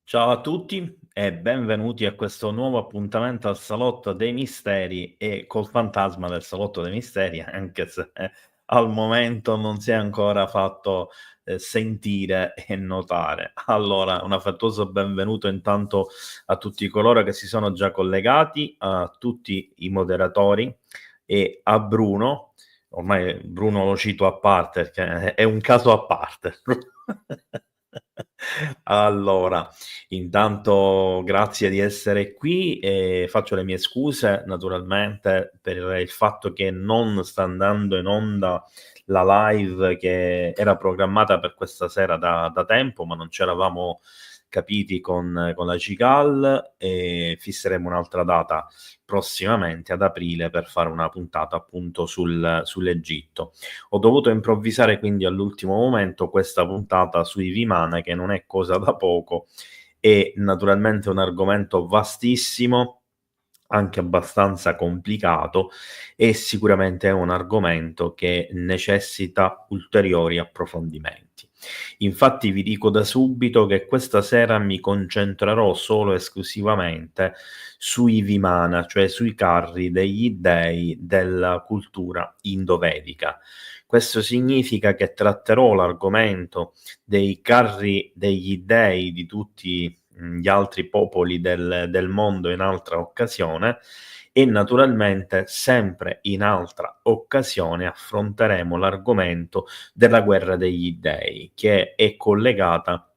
Ciao a tutti e benvenuti a questo nuovo appuntamento al Salotto dei Misteri e col fantasma del Salotto dei Misteri, anche se al momento non si è ancora fatto sentire e notare. Allora, un affettuoso benvenuto intanto a tutti coloro che si sono già collegati, a tutti i moderatori e a Bruno. Ormai Bruno lo cito a parte perché è un caso a parte. Allora, intanto grazie di essere qui e faccio le mie scuse naturalmente per il fatto che non sta andando in onda la live che era programmata per questa sera da tempo, ma non c'eravamo capiti con la Cical e fisseremo un'altra data prossimamente ad aprile per fare una puntata appunto sull'Egitto. Ho dovuto improvvisare quindi all'ultimo momento questa puntata sui Vimana, che non è cosa da poco, è naturalmente un argomento vastissimo, anche abbastanza complicato e sicuramente è un argomento che necessita ulteriori approfondimenti. Infatti vi dico da subito che questa sera mi concentrerò solo e esclusivamente sui Vimana, cioè sui carri degli dei della cultura indovedica. Questo significa che tratterò l'argomento dei carri degli dei di tutti gli altri popoli del mondo in altra occasione e naturalmente sempre in altra occasione affronteremo l'argomento della guerra degli dei, che è collegata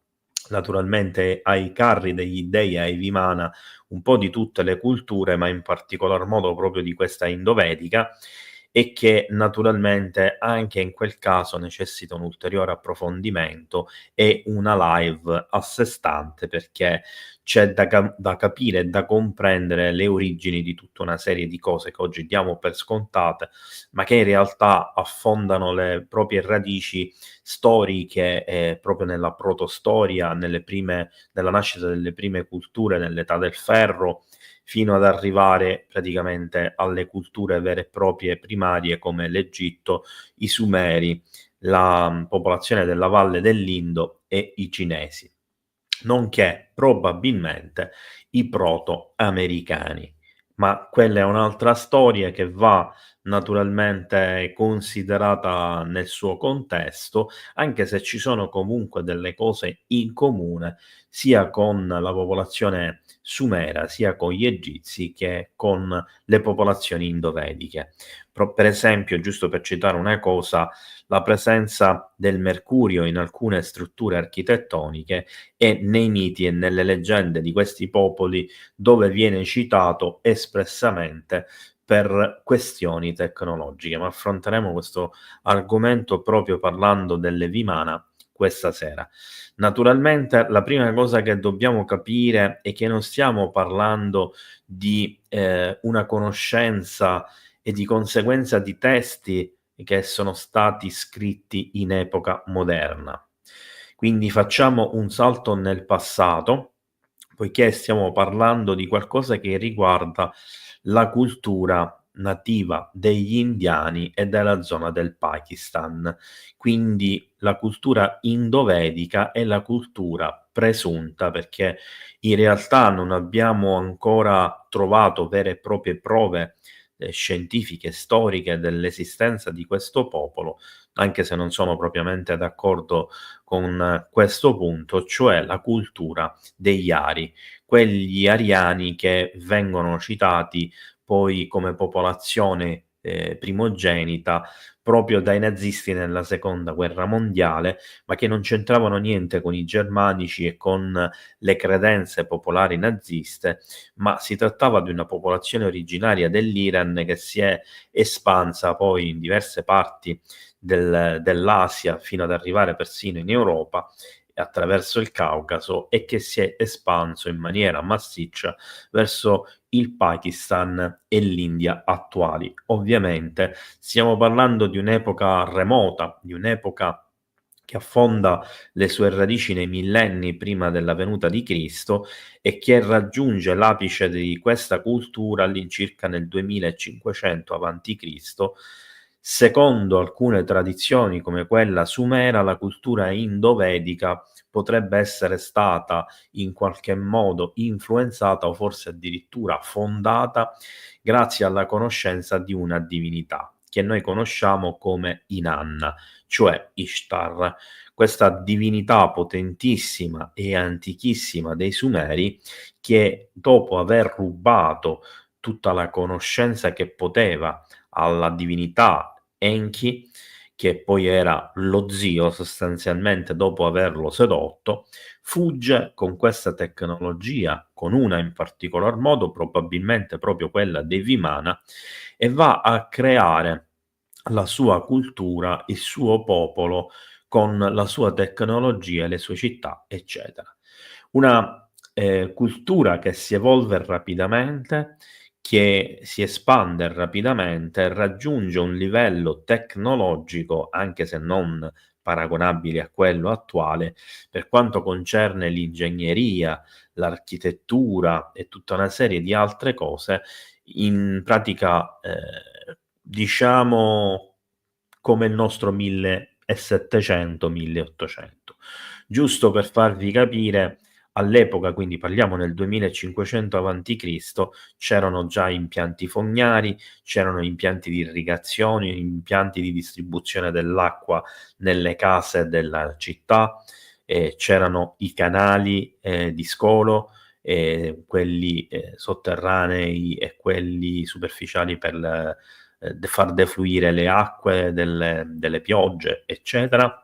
naturalmente ai carri degli dei e ai Vimana un po' di tutte le culture, ma in particolar modo proprio di questa indovedica, e che naturalmente anche in quel caso necessita un ulteriore approfondimento e una live a sé stante, perché c'è da capire e da comprendere le origini di tutta una serie di cose che oggi diamo per scontate, ma che in realtà affondano le proprie radici storiche proprio nella protostoria, nella nascita delle prime culture, nell'età del ferro, fino ad arrivare praticamente alle culture vere e proprie primarie come l'Egitto, i Sumeri, la popolazione della valle dell'Indo e i cinesi, nonché probabilmente i proto-americani. Ma quella è un'altra storia che va naturalmente considerata nel suo contesto, anche se ci sono comunque delle cose in comune sia con la popolazione sumera, sia con gli egizi che con le popolazioni indovediche. Per esempio, giusto per citare una cosa, la presenza del mercurio in alcune strutture architettoniche e nei miti e nelle leggende di questi popoli, dove viene citato espressamente per questioni tecnologiche. Ma affronteremo questo argomento proprio parlando delle Vimana questa sera. Naturalmente la prima cosa che dobbiamo capire è che non stiamo parlando di una conoscenza e di conseguenza di testi che sono stati scritti in epoca moderna. Quindi facciamo un salto nel passato, poiché stiamo parlando di qualcosa che riguarda la cultura nativa degli indiani e della zona del Pakistan. Quindi la cultura indovedica è la cultura presunta, perché in realtà non abbiamo ancora trovato vere e proprie prove scientifiche, storiche dell'esistenza di questo popolo, anche se non sono propriamente d'accordo con questo punto, cioè la cultura degli Ari, quegli ariani che vengono citati poi come popolazione primogenita proprio dai nazisti nella seconda guerra mondiale, ma che non c'entravano niente con i germanici e con le credenze popolari naziste, ma si trattava di una popolazione originaria dell'Iran che si è espansa poi in diverse parti dell'Asia fino ad arrivare persino in Europa attraverso il Caucaso e che si è espanso in maniera massiccia verso il Pakistan e l'India attuali. Ovviamente stiamo parlando di un'epoca remota, di un'epoca che affonda le sue radici nei millenni prima della venuta di Cristo e che raggiunge l'apice di questa cultura all'incirca nel 2500 avanti Cristo, Secondo alcune tradizioni, come quella sumera, la cultura indovedica potrebbe essere stata in qualche modo influenzata o forse addirittura fondata grazie alla conoscenza di una divinità che noi conosciamo come Inanna, cioè Ishtar. Questa divinità potentissima e antichissima dei Sumeri, che dopo aver rubato tutta la conoscenza che poteva alla divinità Enki, che poi era lo zio sostanzialmente dopo averlo sedotto, fugge con questa tecnologia, con una in particolar modo, probabilmente proprio quella dei Vimana, e va a creare la sua cultura, il suo popolo, con la sua tecnologia, le sue città, eccetera. Una cultura che si evolve rapidamente, che si espande rapidamente, raggiunge un livello tecnologico, anche se non paragonabile a quello attuale, per quanto concerne l'ingegneria, l'architettura e tutta una serie di altre cose, in pratica, diciamo come il nostro 1700, 1800. Giusto per farvi capire, all'epoca, quindi parliamo nel 2500 avanti Cristo, c'erano già impianti fognari, c'erano impianti di irrigazione, impianti di distribuzione dell'acqua nelle case della città, c'erano i canali, di scolo, quelli, sotterranei e quelli superficiali per far defluire le acque delle piogge, eccetera.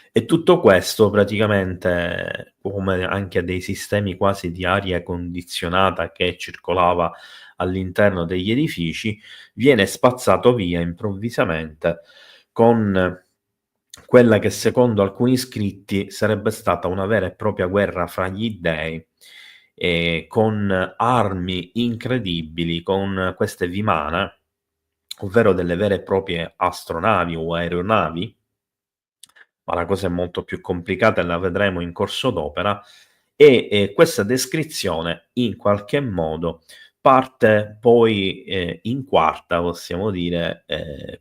E tutto questo praticamente, come anche dei sistemi quasi di aria condizionata che circolava all'interno degli edifici, viene spazzato via improvvisamente con quella che secondo alcuni scritti sarebbe stata una vera e propria guerra fra gli dei, con armi incredibili, con queste Vimana, ovvero delle vere e proprie astronavi o aeronavi, ma la cosa è molto più complicata e la vedremo in corso d'opera, e questa descrizione in qualche modo parte poi, in quarta, possiamo dire,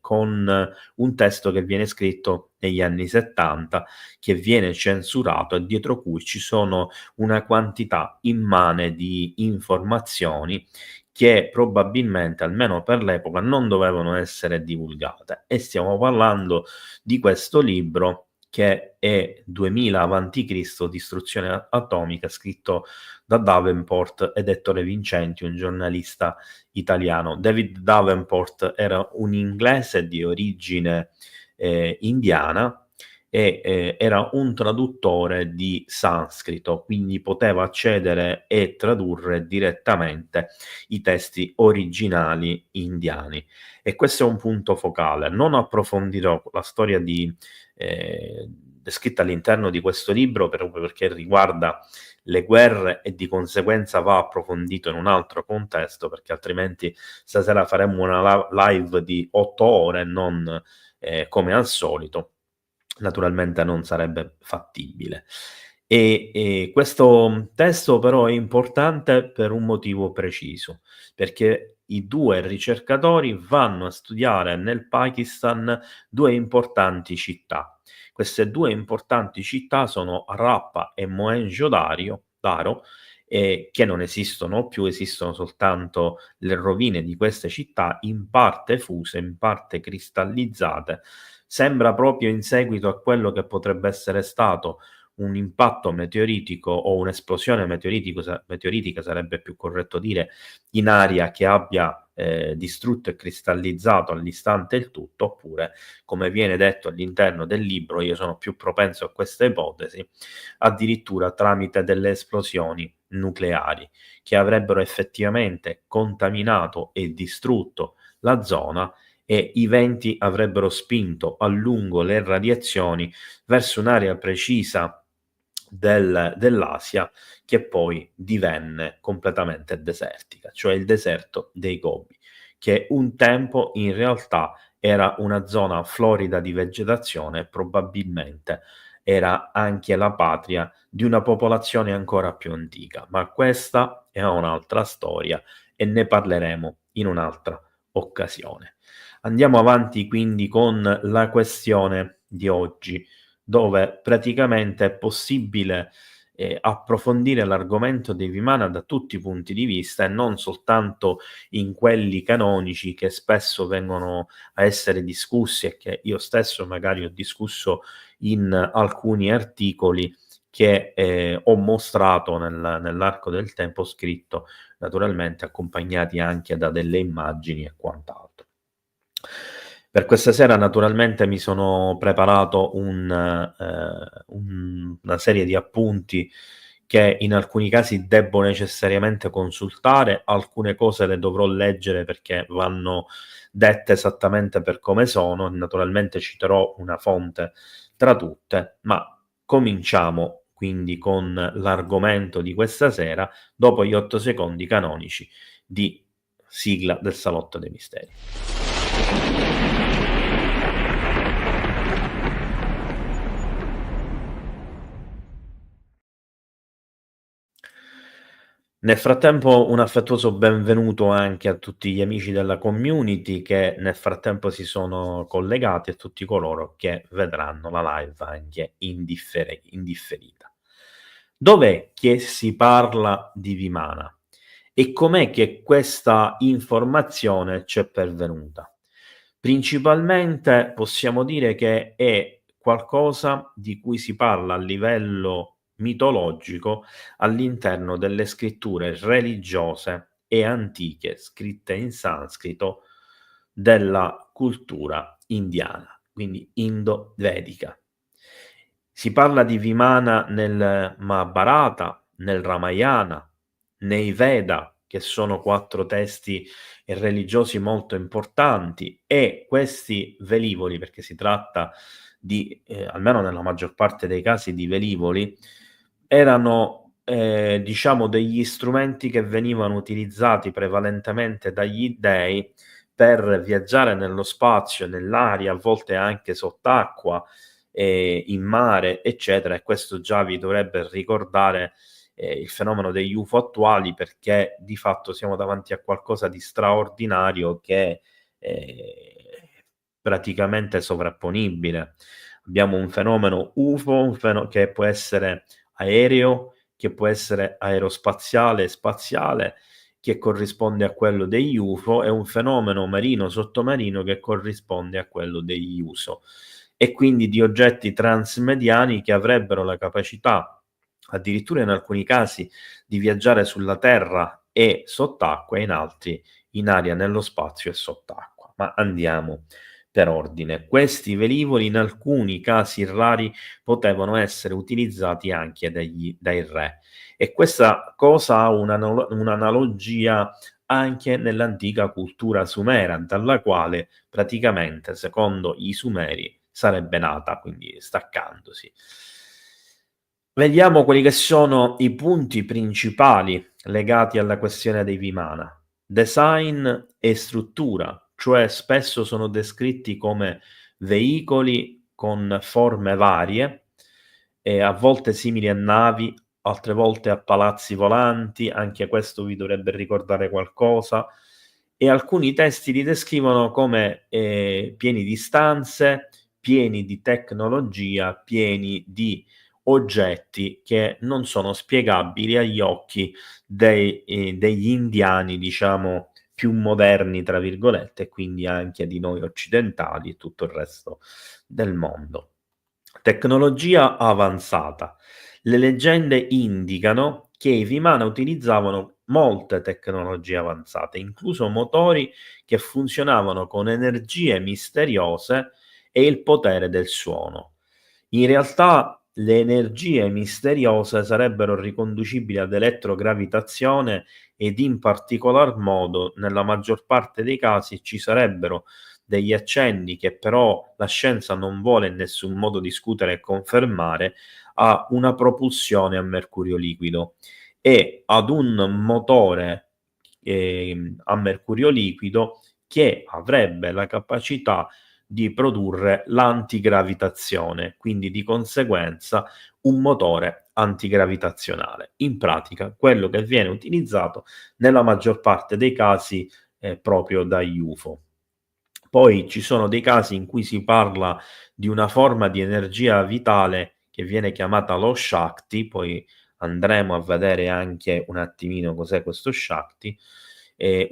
con un testo che viene scritto negli anni '70, che viene censurato e dietro cui ci sono una quantità immane di informazioni che probabilmente, almeno per l'epoca, non dovevano essere divulgate. E stiamo parlando di questo libro che è 2000 avanti Cristo, Distruzione atomica, scritto da Davenport ed Ettore Vincenti, un giornalista italiano. David Davenport era un inglese di origine indiana e era un traduttore di sanscrito, quindi poteva accedere e tradurre direttamente i testi originali indiani. E questo è un punto focale. Non approfondirò la storia descritta all'interno di questo libro, proprio perché riguarda le guerre e di conseguenza va approfondito in un altro contesto, perché altrimenti stasera faremmo una live di 8 ore, non come al solito. Naturalmente non sarebbe fattibile. E questo testo però è importante per un motivo preciso, perché i 2 ricercatori vanno a studiare nel Pakistan 2 importanti città. Queste 2 importanti città sono Harappa e Mohenjo-Daro, che non esistono più, esistono soltanto le rovine di queste città, in parte fuse, in parte cristallizzate. Sembra proprio in seguito a quello che potrebbe essere stato un impatto meteoritico o un'esplosione meteoritica, sarebbe più corretto dire, in aria, che abbia distrutto e cristallizzato all'istante il tutto, oppure, come viene detto all'interno del libro, io sono più propenso a questa ipotesi, addirittura tramite delle esplosioni nucleari che avrebbero effettivamente contaminato e distrutto la zona, e i venti avrebbero spinto a lungo le radiazioni verso un'area precisa dell'Asia, che poi divenne completamente desertica, cioè il deserto dei Gobi, che un tempo in realtà era una zona florida di vegetazione e probabilmente era anche la patria di una popolazione ancora più antica. Ma questa è un'altra storia e ne parleremo in un'altra occasione. Andiamo avanti quindi con la questione di oggi, dove praticamente è possibile, approfondire l'argomento dei Vimana da tutti i punti di vista e non soltanto in quelli canonici che spesso vengono a essere discussi e che io stesso magari ho discusso in alcuni articoli che, ho mostrato nell'arco del tempo, scritto naturalmente accompagnati anche da delle immagini e quant'altro. Per questa sera naturalmente mi sono preparato una serie di appunti che in alcuni casi debbo necessariamente consultare, alcune cose le dovrò leggere perché vanno dette esattamente per come sono, naturalmente citerò una fonte tra tutte, ma cominciamo quindi con l'argomento di questa sera, dopo gli 8 secondi canonici di sigla del Salotto dei Misteri. Nel frattempo un affettuoso benvenuto anche a tutti gli amici della community che nel frattempo si sono collegati e tutti coloro che vedranno la live anche in differita. Dov'è che si parla di Vimana e com'è che questa informazione c'è pervenuta? Principalmente possiamo dire che è qualcosa di cui si parla a livello mitologico all'interno delle scritture religiose e antiche, scritte in sanscrito, della cultura indiana, quindi indo-vedica. Si parla di Vimana nel Mahabharata, nel Ramayana, nei Veda, che sono 4 testi religiosi molto importanti, e questi velivoli, perché si tratta di, almeno nella maggior parte dei casi, di velivoli, erano, diciamo degli strumenti che venivano utilizzati prevalentemente dagli dei per viaggiare nello spazio, nell'aria, a volte anche sott'acqua, in mare, eccetera, e questo già vi dovrebbe ricordare, il fenomeno degli UFO attuali, perché di fatto siamo davanti a qualcosa di straordinario che è praticamente sovrapponibile. Abbiamo un fenomeno UFO, che può essere aereo, che può essere aerospaziale e spaziale, che corrisponde a quello degli UFO, e un fenomeno marino sottomarino che corrisponde a quello degli USO, e quindi di oggetti transmediani che avrebbero la capacità, addirittura in alcuni casi, di viaggiare sulla Terra e sott'acqua, e in altri in aria, nello spazio e sott'acqua. Ma andiamo per ordine. Questi velivoli in alcuni casi rari potevano essere utilizzati anche dai re, e questa cosa ha un'analogia anche nell'antica cultura sumera, dalla quale praticamente, secondo i sumeri, sarebbe nata, quindi staccandosi. Vediamo quelli che sono i punti principali legati alla questione dei Vimana. Design e struttura, cioè spesso sono descritti come veicoli con forme varie, e a volte simili a navi, altre volte a palazzi volanti, anche questo vi dovrebbe ricordare qualcosa, e alcuni testi li descrivono come, pieni di stanze, pieni di tecnologia, pieni di oggetti che non sono spiegabili agli occhi degli indiani, diciamo, più "moderni", tra virgolette, e quindi anche di noi occidentali e tutto il resto del mondo. Tecnologia avanzata. Le leggende indicano che i Vimana utilizzavano molte tecnologie avanzate, incluso motori che funzionavano con energie misteriose e il potere del suono. In realtà le energie misteriose sarebbero riconducibili ad elettrogravitazione, ed in particolar modo, nella maggior parte dei casi, ci sarebbero degli accenni, che però la scienza non vuole in nessun modo discutere e confermare, a una propulsione a mercurio liquido e ad un motore, a mercurio liquido, che avrebbe la capacità di produrre l'antigravitazione, quindi di conseguenza un motore antigravitazionale. In pratica quello che viene utilizzato nella maggior parte dei casi proprio dagli UFO. Poi ci sono dei casi in cui si parla di una forma di energia vitale che viene chiamata lo Shakti, poi andremo a vedere anche un attimino cos'è questo Shakti,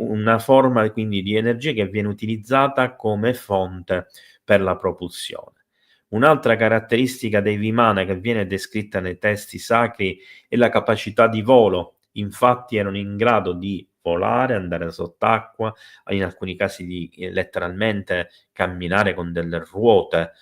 una forma quindi di energia che viene utilizzata come fonte per la propulsione. Un'altra caratteristica dei Vimana che viene descritta nei testi sacri è la capacità di volo. Infatti erano in grado di volare, andare sott'acqua, in alcuni casi di letteralmente camminare con delle ruote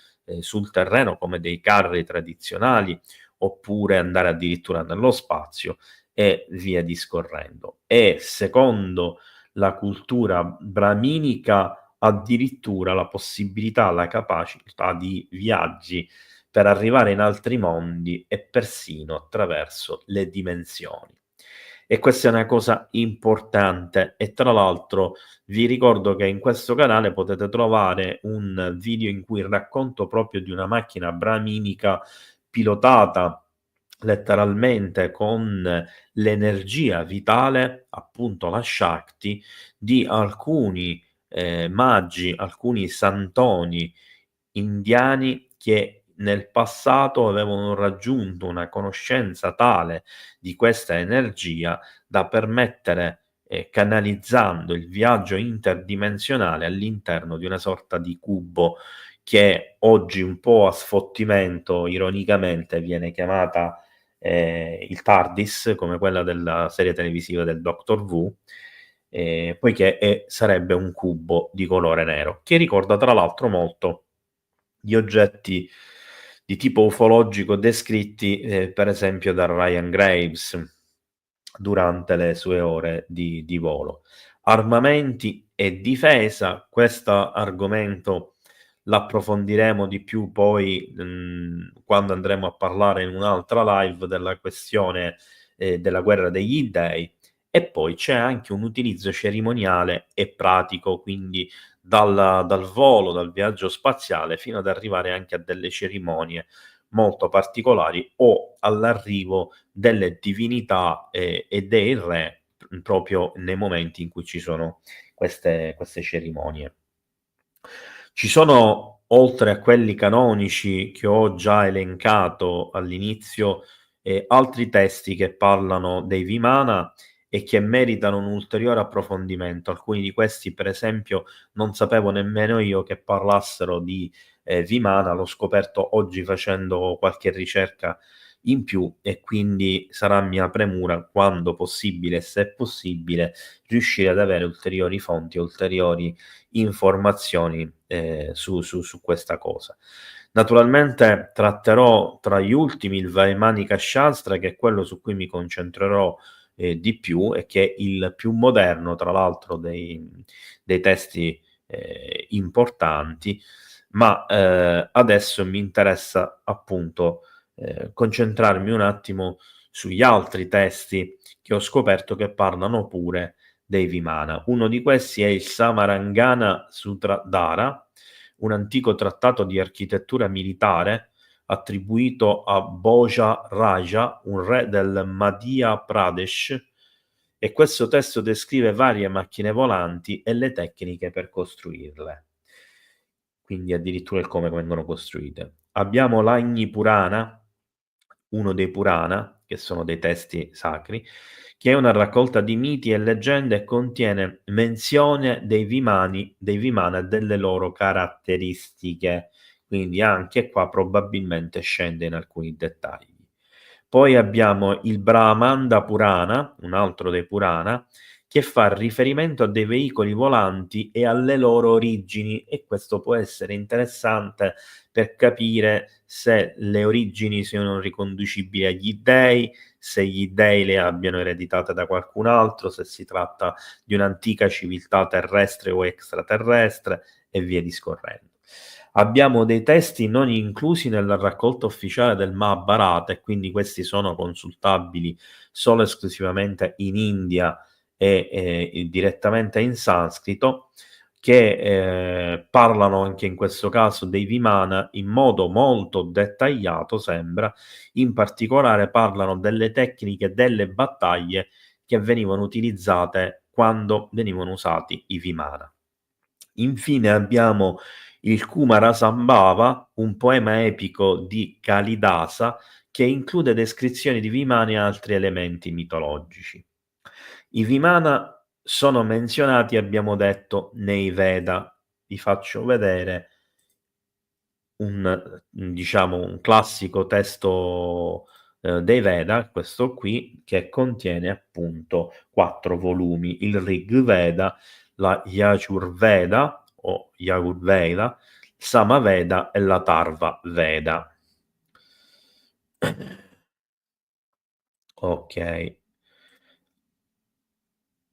sul terreno come dei carri tradizionali, oppure andare addirittura nello spazio e via discorrendo. E secondo la cultura brahminica addirittura la possibilità, la capacità di viaggi per arrivare in altri mondi e persino attraverso le dimensioni. E questa è una cosa importante e tra l'altro vi ricordo che in questo canale potete trovare un video in cui racconto proprio di una macchina brahminica pilotata letteralmente con l'energia vitale, appunto la Shakti, di alcuni magi, alcuni santoni indiani che nel passato avevano raggiunto una conoscenza tale di questa energia da permettere, canalizzando il viaggio interdimensionale all'interno di una sorta di cubo che oggi un po' a sfottimento, ironicamente, viene chiamata, il TARDIS, come quella della serie televisiva del Doctor Who, poiché sarebbe un cubo di colore nero, che ricorda tra l'altro molto gli oggetti di tipo ufologico descritti, per esempio da Ryan Graves durante le sue ore di volo. Armamenti e difesa, questo argomento l'approfondiremo di più poi, quando andremo a parlare in un'altra live della questione, della guerra degli dèi. E poi c'è anche un utilizzo cerimoniale e pratico, quindi dal volo, dal viaggio spaziale, fino ad arrivare anche a delle cerimonie molto particolari o all'arrivo delle divinità, e dei re, proprio nei momenti in cui ci sono queste cerimonie. Ci sono, oltre a quelli canonici che ho già elencato all'inizio, altri testi che parlano dei Vimana e che meritano un ulteriore approfondimento. Alcuni di questi, per esempio, non sapevo nemmeno io che parlassero di Vimana, l'ho scoperto oggi facendo qualche ricerca in più e quindi sarà mia premura, quando possibile, se è possibile, riuscire ad avere ulteriori fonti, ulteriori informazioni su questa cosa. Naturalmente tratterò tra gli ultimi il Vaimanika Shastra, che è quello su cui mi concentrerò di più e che è il più moderno, tra l'altro, dei testi importanti, ma adesso mi interessa appunto concentrarmi un attimo sugli altri testi che ho scoperto che parlano pure dei Vimana. Uno di questi è il Samarangana Sutradhara, un antico trattato di architettura militare attribuito a Bhoja Raja, un re del Madhya Pradesh, e questo testo descrive varie macchine volanti e le tecniche per costruirle, quindi addirittura il come vengono costruite. Abbiamo l'Agni Purana, uno dei Purana, che sono dei testi sacri, che è una raccolta di miti e leggende e contiene menzione dei Vimana e delle loro caratteristiche, quindi anche qua probabilmente scende in alcuni dettagli. Poi abbiamo il Brahmanda Purana, un altro dei Purana, che fa riferimento a dei veicoli volanti e alle loro origini, e questo può essere interessante per capire se le origini siano riconducibili agli dèi, se gli dèi le abbiano ereditate da qualcun altro, se si tratta di un'antica civiltà terrestre o extraterrestre e via discorrendo. Abbiamo dei testi non inclusi nella raccolta ufficiale del Mahabharata e quindi questi sono consultabili solo e esclusivamente in India e direttamente in sanscrito, che parlano anche in questo caso dei Vimana in modo molto dettagliato, sembra. In particolare parlano delle tecniche delle battaglie che venivano utilizzate quando venivano usati i Vimana. Infine abbiamo il Kumarasambhava, un poema epico di Kalidasa che include descrizioni di Vimana e altri elementi mitologici. I Vimana sono menzionati, abbiamo detto, nei Veda. Vi faccio vedere diciamo, un classico testo dei Veda, questo qui, che contiene appunto 4 volumi: il Rig Veda, la Yajurveda o Yajurveda, Samaveda e la Tarva Veda. Ok.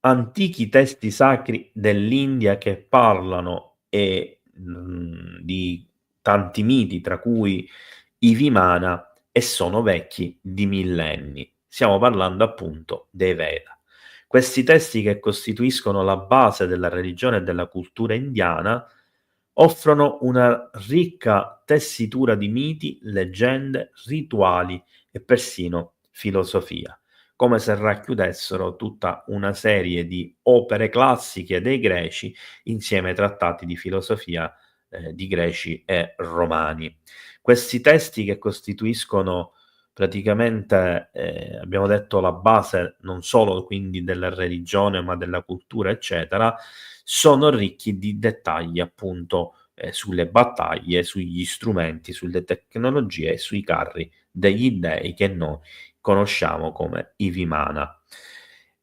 Antichi testi sacri dell'India che parlano di tanti miti, tra cui i Vimana, e sono vecchi di millenni. Stiamo parlando appunto dei Veda. Questi testi, che costituiscono la base della religione e della cultura indiana, offrono una ricca tessitura di miti, leggende, rituali e persino filosofia, come se racchiudessero tutta una serie di opere classiche dei greci insieme ai trattati di filosofia di greci e romani. Questi testi, che costituiscono praticamente, abbiamo detto, la base non solo quindi della religione, ma della cultura, eccetera, sono ricchi di dettagli appunto sulle battaglie, sugli strumenti, sulle tecnologie e sui carri degli dei che noi conosciamo come i Vimana.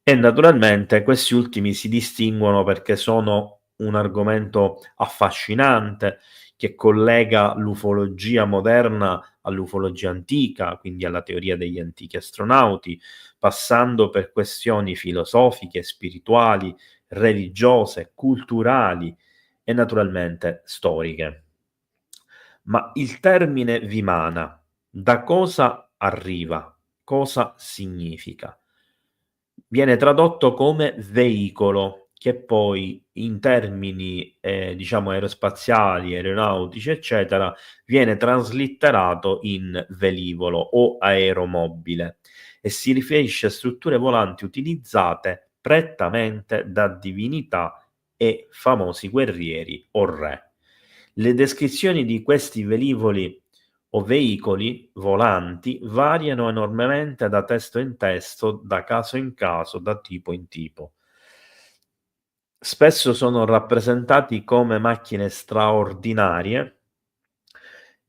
E naturalmente questi ultimi si distinguono perché sono un argomento affascinante che collega l'ufologia moderna all'ufologia antica, quindi alla teoria degli antichi astronauti, passando per questioni filosofiche, spirituali, religiose, culturali e naturalmente storiche. Ma il termine Vimana da cosa arriva? Cosa significa? Viene tradotto come veicolo, che poi in termini, diciamo aerospaziali, aeronautici, eccetera, viene traslitterato in velivolo o aeromobile e si riferisce a strutture volanti utilizzate prettamente da divinità e famosi guerrieri o re. Le descrizioni di questi velivoli o veicoli volanti variano enormemente da testo in testo, da caso in caso, da tipo in tipo. Spesso sono rappresentati come macchine straordinarie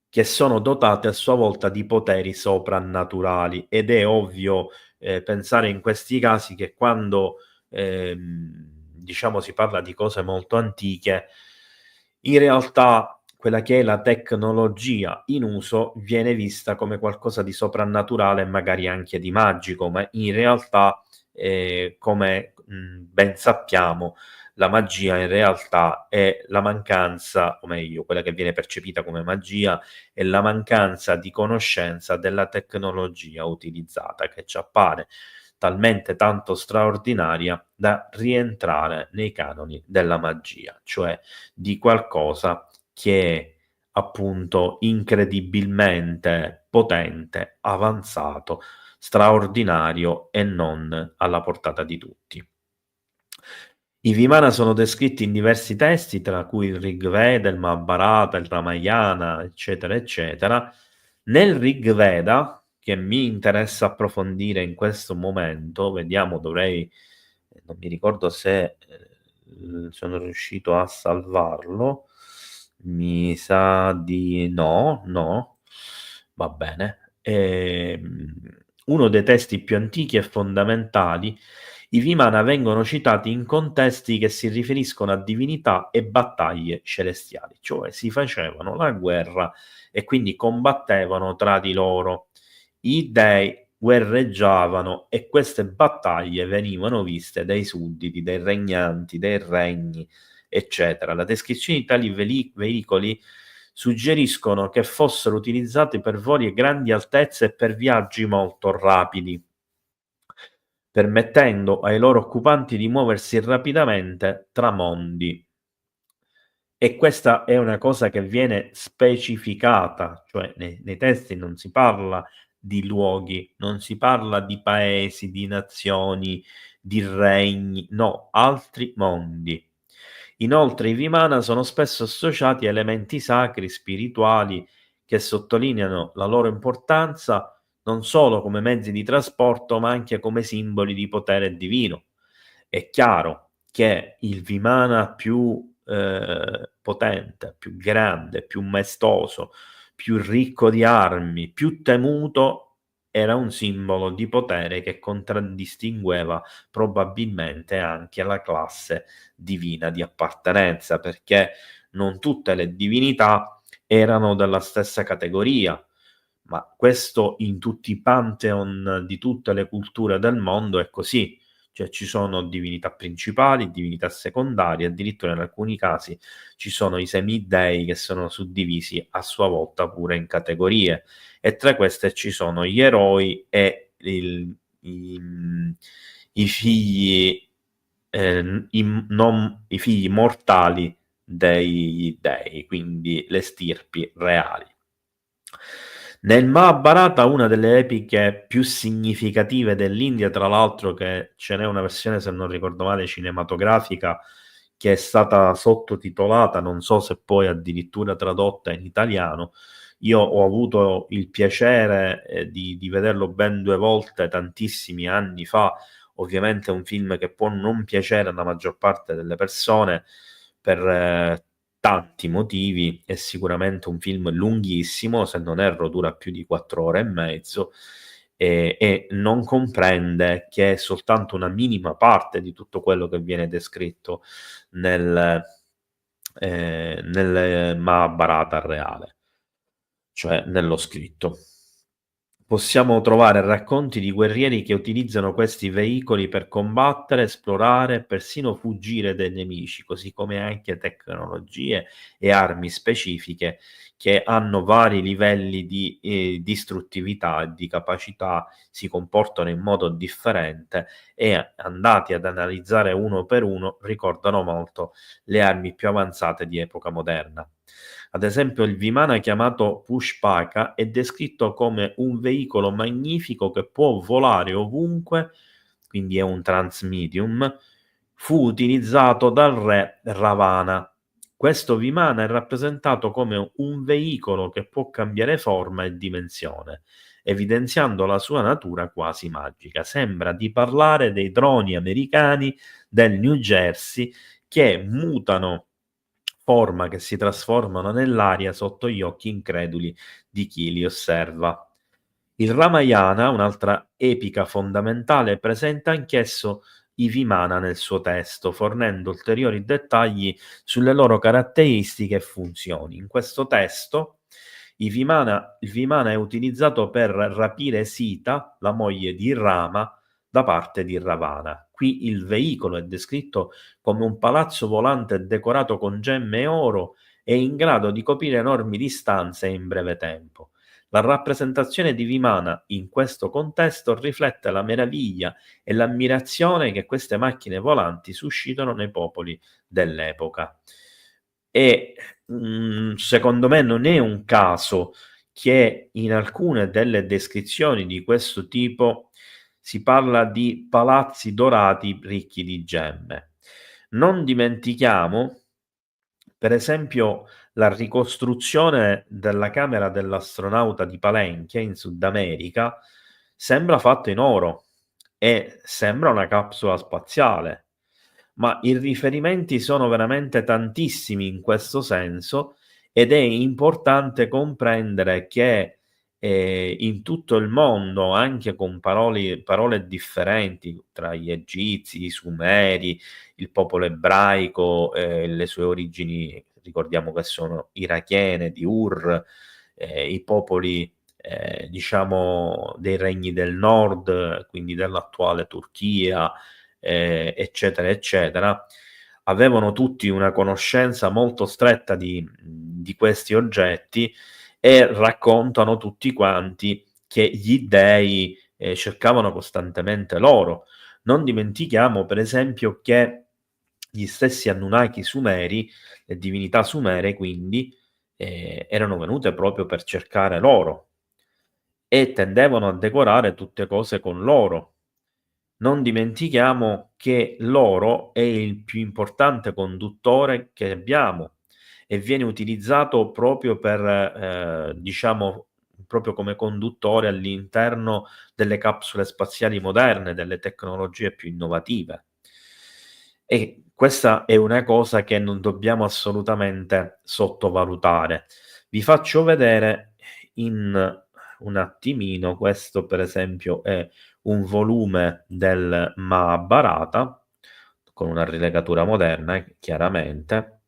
che sono dotate a sua volta di poteri soprannaturali, ed è ovvio pensare in questi casi che quando diciamo si parla di cose molto antiche, in realtà quella che è la tecnologia in uso viene vista come qualcosa di soprannaturale e magari anche di magico, ma in realtà come ben sappiamo, la magia in realtà è la mancanza, o meglio, quella che viene percepita come magia, è la mancanza di conoscenza della tecnologia utilizzata, che ci appare talmente tanto straordinaria da rientrare nei canoni della magia, cioè di qualcosa che è appunto incredibilmente potente, avanzato, straordinario e non alla portata di tutti. I Vimana sono descritti in diversi testi, tra cui il Rig Veda, il Mahabharata, il Ramayana, eccetera, eccetera. Nel Rig Veda, che mi interessa approfondire in questo momento, vediamo, dovrei, non mi ricordo se sono riuscito a salvarlo, mi sa di no, no, va bene. Uno dei testi più antichi e fondamentali, i Vimana vengono citati in contesti che si riferiscono a divinità e battaglie celestiali, cioè si facevano la guerra e quindi combattevano tra di loro. I dei guerreggiavano e queste battaglie venivano viste dai sudditi, dai regnanti, dai regni, eccetera. La descrizione di tali veicoli suggeriscono che fossero utilizzati per voli a grandi altezze e per viaggi molto rapidi, permettendo ai loro occupanti di muoversi rapidamente tra mondi. E questa è una cosa che viene specificata, cioè nei testi non si parla di luoghi, non si parla di paesi, di nazioni, di regni, no, altri mondi. Inoltre i Vimana sono spesso associati a elementi sacri, spirituali, che sottolineano la loro importanza non solo come mezzi di trasporto, ma anche come simboli di potere divino. È chiaro che il Vimana più potente, più grande, più maestoso, più ricco di armi, più temuto, era un simbolo di potere che contraddistingueva probabilmente anche la classe divina di appartenenza, perché non tutte le divinità erano della stessa categoria, ma questo in tutti i pantheon di tutte le culture del mondo è così. Cioè ci sono divinità principali, divinità secondarie, addirittura in alcuni casi ci sono i semidei che sono suddivisi a sua volta pure in categorie, e tra queste ci sono gli eroi e i, i figli, i figli mortali dei dei, quindi le stirpi reali. Nel Mahabharata, una delle epiche più significative dell'India, tra l'altro che ce n'è una versione, se non ricordo male, cinematografica, che è stata sottotitolata, non so se poi addirittura tradotta in italiano. Io ho avuto il piacere di vederlo ben 2 volte tantissimi anni fa. Ovviamente è un film che può non piacere alla maggior parte delle persone per tanti motivi. È sicuramente un film lunghissimo, se non erro dura più di 4 ore e mezzo, e non comprende che è soltanto una minima parte di tutto quello che viene descritto nel Mahabharata reale, cioè nello scritto. Possiamo trovare racconti di guerrieri che utilizzano questi veicoli per combattere, esplorare e persino fuggire dai nemici, così come anche tecnologie e armi specifiche che hanno vari livelli di distruttività e di capacità, si comportano in modo differente e, andati ad analizzare uno per uno, ricordano molto le armi più avanzate di epoca moderna. Ad esempio, il Vimana chiamato Pushpaka è descritto come un veicolo magnifico che può volare ovunque, quindi è un transmedium. Fu utilizzato dal re Ravana. Questo Vimana è rappresentato come un veicolo che può cambiare forma e dimensione, evidenziando la sua natura quasi magica. Sembra di parlare dei droni americani del New Jersey che mutano forma, che si trasformano nell'aria sotto gli occhi increduli di chi li osserva. Il Ramayana, un'altra epica fondamentale, presenta anch'esso i Vimana nel suo testo, fornendo ulteriori dettagli sulle loro caratteristiche e funzioni. In questo testo il Vimana è utilizzato per rapire Sita, la moglie di Rama, da parte di Ravana. Qui il veicolo è descritto come un palazzo volante decorato con gemme e oro e in grado di coprire enormi distanze in breve tempo. La rappresentazione di Vimana in questo contesto riflette la meraviglia e l'ammirazione che queste macchine volanti suscitano nei popoli dell'epoca. E secondo me non è un caso che in alcune delle descrizioni di questo tipo si parla di palazzi dorati ricchi di gemme. Non dimentichiamo, per esempio, la ricostruzione della camera dell'astronauta di Palenque in Sud America sembra fatta in oro e sembra una capsula spaziale, ma i riferimenti sono veramente tantissimi in questo senso, ed è importante comprendere che in tutto il mondo, anche con parole differenti tra gli egizi, i sumeri, il popolo ebraico, le sue origini ricordiamo che sono irachene, di Ur, i popoli diciamo dei regni del nord, quindi dell'attuale Turchia, eccetera, eccetera, avevano tutti una conoscenza molto stretta di questi oggetti e raccontano tutti quanti che gli dei cercavano costantemente l'oro. Non dimentichiamo, per esempio, che gli stessi Anunnaki sumeri, le divinità sumere, quindi, erano venute proprio per cercare l'oro e tendevano a decorare tutte cose con l'oro. non dimentichiamo che l'oro è il più importante conduttore che abbiamo e viene utilizzato proprio per, diciamo, proprio come conduttore all'interno delle capsule spaziali moderne, delle tecnologie più innovative. E questa è una cosa che non dobbiamo assolutamente sottovalutare. Vi faccio vedere in un attimino, questo per esempio è un volume del Mahabharata, con una rilegatura moderna, chiaramente,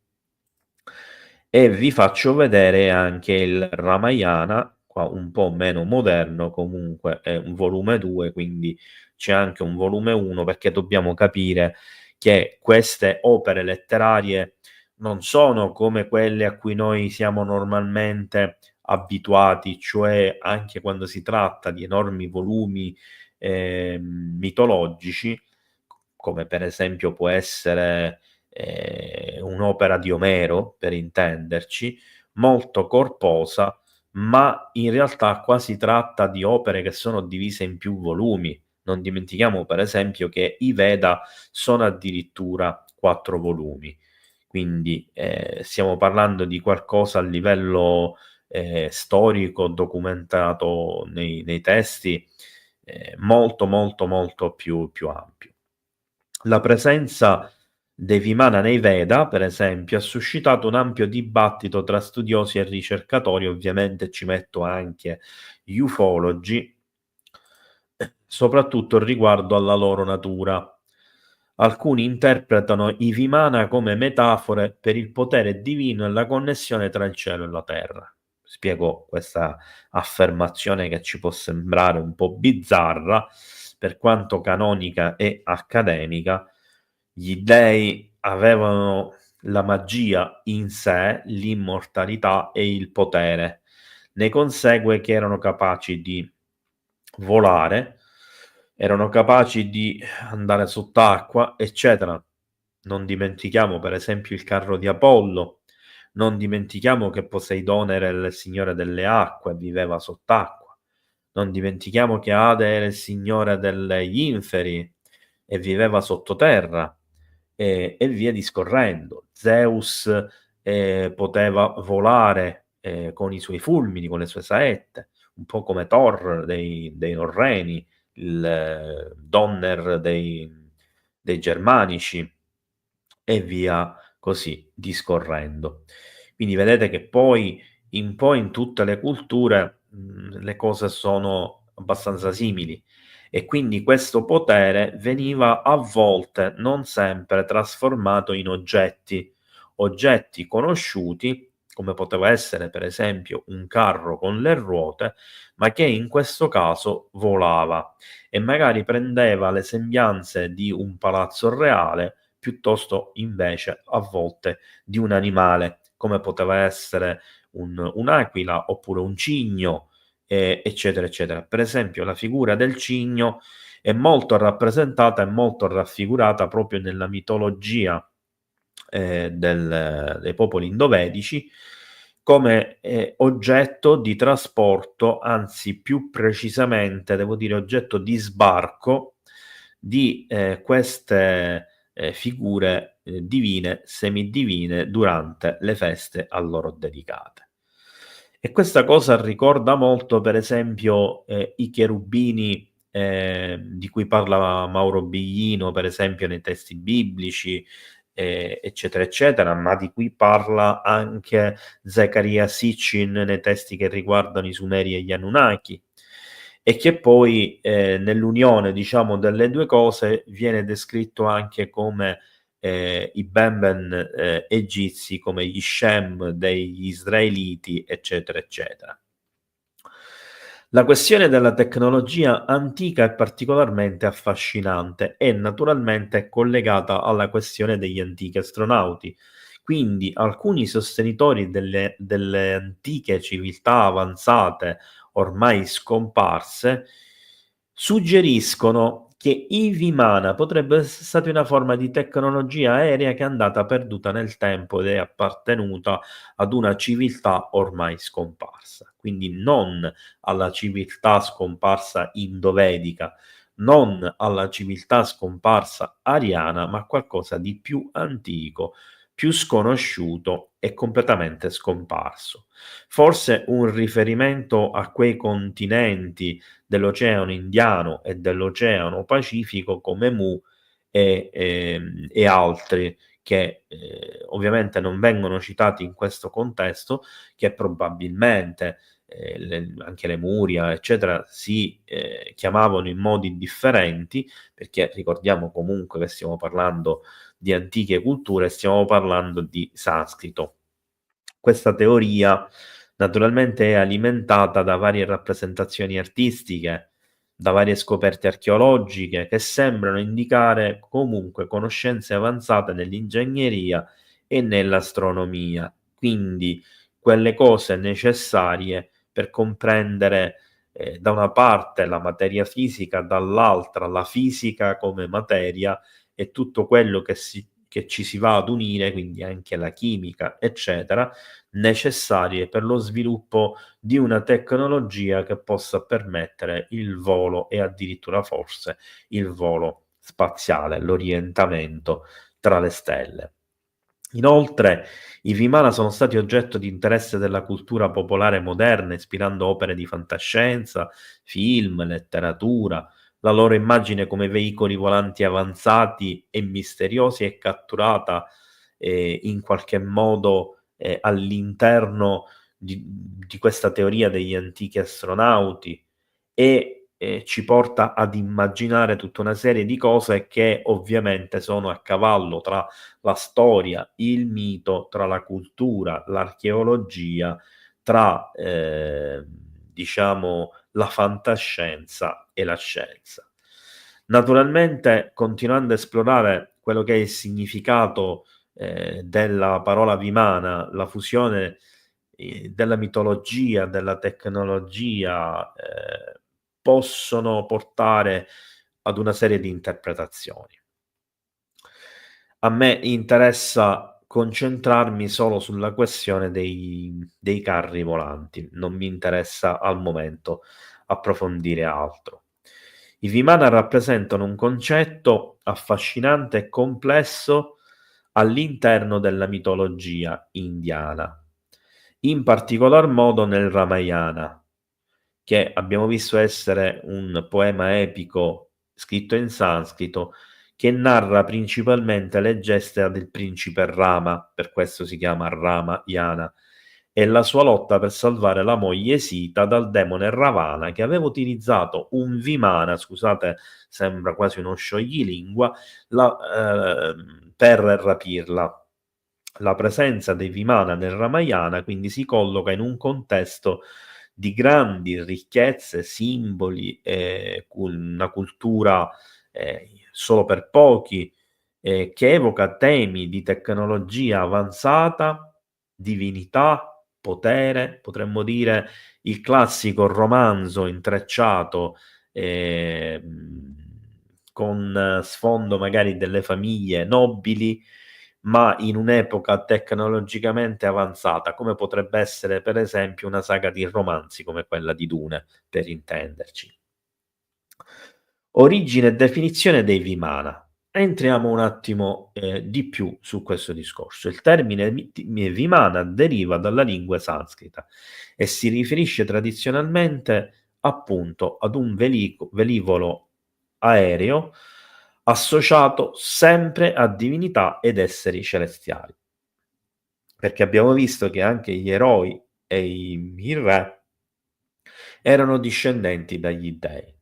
e vi faccio vedere anche il Ramayana, qua un po' meno moderno, comunque è un volume 2, quindi c'è anche un volume 1, perché dobbiamo capire che queste opere letterarie non sono come quelle a cui noi siamo normalmente abituati, cioè anche quando si tratta di enormi volumi mitologici, come per esempio può essere un'opera di Omero, per intenderci, molto corposa, ma in realtà qua si tratta di opere che sono divise in più volumi. Non dimentichiamo per esempio che i Veda sono addirittura 4 volumi, quindi stiamo parlando di qualcosa a livello storico, documentato nei testi, molto, molto, molto più ampio. La presenza dei Vimana nei Veda, per esempio, ha suscitato un ampio dibattito tra studiosi e ricercatori, ovviamente ci metto anche gli ufologi, soprattutto riguardo alla loro natura. Alcuni interpretano i Vimana come metafore per il potere divino e la connessione tra il cielo e la terra. Spiego questa affermazione che ci può sembrare un po' bizzarra, per quanto canonica e accademica. Gli dei avevano la magia in sé, l'immortalità e il potere. Ne consegue che erano capaci di volare, erano capaci di andare sott'acqua, eccetera. Non dimentichiamo per esempio il carro di Apollo, non dimentichiamo che Poseidone era il signore delle acque, viveva sott'acqua. Non dimentichiamo che Ade era il signore degli inferi e viveva sottoterra, e via discorrendo. Zeus poteva volare con i suoi fulmini, con le sue saette, un po' come Thor dei Norreni, il Donner dei Germanici e via così discorrendo. Quindi vedete che poi un po' in tutte le culture le cose sono abbastanza simili e quindi questo potere veniva a volte, non sempre, trasformato in oggetti conosciuti, come poteva essere per esempio un carro con le ruote, ma che in questo caso volava e magari prendeva le sembianze di un palazzo reale piuttosto invece a volte di un animale, come poteva essere un'aquila oppure un cigno, eccetera, eccetera. Per esempio, la figura del cigno è molto rappresentata e molto raffigurata proprio nella mitologia dei popoli indovedici come oggetto di trasporto, anzi più precisamente devo dire oggetto di sbarco di queste figure divine, semidivine durante le feste a loro dedicate. E questa cosa ricorda molto, per esempio, i cherubini di cui parla Mauro Biglino, per esempio, nei testi biblici, eccetera, eccetera, ma di cui parla anche Zecharia Sitchin nei testi che riguardano i Sumeri e gli Anunnaki. E che poi nell'unione, diciamo, delle due cose viene descritto anche come i Benben egizi, come gli Shem degli israeliti, eccetera, eccetera. La questione della tecnologia antica è particolarmente affascinante e naturalmente collegata alla questione degli antichi astronauti. Quindi alcuni sostenitori delle antiche civiltà avanzate, ormai scomparse, suggeriscono che i Vimana potrebbe essere stata una forma di tecnologia aerea che è andata perduta nel tempo ed è appartenuta ad una civiltà ormai scomparsa. Quindi non alla civiltà scomparsa indovedica, non alla civiltà scomparsa ariana, ma a qualcosa di più antico, più sconosciuto e completamente scomparso. Forse un riferimento a quei continenti dell'Oceano Indiano e dell'Oceano Pacifico come Mu e altri che, ovviamente non vengono citati in questo contesto, che probabilmente, anche Lemuria, eccetera, si, chiamavano in modi differenti, perché ricordiamo comunque che stiamo parlando di antiche culture, stiamo parlando di sanscrito. Questa teoria naturalmente è alimentata da varie rappresentazioni artistiche, da varie scoperte archeologiche che sembrano indicare comunque conoscenze avanzate nell'ingegneria e nell'astronomia, quindi quelle cose necessarie per comprendere, da una parte la materia fisica, dall'altra la fisica come materia e tutto quello che ci si va ad unire, quindi anche la chimica, eccetera, necessarie per lo sviluppo di una tecnologia che possa permettere il volo e addirittura forse il volo spaziale, l'orientamento tra le stelle. Inoltre, i Vimana sono stati oggetto di interesse della cultura popolare moderna, ispirando opere di fantascienza, film, letteratura. La loro immagine come veicoli volanti avanzati e misteriosi è catturata in qualche modo all'interno di questa teoria degli antichi astronauti e ci porta ad immaginare tutta una serie di cose che ovviamente sono a cavallo tra la storia, il mito, tra la cultura, l'archeologia, tra diciamo la fantascienza e la scienza. Naturalmente, continuando a esplorare quello che è il significato della parola Vimana, la fusione della mitologia, della tecnologia, possono portare ad una serie di interpretazioni. A me interessa concentrarmi solo sulla questione dei carri volanti, non mi interessa al momento approfondire altro. I Vimana rappresentano un concetto affascinante e complesso all'interno della mitologia indiana, in particolar modo nel Ramayana, che abbiamo visto essere un poema epico scritto in sanscrito che narra principalmente le gesta del principe Rama, per questo si chiama Ramayana, e la sua lotta per salvare la moglie Sita dal demone Ravana che aveva utilizzato un Vimana, scusate, sembra quasi uno scioglilingua, per rapirla. La presenza dei Vimana nel Ramayana quindi si colloca in un contesto di grandi ricchezze, simboli, una cultura solo per pochi, che evoca temi di tecnologia avanzata, divinità, potere, potremmo dire il classico romanzo intrecciato, con sfondo magari delle famiglie nobili, ma in un'epoca tecnologicamente avanzata, come potrebbe essere per esempio una saga di romanzi come quella di Dune, per intenderci. Origine e definizione dei Vimana. Entriamo un attimo, di più su questo discorso. Il termine Vimana deriva dalla lingua sanscrita e si riferisce tradizionalmente appunto ad un velivolo aereo associato sempre a divinità ed esseri celestiali. Perché abbiamo visto che anche gli eroi e i re erano discendenti dagli dei.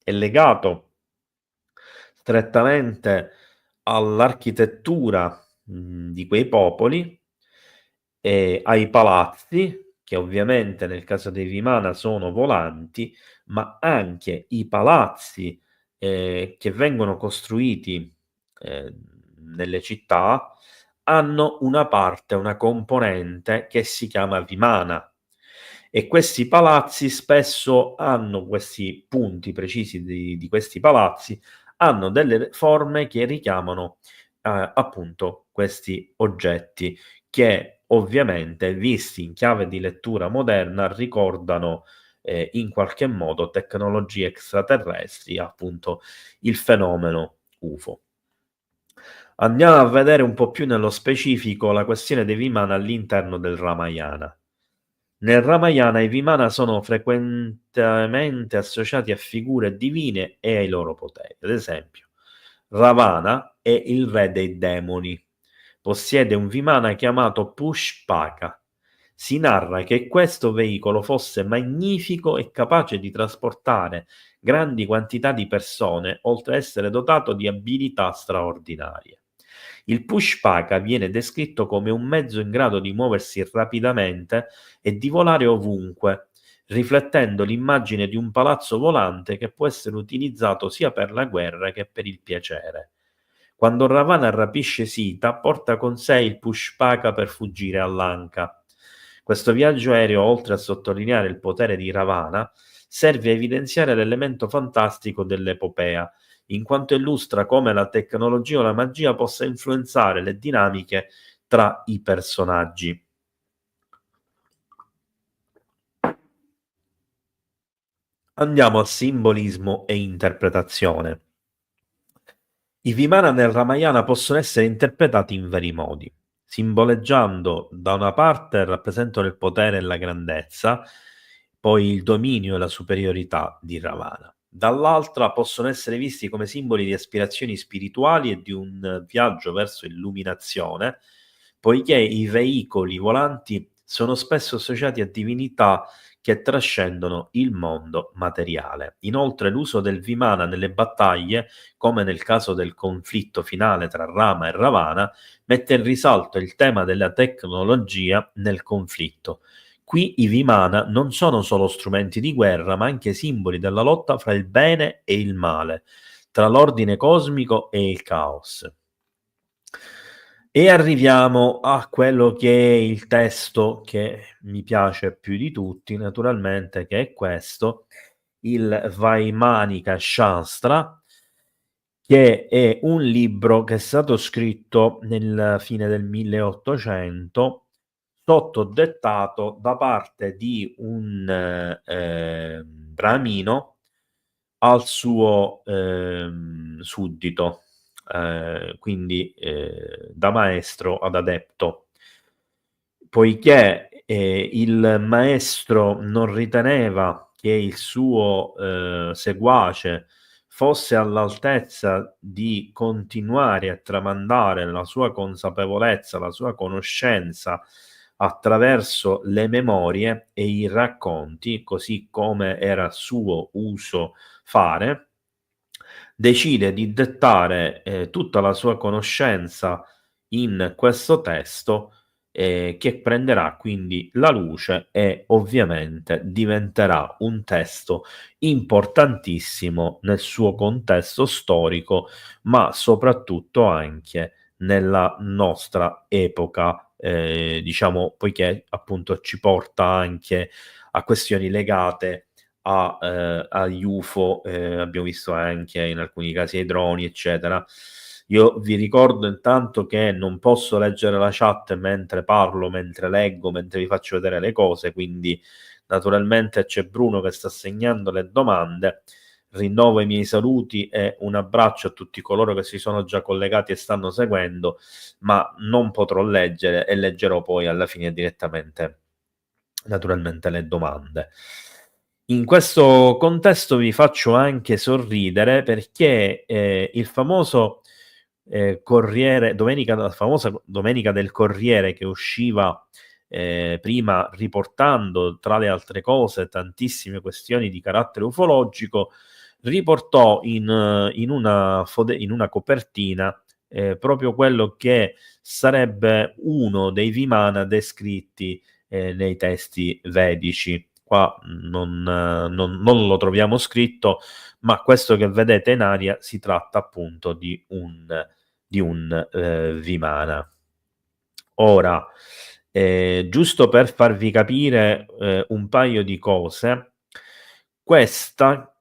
È legato strettamente all'architettura, di quei popoli e ai palazzi, che ovviamente nel caso dei Vimana sono volanti, ma anche i palazzi, che vengono costruiti, nelle città, hanno una parte, una componente che si chiama Vimana. E questi palazzi spesso hanno questi punti precisi di questi palazzi, hanno delle forme che richiamano, appunto questi oggetti che ovviamente, visti in chiave di lettura moderna, ricordano, in qualche modo tecnologie extraterrestri, appunto il fenomeno UFO. Andiamo a vedere un po' più nello specifico la questione dei Vimana all'interno del Ramayana. Nel Ramayana i Vimana sono frequentemente associati a figure divine e ai loro poteri. Ad esempio, Ravana è il re dei demoni. Possiede un Vimana chiamato Pushpaka. Si narra che questo veicolo fosse magnifico e capace di trasportare grandi quantità di persone, oltre a essere dotato di abilità straordinarie. Il Pushpaka viene descritto come un mezzo in grado di muoversi rapidamente e di volare ovunque, riflettendo l'immagine di un palazzo volante che può essere utilizzato sia per la guerra che per il piacere. Quando Ravana rapisce Sita, porta con sé il Pushpaka per fuggire a Lanka. Questo viaggio aereo, oltre a sottolineare il potere di Ravana, serve a evidenziare l'elemento fantastico dell'epopea, in quanto illustra come la tecnologia o la magia possa influenzare le dinamiche tra i personaggi. Andiamo al simbolismo e interpretazione. I Vimana nel Ramayana possono essere interpretati in vari modi, simboleggiando da una parte rappresentano il potere e la grandezza, poi il dominio e la superiorità di Ravana. Dall'altra possono essere visti come simboli di aspirazioni spirituali e di un viaggio verso l'illuminazione, poiché i veicoli volanti sono spesso associati a divinità che trascendono il mondo materiale. Inoltre l'uso del Vimana nelle battaglie, come nel caso del conflitto finale tra Rama e Ravana, mette in risalto il tema della tecnologia nel conflitto. Qui i Vimana non sono solo strumenti di guerra, ma anche simboli della lotta fra il bene e il male, tra l'ordine cosmico e il caos. E arriviamo a quello che è il testo che mi piace più di tutti, naturalmente, che è questo, il Vaimanika Shastra, che è un libro che è stato scritto nel fine del 1800, sotto dettato da parte di un bramino al suo suddito, quindi da maestro ad adepto. Poiché il maestro non riteneva che il suo seguace fosse all'altezza di continuare a tramandare la sua consapevolezza, la sua conoscenza attraverso le memorie e i racconti, così come era suo uso fare, decide di dettare tutta la sua conoscenza in questo testo che prenderà quindi la luce e ovviamente diventerà un testo importantissimo nel suo contesto storico, ma soprattutto anche nella nostra epoca, diciamo, poiché appunto ci porta anche a questioni legate agli UFO, abbiamo visto anche in alcuni casi ai droni, eccetera. Io vi ricordo intanto che non posso leggere la chat mentre parlo, mentre leggo, mentre vi faccio vedere le cose, quindi naturalmente c'è Bruno che sta segnando le domande. Rinnovo i miei saluti e un abbraccio a tutti coloro che si sono già collegati e stanno seguendo, ma non potrò leggere e leggerò poi alla fine direttamente, naturalmente, le domande. In questo contesto vi faccio anche sorridere perché il famoso Corriere, la famosa Domenica del Corriere che usciva prima riportando, tra le altre cose, tantissime questioni di carattere ufologico, riportò in una copertina proprio quello che sarebbe uno dei Vimana descritti nei testi vedici. Qua non lo troviamo scritto, ma questo che vedete in aria si tratta appunto di un Vimana. Ora, giusto per farvi capire un paio di cose, questa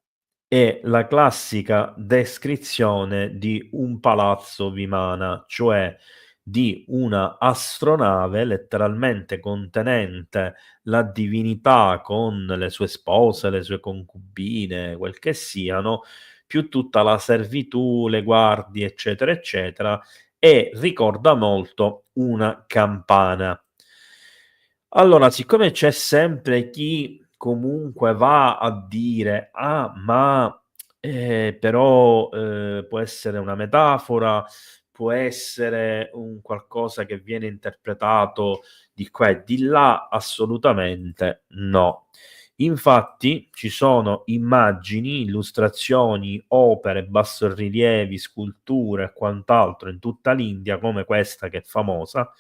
è la classica descrizione di un palazzo Vimana, cioè di una astronave letteralmente contenente la divinità con le sue spose, le sue concubine, quel che siano, più tutta la servitù, le guardie, eccetera, eccetera, e ricorda molto una campana. Allora, siccome c'è sempre chi comunque va a dire: "Ah, ma, però, può essere una metafora, può essere un qualcosa che viene interpretato di qua e di là", assolutamente no. Infatti ci sono immagini, illustrazioni, opere, bassorilievi, sculture e quant'altro in tutta l'India, come questa che è famosa,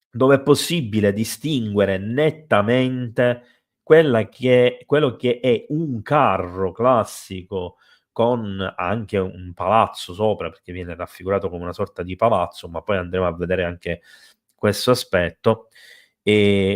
dove è possibile distinguere nettamente quello che è un carro classico con anche un palazzo sopra, perché viene raffigurato come una sorta di palazzo, ma poi andremo a vedere anche questo aspetto,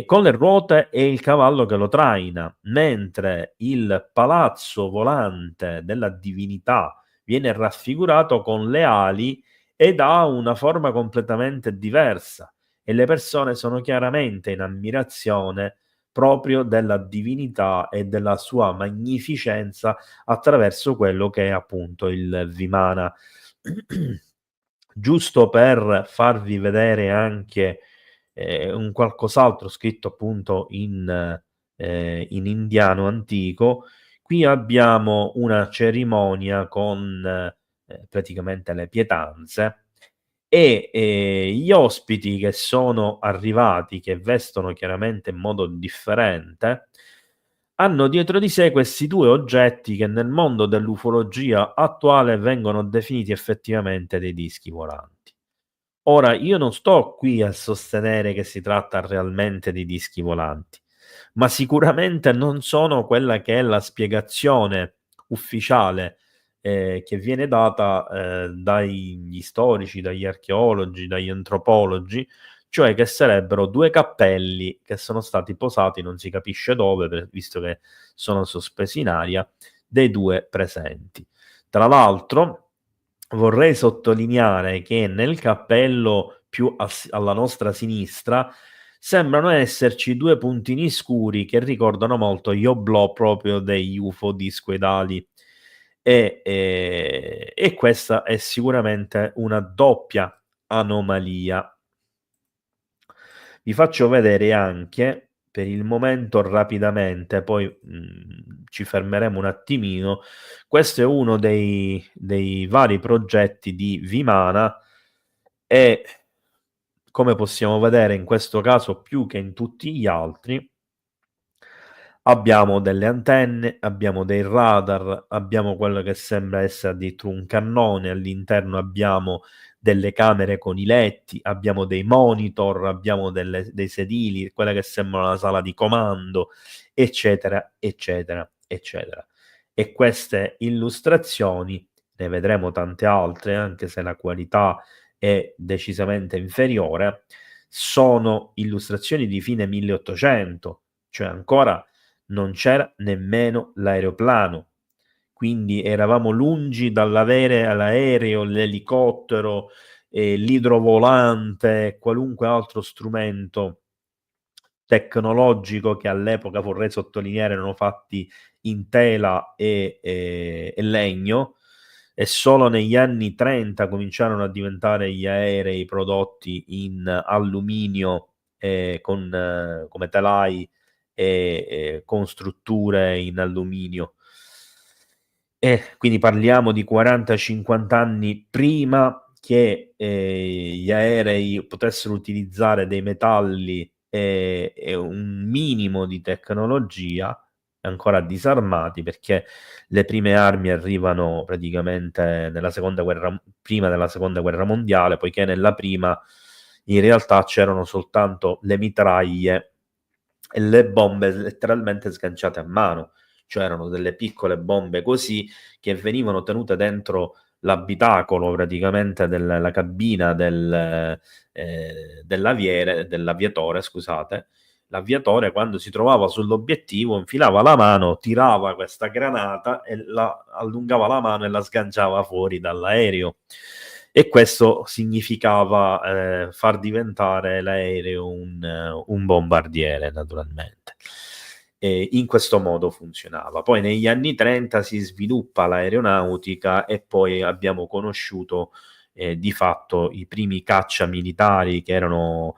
con le ruote e il cavallo che lo traina, mentre il palazzo volante della divinità viene raffigurato con le ali ed ha una forma completamente diversa e le persone sono chiaramente in ammirazione proprio della divinità e della sua magnificenza attraverso quello che è appunto il Vimana. Giusto per farvi vedere anche, un qualcos'altro scritto appunto in indiano antico, qui abbiamo una cerimonia con, praticamente le pietanze e, gli ospiti che sono arrivati, che vestono chiaramente in modo differente, hanno dietro di sé questi 2 oggetti che nel mondo dell'ufologia attuale vengono definiti effettivamente dei dischi volanti. Ora, io non sto qui a sostenere che si tratta realmente di dischi volanti, ma sicuramente non sono quella che è la spiegazione ufficiale, che viene data, dagli storici, dagli archeologi, dagli antropologi, cioè che sarebbero 2 cappelli che sono stati posati non si capisce dove, visto che sono sospesi in aria, dei 2 presenti. Tra l'altro vorrei sottolineare che nel cappello più alla nostra sinistra sembrano esserci 2 puntini scuri che ricordano molto gli oblò proprio degli UFO discoidali e questa è sicuramente una doppia anomalia. Vi faccio vedere anche, per il momento rapidamente, poi, ci fermeremo un attimino. Questo è uno dei vari progetti di Vimana e, come possiamo vedere in questo caso più che in tutti gli altri, abbiamo delle antenne, abbiamo dei radar, abbiamo quello che sembra essere addirittura un cannone, all'interno abbiamo delle camere con i letti, abbiamo dei monitor, abbiamo dei sedili, quella che sembra una sala di comando, eccetera, eccetera, eccetera. E queste illustrazioni, ne vedremo tante altre, anche se la qualità è decisamente inferiore, sono illustrazioni di fine 1800, cioè ancora non c'era nemmeno l'aeroplano, quindi eravamo lungi dall'avere l'aereo, l'elicottero, l'idrovolante e qualunque altro strumento tecnologico che all'epoca, vorrei sottolineare, erano fatti in tela e legno, e solo negli anni '30 cominciarono a diventare gli aerei prodotti in alluminio, con come telai con strutture in alluminio. Quindi parliamo di 40, 50 anni prima che, gli aerei potessero utilizzare dei metalli e un minimo di tecnologia, ancora disarmati, perché le prime armi arrivano praticamente prima della seconda guerra mondiale, poiché nella prima in realtà c'erano soltanto le mitraglie e le bombe letteralmente sganciate a mano, cioè erano delle piccole bombe così che venivano tenute dentro l'abitacolo praticamente la cabina dell'aviatore, scusate. L'aviatore, quando si trovava sull'obiettivo, infilava la mano, tirava questa granata e allungava la mano e la sganciava fuori dall'aereo. e questo significava far diventare l'aereo un bombardiere, naturalmente. E in questo modo funzionava. Poi negli anni 30 si sviluppa l'aeronautica e poi abbiamo conosciuto di fatto i primi caccia militari che erano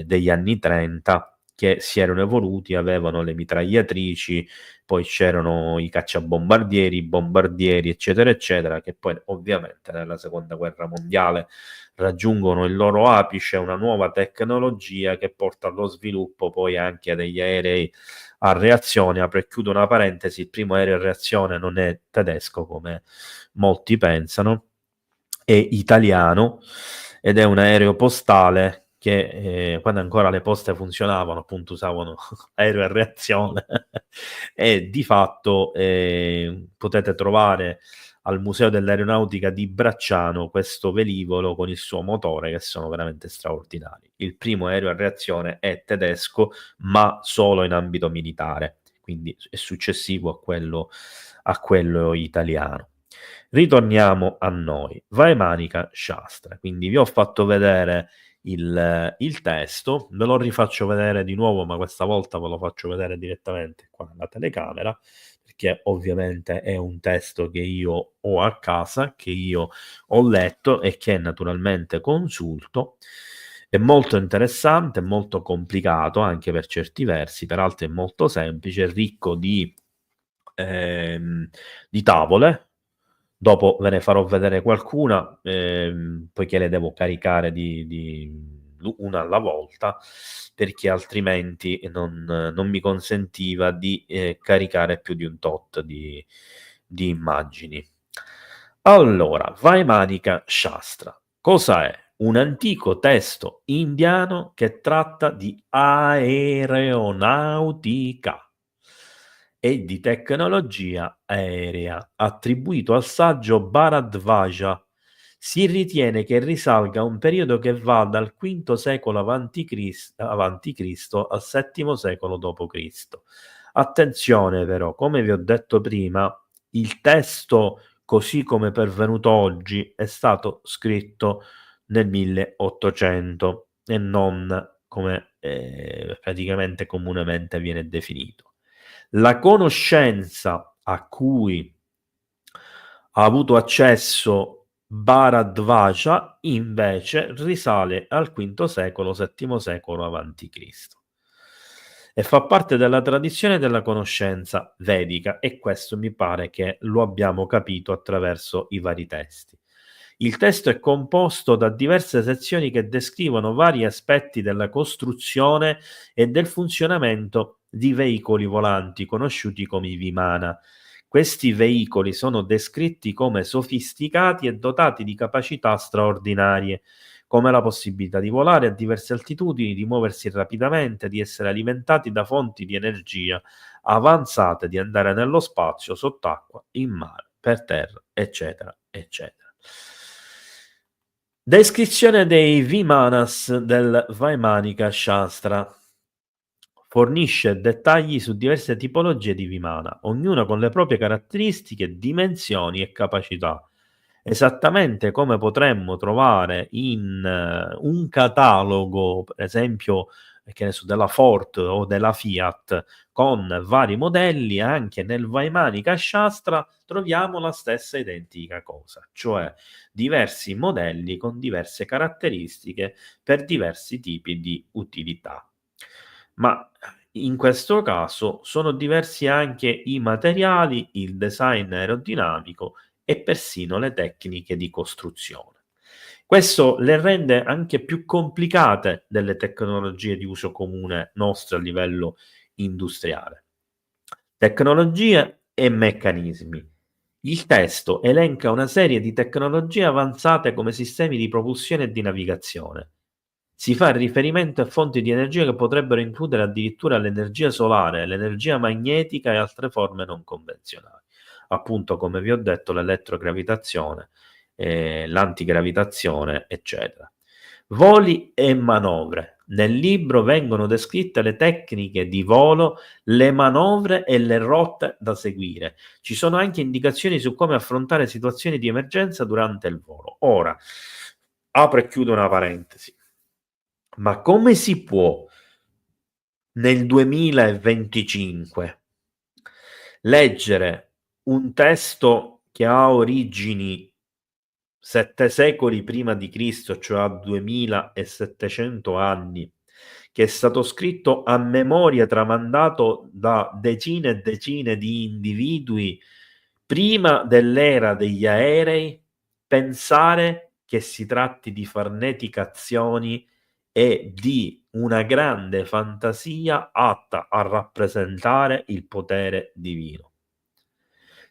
degli anni 30, che si erano evoluti, avevano le mitragliatrici, poi c'erano i cacciabombardieri, i bombardieri, eccetera, eccetera, che poi ovviamente nella seconda guerra mondiale raggiungono il loro apice, una nuova tecnologia che porta allo sviluppo poi anche degli aerei a reazione. Apro e chiudo una parentesi: il primo aereo a reazione non è tedesco come molti pensano, è italiano ed è un aereo postale che quando ancora le poste funzionavano, appunto usavano aereo a reazione e di fatto potete trovare al Museo dell'Aeronautica di Bracciano questo velivolo con il suo motore, che sono veramente straordinari. Il primo aereo a reazione è tedesco, ma solo in ambito militare, quindi è successivo a quello italiano. Ritorniamo a noi. Vaimanica Shastra. Quindi vi ho fatto vedere il testo, ve lo rifaccio vedere di nuovo, ma questa volta ve lo faccio vedere direttamente qua nella telecamera, perché ovviamente è un testo che io ho a casa, che io ho letto e che naturalmente consulto. È molto interessante, molto complicato anche per certi versi, per altri è molto semplice, ricco di tavole. Dopo ve ne farò vedere qualcuna, poiché le devo caricare una alla volta, perché altrimenti non mi consentiva di caricare più di un tot di immagini. Allora, Vaimanika Shastra. Cosa è? Un antico testo indiano che tratta di aeronautica e di tecnologia aerea, attribuito al saggio Bharadvaja. Si ritiene che risalga a un periodo che va dal V secolo avanti Cristo al VII secolo d.C. Attenzione però, come vi ho detto prima, il testo così come è pervenuto oggi è stato scritto nel 1800 e non come praticamente comunemente viene definito. La conoscenza a cui ha avuto accesso Bharadvaja invece risale al V secolo, VII secolo avanti Cristo e fa parte della tradizione della conoscenza vedica, e questo mi pare che lo abbiamo capito attraverso i vari testi. Il testo è composto da diverse sezioni che descrivono vari aspetti della costruzione e del funzionamento di veicoli volanti conosciuti come i Vimana. Questi veicoli sono descritti come sofisticati e dotati di capacità straordinarie, come la possibilità di volare a diverse altitudini, di muoversi rapidamente, di essere alimentati da fonti di energia avanzate, di andare nello spazio, sott'acqua, in mare, per terra, eccetera, eccetera. Descrizione dei Vimanas del Vaimanika Shastra. Fornisce dettagli su diverse tipologie di Vimana, ognuna con le proprie caratteristiche, dimensioni e capacità. Esattamente come potremmo trovare in un catalogo, per esempio, che ne so, della Ford o della Fiat, con vari modelli, anche nel Vaimanika Shastra troviamo la stessa identica cosa, cioè diversi modelli con diverse caratteristiche per diversi tipi di utilità. Ma in questo caso sono diversi anche i materiali, il design aerodinamico e persino le tecniche di costruzione. Questo le rende anche più complicate delle tecnologie di uso comune nostre a livello industriale. Tecnologie e meccanismi. Il testo elenca una serie di tecnologie avanzate come sistemi di propulsione e di navigazione. Si fa riferimento a fonti di energia che potrebbero includere addirittura l'energia solare, l'energia magnetica e altre forme non convenzionali. Appunto, come vi ho detto, l'elettrogravitazione, l'antigravitazione, eccetera. Voli e manovre. Nel libro vengono descritte le tecniche di volo, le manovre e le rotte da seguire. Ci sono anche indicazioni su come affrontare situazioni di emergenza durante il volo. Ora, apro e chiudo una parentesi. Ma come si può nel 2025 leggere un testo che ha origini 7 secoli prima di Cristo, cioè a 2700 anni, che è stato scritto a memoria, tramandato da decine e decine di individui prima dell'era degli aerei, pensare che si tratti di farneticazioni e di una grande fantasia atta a rappresentare il potere divino.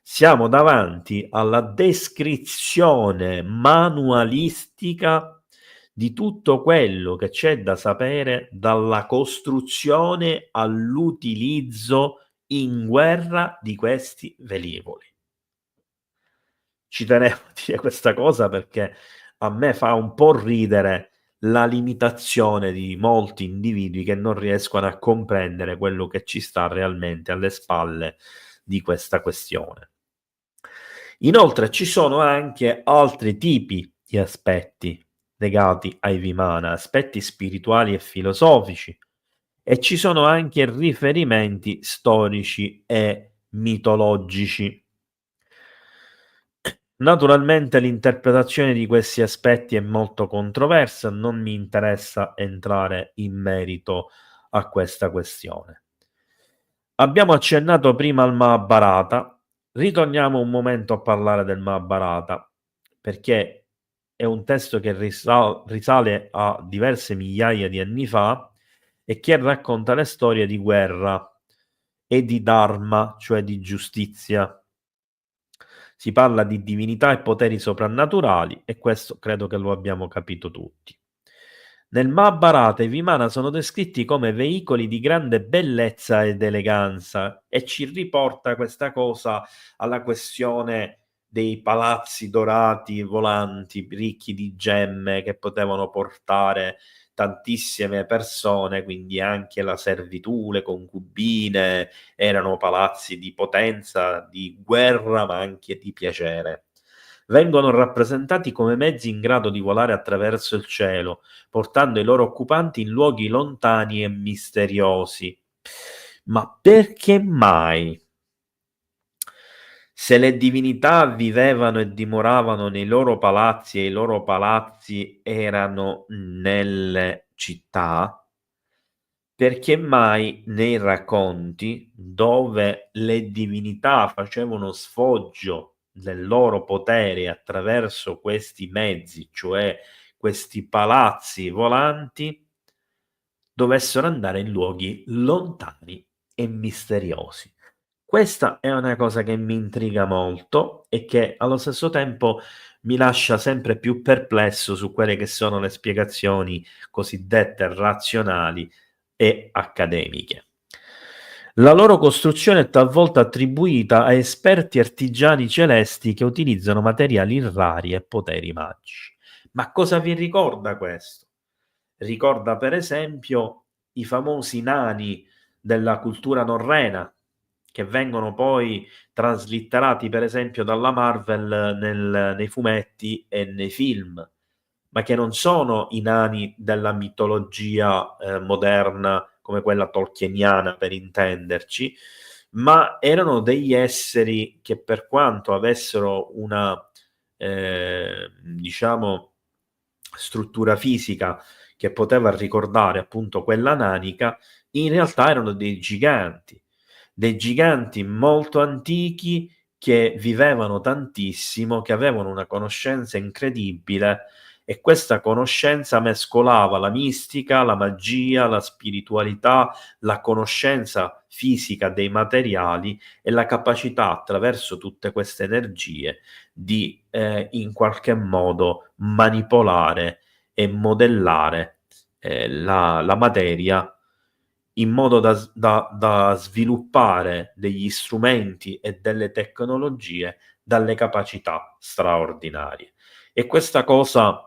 Siamo davanti alla descrizione manualistica di tutto quello che c'è da sapere dalla costruzione all'utilizzo in guerra di questi velivoli. Ci tenevo a dire questa cosa perché a me fa un po' ridere la limitazione di molti individui che non riescono a comprendere quello che ci sta realmente alle spalle di questa questione. Inoltre ci sono anche altri tipi di aspetti legati ai Vimana, aspetti spirituali e filosofici, e ci sono anche riferimenti storici e mitologici. Naturalmente l'interpretazione di questi aspetti è molto controversa, non mi interessa entrare in merito a questa questione. Abbiamo accennato prima al Mahabharata, ritorniamo un momento a parlare del Mahabharata, perché è un testo che risale a diverse migliaia di anni fa e che racconta le storie di guerra e di dharma, cioè di giustizia. Si parla di divinità e poteri soprannaturali e questo credo che lo abbiamo capito tutti. Nel Mahabharata i Vimana sono descritti come veicoli di grande bellezza ed eleganza e ci riporta questa cosa alla questione dei palazzi dorati volanti, ricchi di gemme che potevano portare tantissime persone, quindi anche la servitù, le concubine, erano palazzi di potenza, di guerra, ma anche di piacere. Vengono rappresentati come mezzi in grado di volare attraverso il cielo, portando i loro occupanti in luoghi lontani e misteriosi. Ma perché mai? Se le divinità vivevano e dimoravano nei loro palazzi e i loro palazzi erano nelle città, perché mai nei racconti dove le divinità facevano sfoggio del loro potere attraverso questi mezzi, cioè questi palazzi volanti, dovessero andare in luoghi lontani e misteriosi? Questa è una cosa che mi intriga molto e che allo stesso tempo mi lascia sempre più perplesso su quelle che sono le spiegazioni cosiddette razionali e accademiche. La loro costruzione è talvolta attribuita a esperti artigiani celesti che utilizzano materiali rari e poteri magici. Ma cosa vi ricorda questo? Ricorda per esempio i famosi nani della cultura norrena, che vengono poi traslitterati per esempio dalla Marvel nei fumetti e nei film, ma che non sono i nani della mitologia moderna come quella tolkieniana per intenderci, ma erano degli esseri che per quanto avessero una diciamo struttura fisica che poteva ricordare appunto quella nanica, in realtà erano dei giganti molto antichi che vivevano tantissimo, che avevano una conoscenza incredibile e questa conoscenza mescolava la mistica, la magia, la spiritualità, la conoscenza fisica dei materiali e la capacità attraverso tutte queste energie di in qualche modo manipolare e modellare la materia in modo da sviluppare degli strumenti e delle tecnologie dalle capacità straordinarie. E questa cosa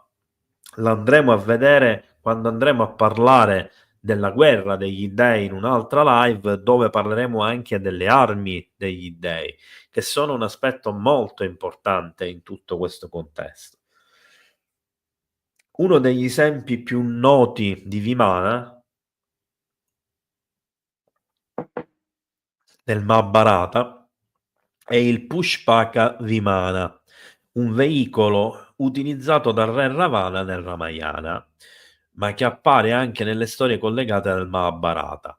l'andremo a vedere quando andremo a parlare della guerra degli dei in un'altra live, dove parleremo anche delle armi degli dei, che sono un aspetto molto importante in tutto questo contesto. Uno degli esempi più noti di Vimana nel Mahabharata è il Pushpaka Vimana, un veicolo utilizzato dal re Ravana nel Ramayana, ma che appare anche nelle storie collegate al Mahabharata.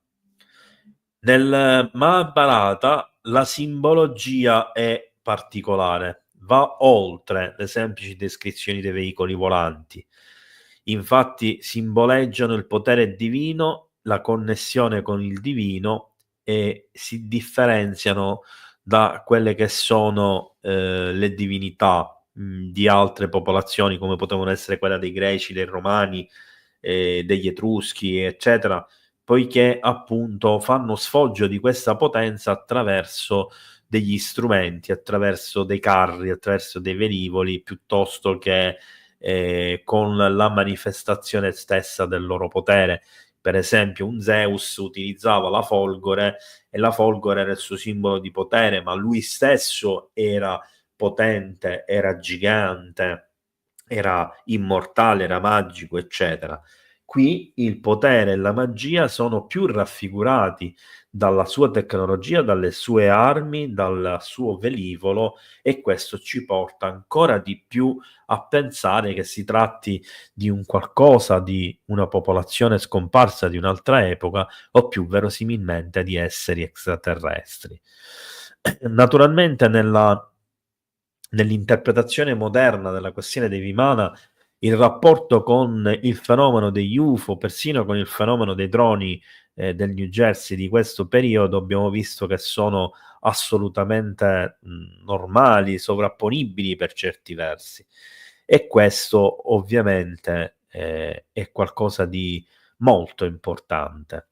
Nel Mahabharata la simbologia è particolare, va oltre le semplici descrizioni dei veicoli volanti. Infatti simboleggiano il potere divino, la connessione con il divino e si differenziano da quelle che sono le divinità di altre popolazioni, come potevano essere quella dei Greci, dei Romani, degli Etruschi, eccetera, poiché appunto fanno sfoggio di questa potenza attraverso degli strumenti, attraverso dei carri, attraverso dei velivoli, piuttosto che con la manifestazione stessa del loro potere. Per esempio, un Zeus utilizzava la folgore e la folgore era il suo simbolo di potere, ma lui stesso era potente, era gigante, era immortale, era magico, eccetera. Qui il potere e la magia sono più raffigurati dalla sua tecnologia, dalle sue armi, dal suo velivolo, e questo ci porta ancora di più a pensare che si tratti di un qualcosa, di una popolazione scomparsa di un'altra epoca, o più verosimilmente di esseri extraterrestri. Naturalmente nell'interpretazione moderna della questione dei Vimana, il rapporto con il fenomeno degli UFO, persino con il fenomeno dei droni del New Jersey di questo periodo, abbiamo visto che sono assolutamente normali, sovrapponibili per certi versi. E questo ovviamente è qualcosa di molto importante.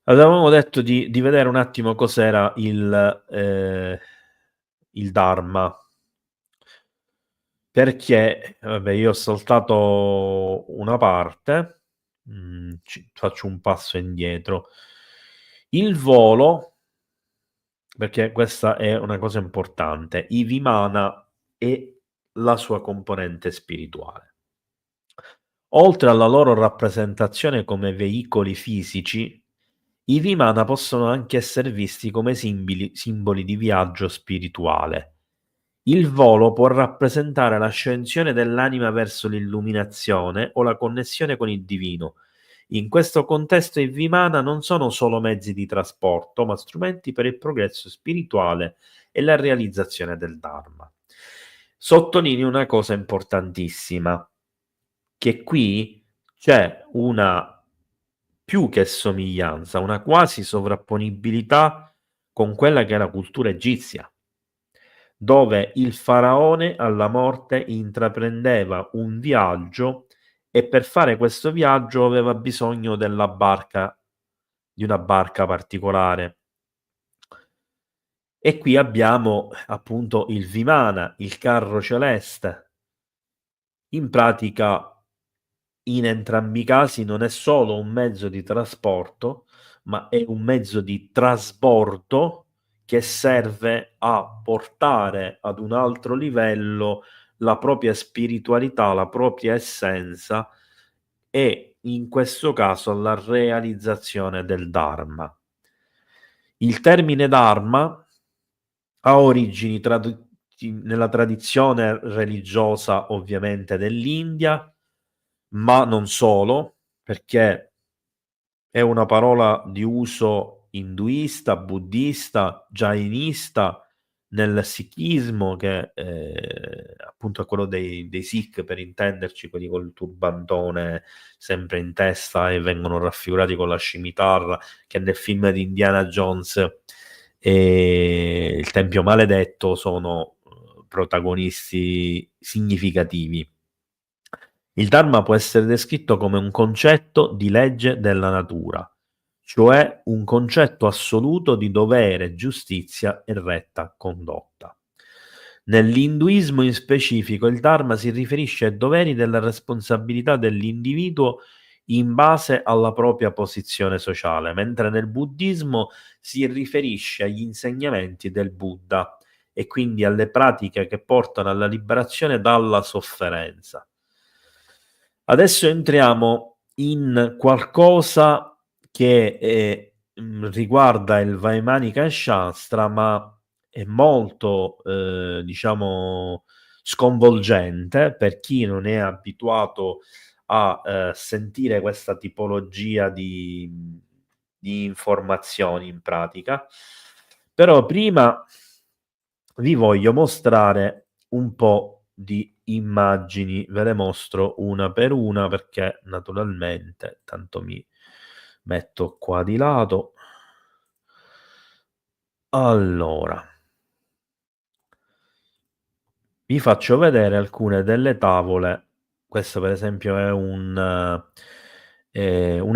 Avevamo detto di vedere un attimo cos'era il Dharma, perché vabbè, io ho saltato una parte, faccio un passo indietro. Il volo, perché questa è una cosa importante, i Vimana e la sua componente spirituale. Oltre alla loro rappresentazione come veicoli fisici, i Vimana possono anche essere visti come simboli di viaggio spirituale. Il volo può rappresentare l'ascensione dell'anima verso l'illuminazione o la connessione con il divino. In questo contesto i Vimana non sono solo mezzi di trasporto, ma strumenti per il progresso spirituale e la realizzazione del Dharma. Sottolineo una cosa importantissima, che qui c'è una più che somiglianza, una quasi sovrapponibilità con quella che è la cultura egizia, dove il faraone alla morte intraprendeva un viaggio e per fare questo viaggio aveva bisogno della barca, di una barca particolare. E qui abbiamo appunto il Vimana, il carro celeste. In pratica, in entrambi i casi non è solo un mezzo di trasporto, ma è un mezzo di trasbordo che serve a portare ad un altro livello la propria spiritualità, la propria essenza e in questo caso la realizzazione del Dharma. Il termine Dharma ha origini nella tradizione religiosa ovviamente dell'India, ma non solo, perché è una parola di uso induista, buddista, jainista, nel sikhismo, che appunto è quello dei Sikh, per intenderci, quelli col turbantone sempre in testa e vengono raffigurati con la scimitarra, che nel film di Indiana Jones e il Tempio Maledetto sono protagonisti significativi. Il Dharma può essere descritto come un concetto di legge della natura, cioè un concetto assoluto di dovere, giustizia e retta condotta. Nell'induismo in specifico, il Dharma si riferisce ai doveri della responsabilità dell'individuo in base alla propria posizione sociale, mentre nel buddismo si riferisce agli insegnamenti del Buddha e quindi alle pratiche che portano alla liberazione dalla sofferenza. Adesso entriamo in qualcosa che riguarda il Vaimanika Shastra, ma è molto, diciamo, sconvolgente per chi non è abituato a sentire questa tipologia di informazioni in pratica. Però prima vi voglio mostrare un po' di immagini, ve le mostro una per una perché naturalmente tanto mi metto qua di lato. Allora, vi faccio vedere alcune delle tavole. Questa per esempio è una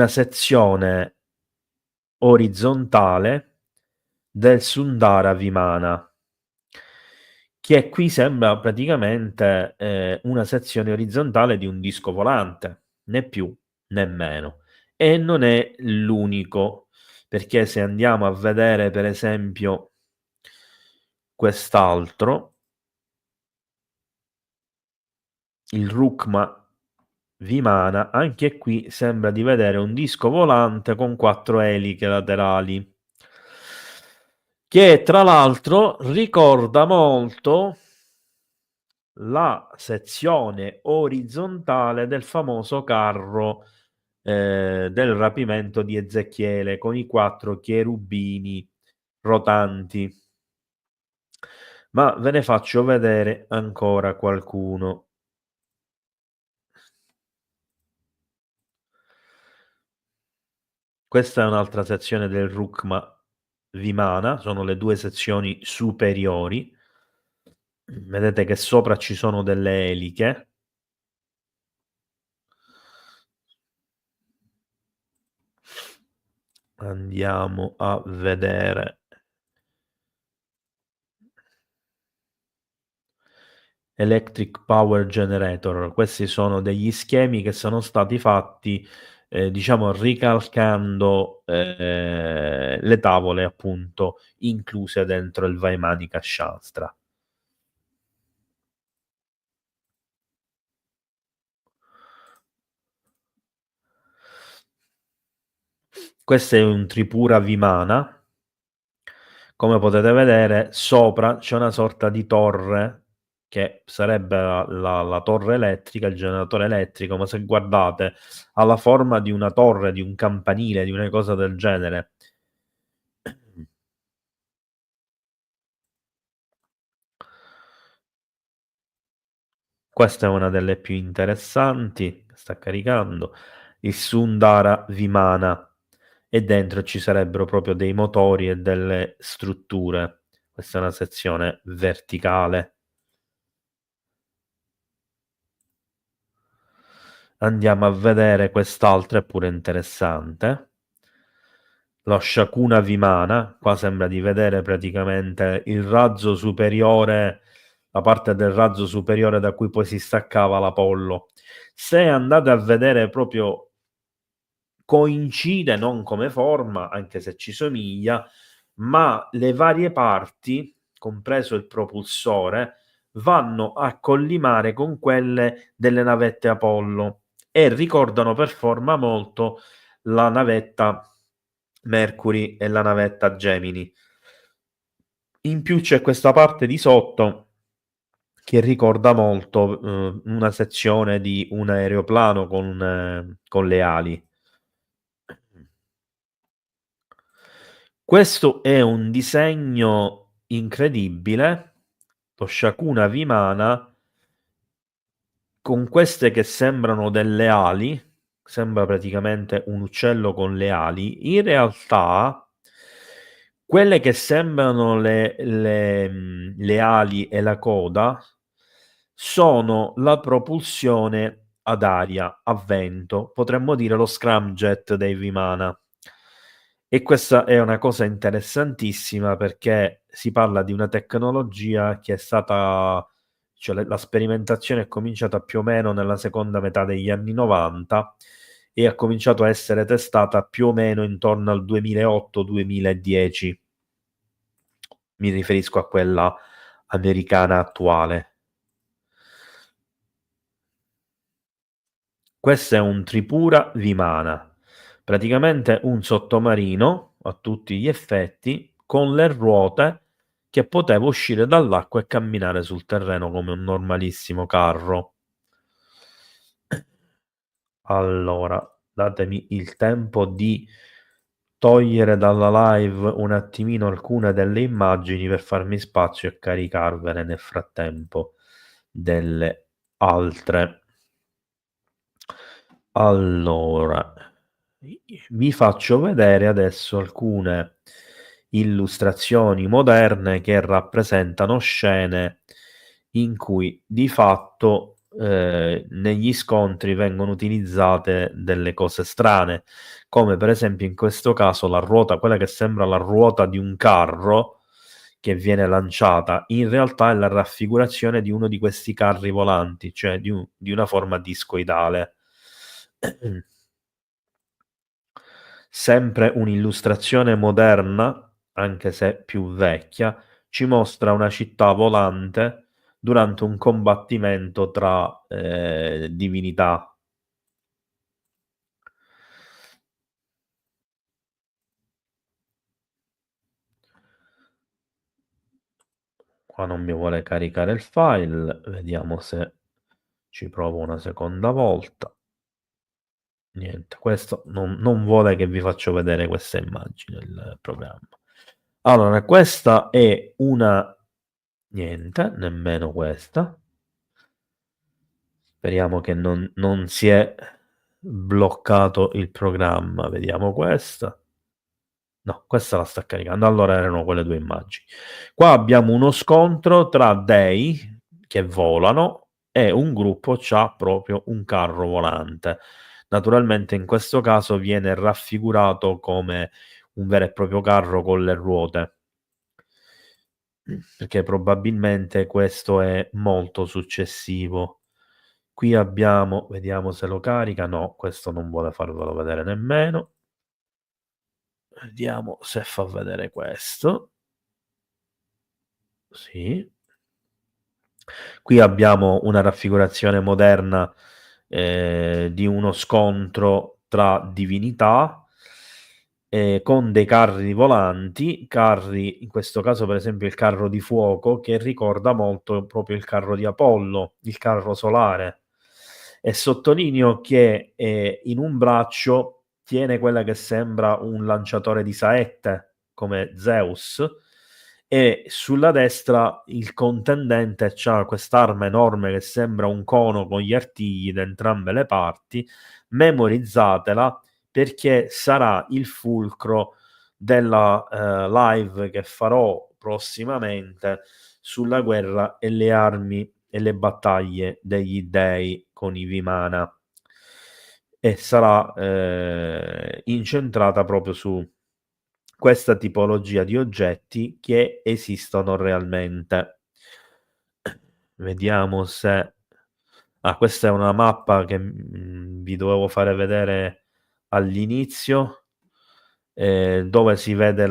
sezione orizzontale del Sundara Vimana, che qui sembra praticamente una sezione orizzontale di un disco volante, né più né meno. E non è l'unico, perché se andiamo a vedere per esempio quest'altro, il Rukma Vimana, anche qui sembra di vedere un disco volante con 4 eliche laterali, che tra l'altro ricorda molto la sezione orizzontale del famoso carro del rapimento di Ezechiele con i 4 cherubini rotanti. Ma ve ne faccio vedere ancora qualcuno. Questa è un'altra sezione del Rukma Vimana, sono le 2 sezioni superiori. Vedete che sopra ci sono delle eliche. Andiamo a vedere. Electric Power Generator. Questi sono degli schemi che sono stati fatti, diciamo ricalcando, le tavole appunto incluse dentro il Vaimanika Shastra. Questo è un Tripura Vimana. Come potete vedere sopra c'è una sorta di torre che sarebbe la torre elettrica, il generatore elettrico, ma se guardate ha la forma di una torre, di un campanile, di una cosa del genere. Questa è una delle più interessanti, sta caricando, il Sundara Vimana, e dentro ci sarebbero proprio dei motori e delle strutture. Questa è una sezione verticale. Andiamo a vedere quest'altra, è pure interessante. Lo Shakuna Vimana, qua sembra di vedere praticamente il razzo superiore, la parte del razzo superiore da cui poi si staccava l'Apollo. Se andate a vedere proprio coincide non come forma, anche se ci somiglia, ma le varie parti, compreso il propulsore, vanno a collimare con quelle delle navette Apollo e ricordano per forma molto la navetta Mercury e la navetta Gemini. In più c'è questa parte di sotto che ricorda molto una sezione di un aeroplano con le ali. Questo è un disegno incredibile, lo Shakuna Vimana, con queste che sembrano delle ali, sembra praticamente un uccello con le ali. In realtà quelle che sembrano le ali e la coda sono la propulsione ad aria, a vento, potremmo dire lo scramjet dei Vimana. E questa è una cosa interessantissima perché si parla di una tecnologia che è stata, cioè la sperimentazione è cominciata più o meno nella seconda metà degli anni 90 e ha cominciato a essere testata più o meno intorno al 2008-2010. Mi riferisco a quella americana attuale. Questo è un Tripura Vimana, praticamente un sottomarino a tutti gli effetti, con le ruote che poteva uscire dall'acqua e camminare sul terreno come un normalissimo carro. Allora, datemi il tempo di togliere dalla live un attimino alcune delle immagini per farmi spazio e caricarvene nel frattempo delle altre. Allora, vi faccio vedere adesso alcune illustrazioni moderne che rappresentano scene in cui di fatto negli scontri vengono utilizzate delle cose strane, come per esempio in questo caso la ruota, quella che sembra la ruota di un carro che viene lanciata, in realtà è la raffigurazione di uno di questi carri volanti, cioè di una forma discoidale. Sempre un'illustrazione moderna, anche se più vecchia, ci mostra una città volante durante un combattimento tra divinità. Qua non mi vuole caricare il file, vediamo se ci provo una seconda volta. Niente, questo non vuole che vi faccio vedere questa immagine, il programma. Allora, questa è una... Niente, nemmeno questa. Speriamo che non si è bloccato il programma. Vediamo questa. No, questa la sta caricando. Allora erano quelle due immagini. Qua abbiamo uno scontro tra dei che volano e un gruppo c'ha proprio un carro volante. Naturalmente in questo caso viene raffigurato come un vero e proprio carro con le ruote, perché probabilmente questo è molto successivo. Qui abbiamo, vediamo se lo carica, no, questo non vuole farvelo vedere nemmeno. Vediamo se fa vedere questo. Sì. Qui abbiamo una raffigurazione moderna di uno scontro tra divinità con dei carri volanti, carri, in questo caso per esempio il carro di fuoco, che ricorda molto proprio il carro di Apollo, il carro solare. E sottolineo che in un braccio tiene quella che sembra un lanciatore di saette, come Zeus, e sulla destra il contendente c'ha quest'arma enorme che sembra un cono con gli artigli da entrambe le parti. Memorizzatela perché sarà il fulcro della live che farò prossimamente sulla guerra e le armi e le battaglie degli dei con i Vimana, e sarà incentrata proprio su questa tipologia di oggetti che esistono realmente. Vediamo se... Ah, questa è una mappa che vi dovevo fare vedere all'inizio, dove si vede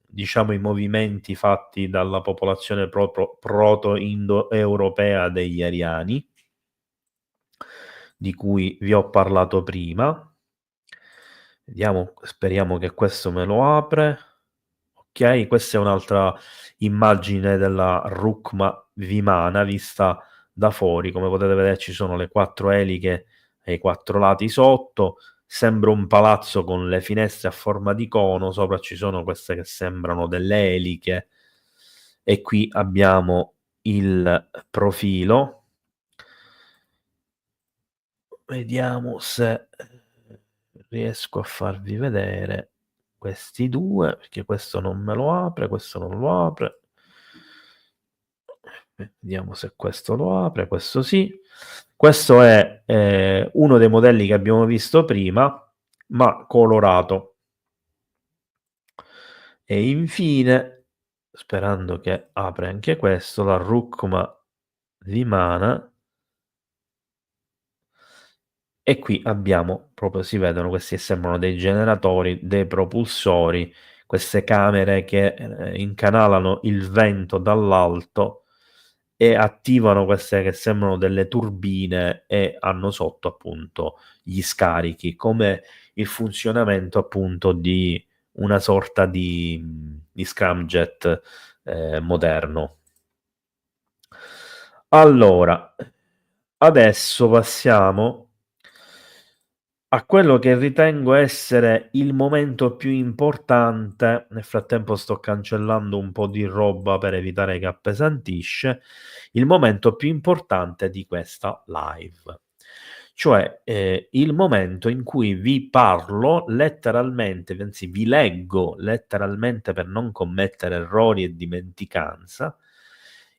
diciamo i movimenti fatti dalla popolazione proto-indo-europea degli ariani, di cui vi ho parlato prima. Vediamo, speriamo che questo me lo apre. Ok, questa è un'altra immagine della Rukma Vimana vista da fuori. Come potete vedere ci sono le 4 eliche ai 4 lati sotto. Sembra un palazzo con le finestre a forma di cono, sopra ci sono queste che sembrano delle eliche e qui abbiamo il profilo. Vediamo se riesco a farvi vedere questi due, perché questo non me lo apre, questo non lo apre. Vediamo se questo lo apre, questo sì. Questo è uno dei modelli che abbiamo visto prima, ma colorato. E infine, sperando che apra anche questo, la Rukma Vimana. E qui abbiamo proprio si vedono questi che sembrano dei generatori, dei propulsori, queste camere che, incanalano il vento dall'alto e attivano queste che sembrano delle turbine e hanno sotto appunto gli scarichi, come il funzionamento appunto di una sorta di scramjet, moderno. Allora, adesso passiamo a quello che ritengo essere il momento più importante. Nel frattempo sto cancellando un po' di roba per evitare che appesantisce. Il momento più importante di questa live, cioè, il momento in cui vi parlo letteralmente, anzi vi leggo letteralmente per non commettere errori e dimenticanza,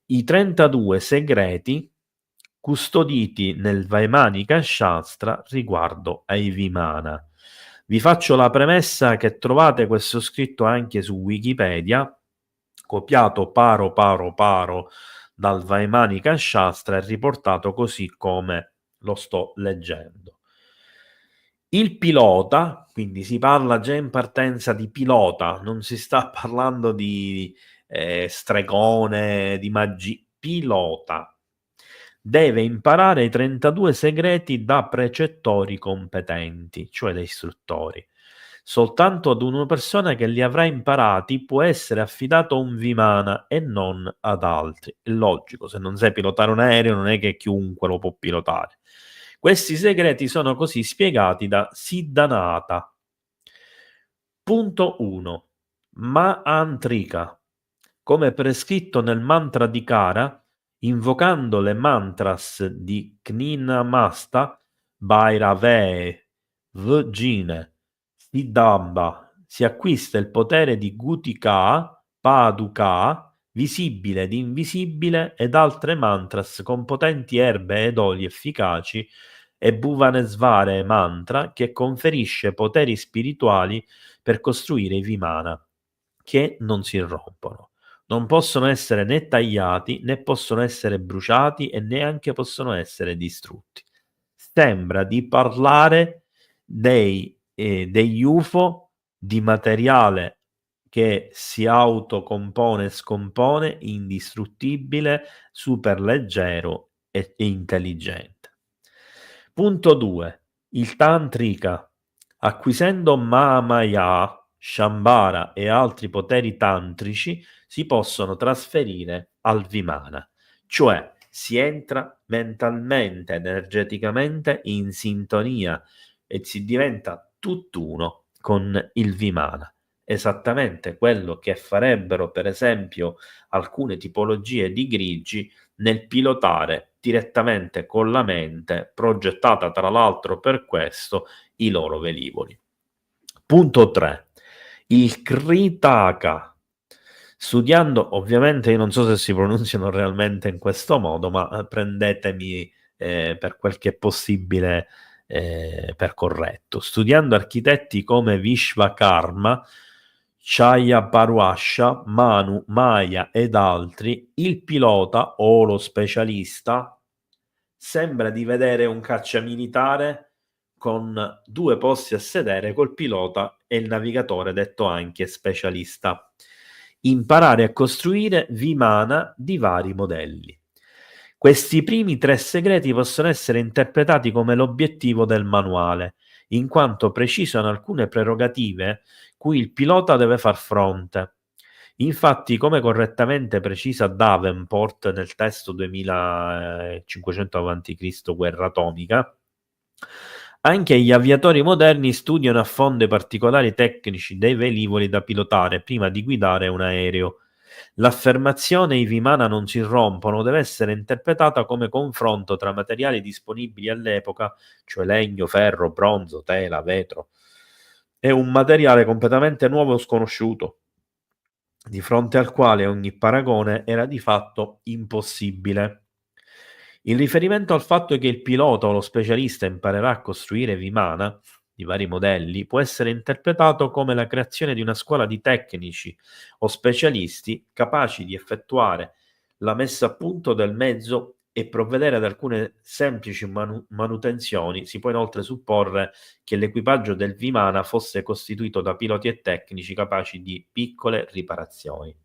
i 32 segreti custoditi nel Vaimanika Shastra riguardo ai Vimana. Vi faccio la premessa che trovate questo scritto anche su Wikipedia, copiato paro dal Vaimanika Shastra e riportato così come lo sto leggendo. Il pilota, quindi si parla già in partenza di pilota, non si sta parlando di stregone, di pilota. Deve imparare i 32 segreti da precettori competenti, cioè da istruttori. Soltanto ad una persona che li avrà imparati può essere affidato un Vimana e non ad altri. È logico, se non sai pilotare un aereo non è che chiunque lo può pilotare. Questi segreti sono così spiegati da Siddhanatha. Punto 1. Maantrika. Come prescritto nel mantra di Kara, invocando le mantras di Kninamasta, Bhairave, Vgine, Siddhamba, si acquista il potere di Gutika, Paduka, visibile ed invisibile, ed altre mantras con potenti erbe ed oli efficaci, e Bhuvanesvara mantra che conferisce poteri spirituali per costruire i Vimana, che non si rompono. Non possono essere né tagliati, né possono essere bruciati e neanche possono essere distrutti. Sembra di parlare degli UFO, di materiale che si autocompone e scompone, indistruttibile, super leggero e intelligente. Punto 2. Il Tantrika. Acquisendo Mahamaya, Shambhara e altri poteri tantrici si possono trasferire al Vimana, cioè si entra mentalmente, energeticamente in sintonia e si diventa tutt'uno con il Vimana. Esattamente quello che farebbero per esempio alcune tipologie di grigi nel pilotare direttamente con la mente, progettata tra l'altro per questo, i loro velivoli. Punto 3. Il Kritaka. Studiando, ovviamente io non so se si pronunciano realmente in questo modo, ma prendetemi per quel che è possibile per corretto. Studiando architetti come Vishvakarma, Chaya Paruasha, Manu, Maya ed altri, il pilota o lo specialista sembra di vedere un cacciamilitare con 2 posti a sedere col pilota e il navigatore, detto anche specialista. Imparare a costruire Vimana di vari modelli. Questi primi 3 segreti possono essere interpretati come l'obiettivo del manuale, in quanto precisano alcune prerogative cui il pilota deve far fronte. Infatti, come correttamente precisa Davenport nel testo 2500 a.C. Guerra atomica, anche gli aviatori moderni studiano a fondo i particolari tecnici dei velivoli da pilotare prima di guidare un aereo. L'affermazione "i Vimana non si rompono" deve essere interpretata come confronto tra materiali disponibili all'epoca, cioè legno, ferro, bronzo, tela, vetro, e un materiale completamente nuovo o sconosciuto, di fronte al quale ogni paragone era di fatto impossibile. In riferimento al fatto che il pilota o lo specialista imparerà a costruire Vimana, di vari modelli può essere interpretato come la creazione di una scuola di tecnici o specialisti capaci di effettuare la messa a punto del mezzo e provvedere ad alcune semplici manutenzioni. Si può inoltre supporre che l'equipaggio del Vimana fosse costituito da piloti e tecnici capaci di piccole riparazioni.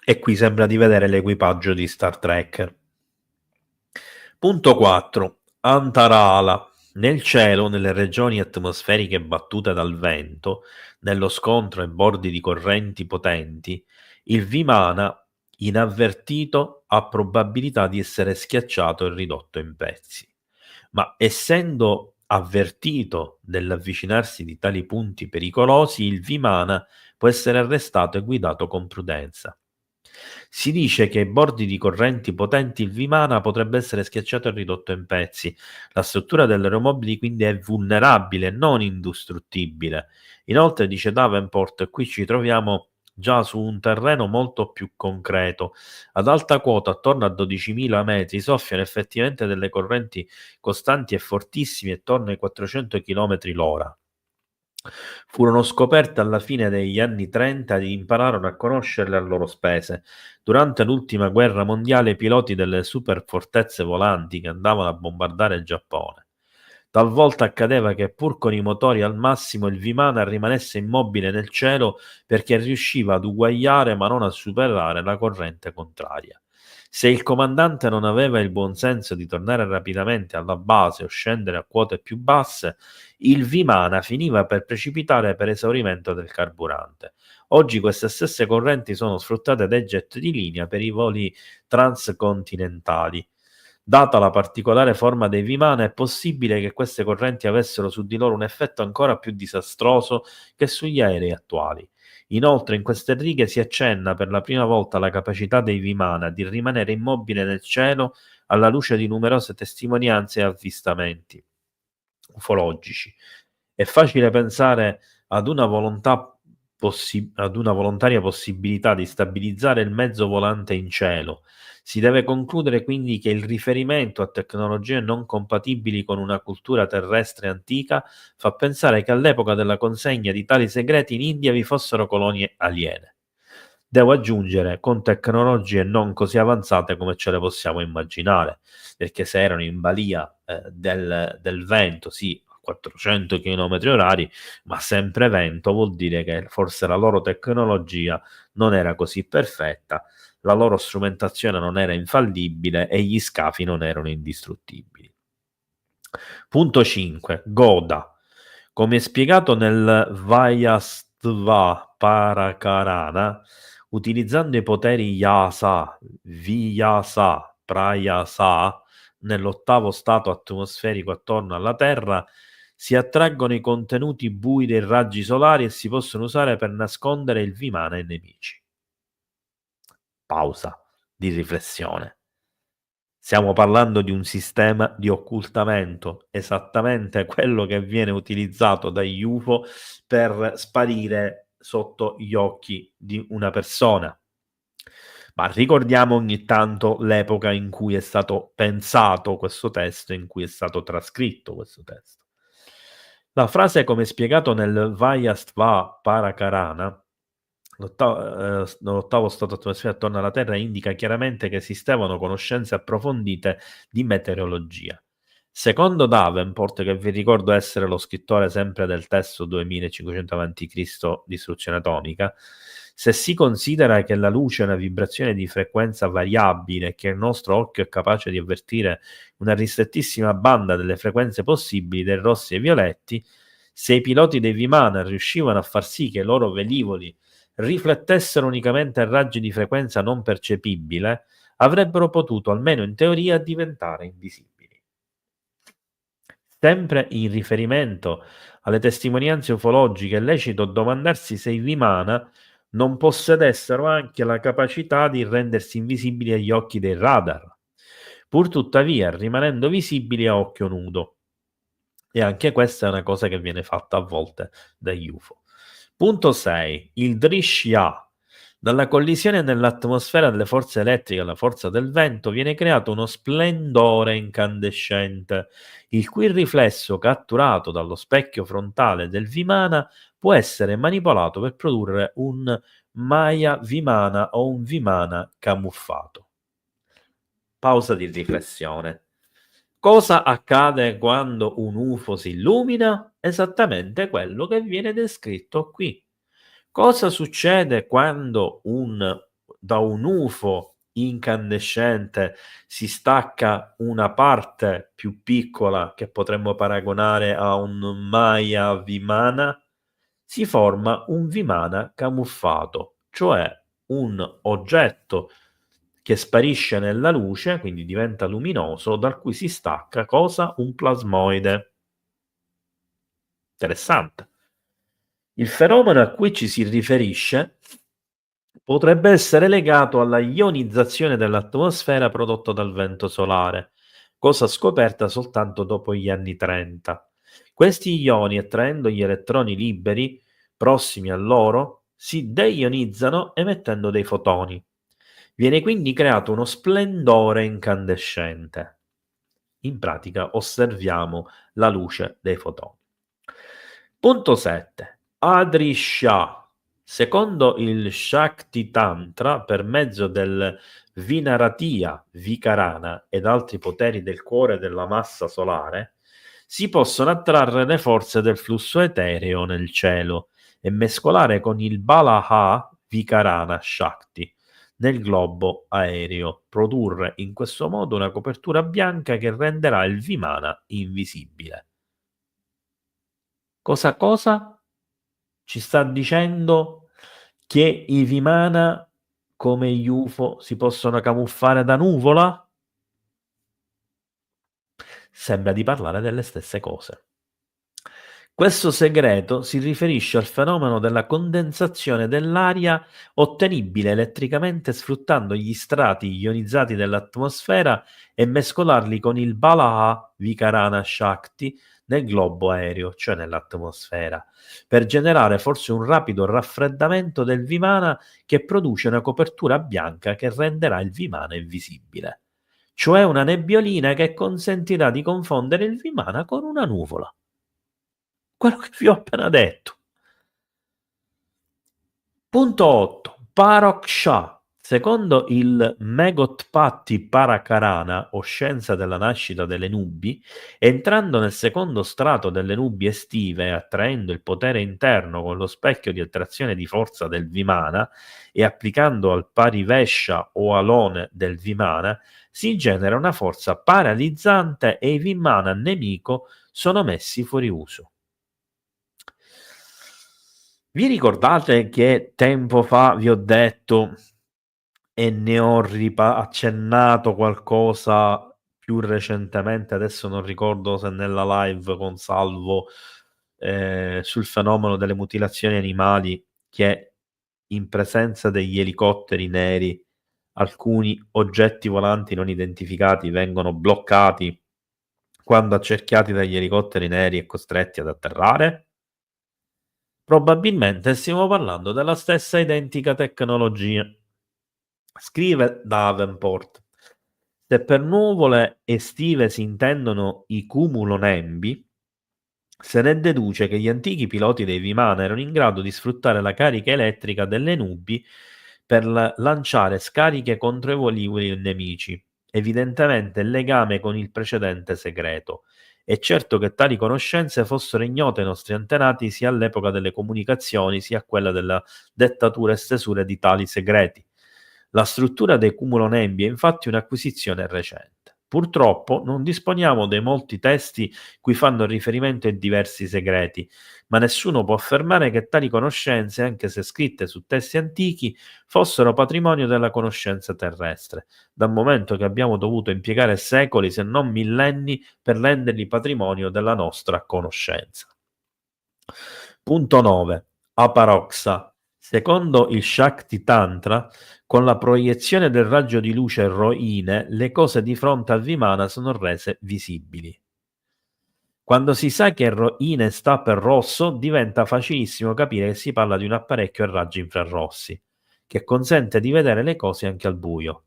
E qui sembra di vedere l'equipaggio di Star Trek. Punto 4. Antarala. Nel cielo, nelle regioni atmosferiche battute dal vento, nello scontro ai bordi di correnti potenti, il Vimana, inavvertito, ha probabilità di essere schiacciato e ridotto in pezzi. Ma essendo avvertito dell'avvicinarsi di tali punti pericolosi, il Vimana può essere arrestato e guidato con prudenza. Si dice che ai bordi di correnti potenti il Vimana potrebbe essere schiacciato e ridotto in pezzi. La struttura delle aeromobili quindi è vulnerabile, non indistruttibile. Inoltre, dice Davenport, qui ci troviamo già su un terreno molto più concreto. Ad alta quota, attorno a 12.000 metri, soffiano effettivamente delle correnti costanti e fortissime attorno ai 400 km l'ora. Furono scoperte alla fine degli anni '30 e impararono a conoscerle a loro spese. Durante l'ultima guerra mondiale i piloti delle superfortezze volanti che andavano a bombardare il Giappone. Talvolta accadeva che pur con i motori al massimo il Vimana rimanesse immobile nel cielo perché riusciva ad uguagliare ma non a superare la corrente contraria. Se il comandante non aveva il buon senso di tornare rapidamente alla base o scendere a quote più basse, il Vimana finiva per precipitare per esaurimento del carburante. Oggi queste stesse correnti sono sfruttate dai jet di linea per i voli transcontinentali. Data la particolare forma dei Vimana, è possibile che queste correnti avessero su di loro un effetto ancora più disastroso che sugli aerei attuali. Inoltre, in queste righe si accenna per la prima volta alla capacità dei Vimana di rimanere immobile nel cielo alla luce di numerose testimonianze e avvistamenti ufologici. È facile pensare ad una ad una volontaria possibilità di stabilizzare il mezzo volante in cielo. Si deve concludere quindi che il riferimento a tecnologie non compatibili con una cultura terrestre antica fa pensare che all'epoca della consegna di tali segreti in India vi fossero colonie aliene. Devo aggiungere, con tecnologie non così avanzate come ce le possiamo immaginare, perché se erano in balia del vento, sì, a 400 km orari, ma sempre vento, vuol dire che forse la loro tecnologia non era così perfetta, la loro strumentazione non era infallibile e gli scafi non erano indistruttibili. Punto 5. Goda. Come spiegato nel Vajastva Parakarana, utilizzando i poteri Yasa, Vyasa, Prayasa, nell'ottavo stato atmosferico attorno alla Terra, si attraggono i contenuti bui dei raggi solari e si possono usare per nascondere il Vimana ai nemici. Pausa di riflessione. Stiamo parlando di un sistema di occultamento, esattamente quello che viene utilizzato dagli UFO per sparire sotto gli occhi di una persona. Ma ricordiamo ogni tanto l'epoca in cui è stato pensato questo testo, in cui è stato trascritto questo testo. La frase, come spiegato nel Vajastva Parakarana, l'ottavo stato atmosferico attorno alla Terra, indica chiaramente che esistevano conoscenze approfondite di meteorologia. Secondo Davenport, che vi ricordo essere lo scrittore sempre del testo 2500 a.C. Distruzione atomica, se si considera che la luce è una vibrazione di frequenza variabile e che il nostro occhio è capace di avvertire una ristrettissima banda delle frequenze possibili dai rossi ai violetti, se i piloti dei Vimana riuscivano a far sì che i loro velivoli riflettessero unicamente raggi di frequenza non percepibile, avrebbero potuto, almeno in teoria, diventare invisibili. Sempre in riferimento alle testimonianze ufologiche, è lecito domandarsi se i Vimana non possedessero anche la capacità di rendersi invisibili agli occhi dei radar, pur tuttavia rimanendo visibili a occhio nudo. E anche questa è una cosa che viene fatta a volte dagli UFO. Punto 6. Il Drishya. Dalla collisione nell'atmosfera delle forze elettriche alla forza del vento viene creato uno splendore incandescente, il cui riflesso catturato dallo specchio frontale del Vimana può essere manipolato per produrre un Maya Vimana o un Vimana camuffato. Pausa di riflessione. Cosa accade quando un UFO si illumina? Esattamente quello che viene descritto qui. Cosa succede quando da un UFO incandescente si stacca una parte più piccola che potremmo paragonare a un Maya Vimana? Si forma un Vimana camuffato, cioè un oggetto che sparisce nella luce, quindi diventa luminoso, dal cui si stacca cosa? Un plasmoide. Interessante. Il fenomeno a cui ci si riferisce potrebbe essere legato alla ionizzazione dell'atmosfera prodotto dal vento solare, cosa scoperta soltanto dopo gli anni 30. Questi ioni, attraendo gli elettroni liberi prossimi a loro, si deionizzano emettendo dei fotoni. Viene quindi creato uno splendore incandescente. In pratica osserviamo la luce dei fotoni. Punto 7. Adri Shah. Secondo il Shakti Tantra, per mezzo del Vinaratiya Vikarana ed altri poteri del cuore e della massa solare, si possono attrarre le forze del flusso etereo nel cielo e mescolare con il Balaha Vikarana Shakti nel globo aereo, produrre in questo modo una copertura bianca che renderà il Vimana invisibile. Cosa? Ci sta dicendo che i Vimana, come gli UFO, si possono camuffare da nuvola? Sembra di parlare delle stesse cose. Questo segreto si riferisce al fenomeno della condensazione dell'aria ottenibile elettricamente sfruttando gli strati ionizzati dell'atmosfera e mescolarli con il Balaha Vikarana Shakti nel globo aereo, cioè nell'atmosfera, per generare forse un rapido raffreddamento del Vimana che produce una copertura bianca che renderà il Vimana invisibile, cioè una nebbiolina che consentirà di confondere il Vimana con una nuvola. Quello che vi ho appena detto. Punto 8. Paraksha. Secondo il Megotpatti Parakarana, o scienza della nascita delle nubi, entrando nel secondo strato delle nubi estive e attraendo il potere interno con lo specchio di attrazione di forza del Vimana e applicando al parivesha o alone del Vimana, si genera una forza paralizzante e i Vimana nemico sono messi fuori uso. Vi ricordate che tempo fa vi ho detto e ne ho accennato qualcosa più recentemente, adesso non ricordo se nella live con Salvo, sul fenomeno delle mutilazioni animali, che in presenza degli elicotteri neri alcuni oggetti volanti non identificati vengono bloccati quando accerchiati dagli elicotteri neri e costretti ad atterrare? Probabilmente stiamo parlando della stessa identica tecnologia. Scrive Davenport: se per nuvole estive si intendono i cumulonembi, se ne deduce che gli antichi piloti dei Vimana erano in grado di sfruttare la carica elettrica delle nubi per lanciare scariche contro i velivoli nemici. Evidentemente il legame con il precedente segreto. È certo che tali conoscenze fossero ignote ai nostri antenati sia all'epoca delle comunicazioni sia a quella della dettatura e stesura di tali segreti. La struttura dei cumulonembi è infatti un'acquisizione recente. Purtroppo non disponiamo dei molti testi cui fanno riferimento ai diversi segreti, ma nessuno può affermare che tali conoscenze, anche se scritte su testi antichi, fossero patrimonio della conoscenza terrestre, dal momento che abbiamo dovuto impiegare secoli, se non millenni, per renderli patrimonio della nostra conoscenza. Punto 9. Aparoxa. Secondo il Shakti Tantra, con la proiezione del raggio di luce Roine, le cose di fronte al Vimana sono rese visibili. Quando si sa che Roine sta per rosso, diventa facilissimo capire che si parla di un apparecchio a raggi infrarossi, che consente di vedere le cose anche al buio.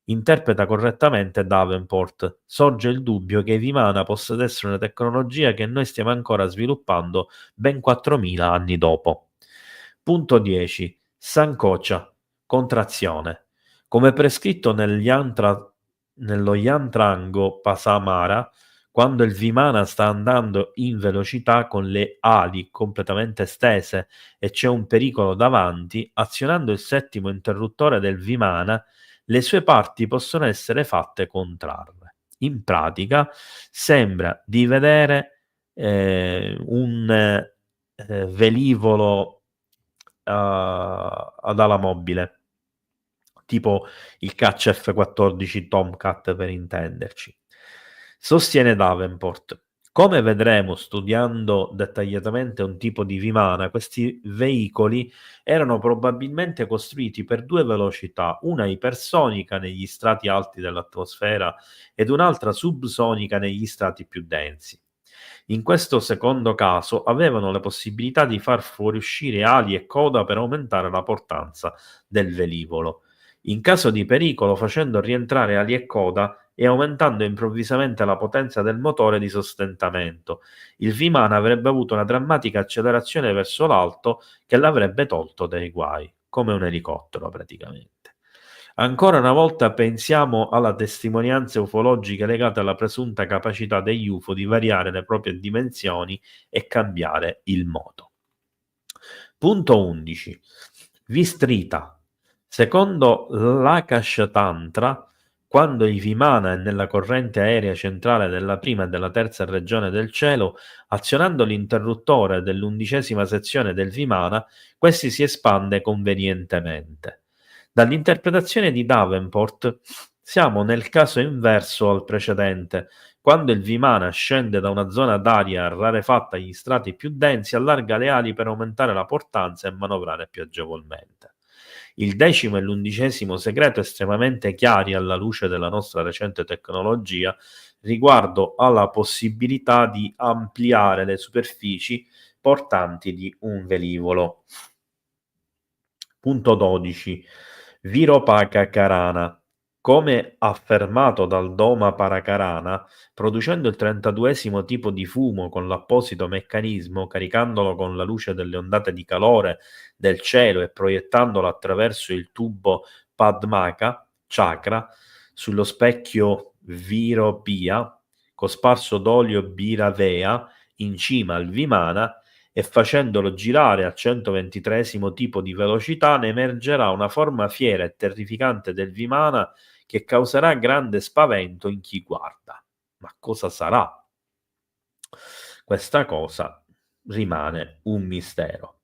Interpreta correttamente Davenport. Sorge il dubbio che Vimana possa essere una tecnologia che noi stiamo ancora sviluppando ben 4.000 anni dopo. Punto 10. Sancocha. Contrazione. Come prescritto nello Yantrango Pasamara, quando il Vimana sta andando in velocità con le ali completamente stese e c'è un pericolo davanti, azionando il settimo interruttore del Vimana, le sue parti possono essere fatte contrarre. In pratica sembra di vedere un velivolo ad ala mobile, tipo il caccia F-14 Tomcat per intenderci. Sostiene Davenport. Come vedremo studiando dettagliatamente un tipo di Vimana, questi veicoli erano probabilmente costruiti per due velocità, una ipersonica negli strati alti dell'atmosfera ed un'altra subsonica negli strati più densi. In questo secondo caso avevano la possibilità di far fuoriuscire ali e coda per aumentare la portanza del velivolo. In caso di pericolo facendo rientrare ali e coda e aumentando improvvisamente la potenza del motore di sostentamento. Il Vimana avrebbe avuto una drammatica accelerazione verso l'alto che l'avrebbe tolto dai guai, come un elicottero praticamente. Ancora una volta pensiamo alla testimonianze ufologiche legate alla presunta capacità degli UFO di variare le proprie dimensioni e cambiare il modo. Punto 11. Vistrita. Secondo l'Akash Tantra, quando il Vimana è nella corrente aerea centrale della prima e della terza regione del cielo, azionando l'interruttore dell'11ª sezione del Vimana, questi si espande convenientemente. Dall'interpretazione di Davenport siamo nel caso inverso al precedente. Quando il Vimana scende da una zona d'aria rarefatta agli strati più densi, allarga le ali per aumentare la portanza e manovrare più agevolmente. Il 10° e l'11° segreto estremamente chiari alla luce della nostra recente tecnologia riguardo alla possibilità di ampliare le superfici portanti di un velivolo. Punto 12. Viropaka Karana. Come affermato dal Doma Parakarana, producendo il 32° tipo di fumo con l'apposito meccanismo, caricandolo con la luce delle ondate di calore del cielo e proiettandolo attraverso il tubo Padmaka, chakra, sullo specchio Viropia, cosparso d'olio Biravea, in cima al Vimana, e facendolo girare al 123° tipo di velocità ne emergerà una forma fiera e terrificante del Vimana che causerà grande spavento in chi guarda. Ma cosa sarà? Questa cosa rimane un mistero.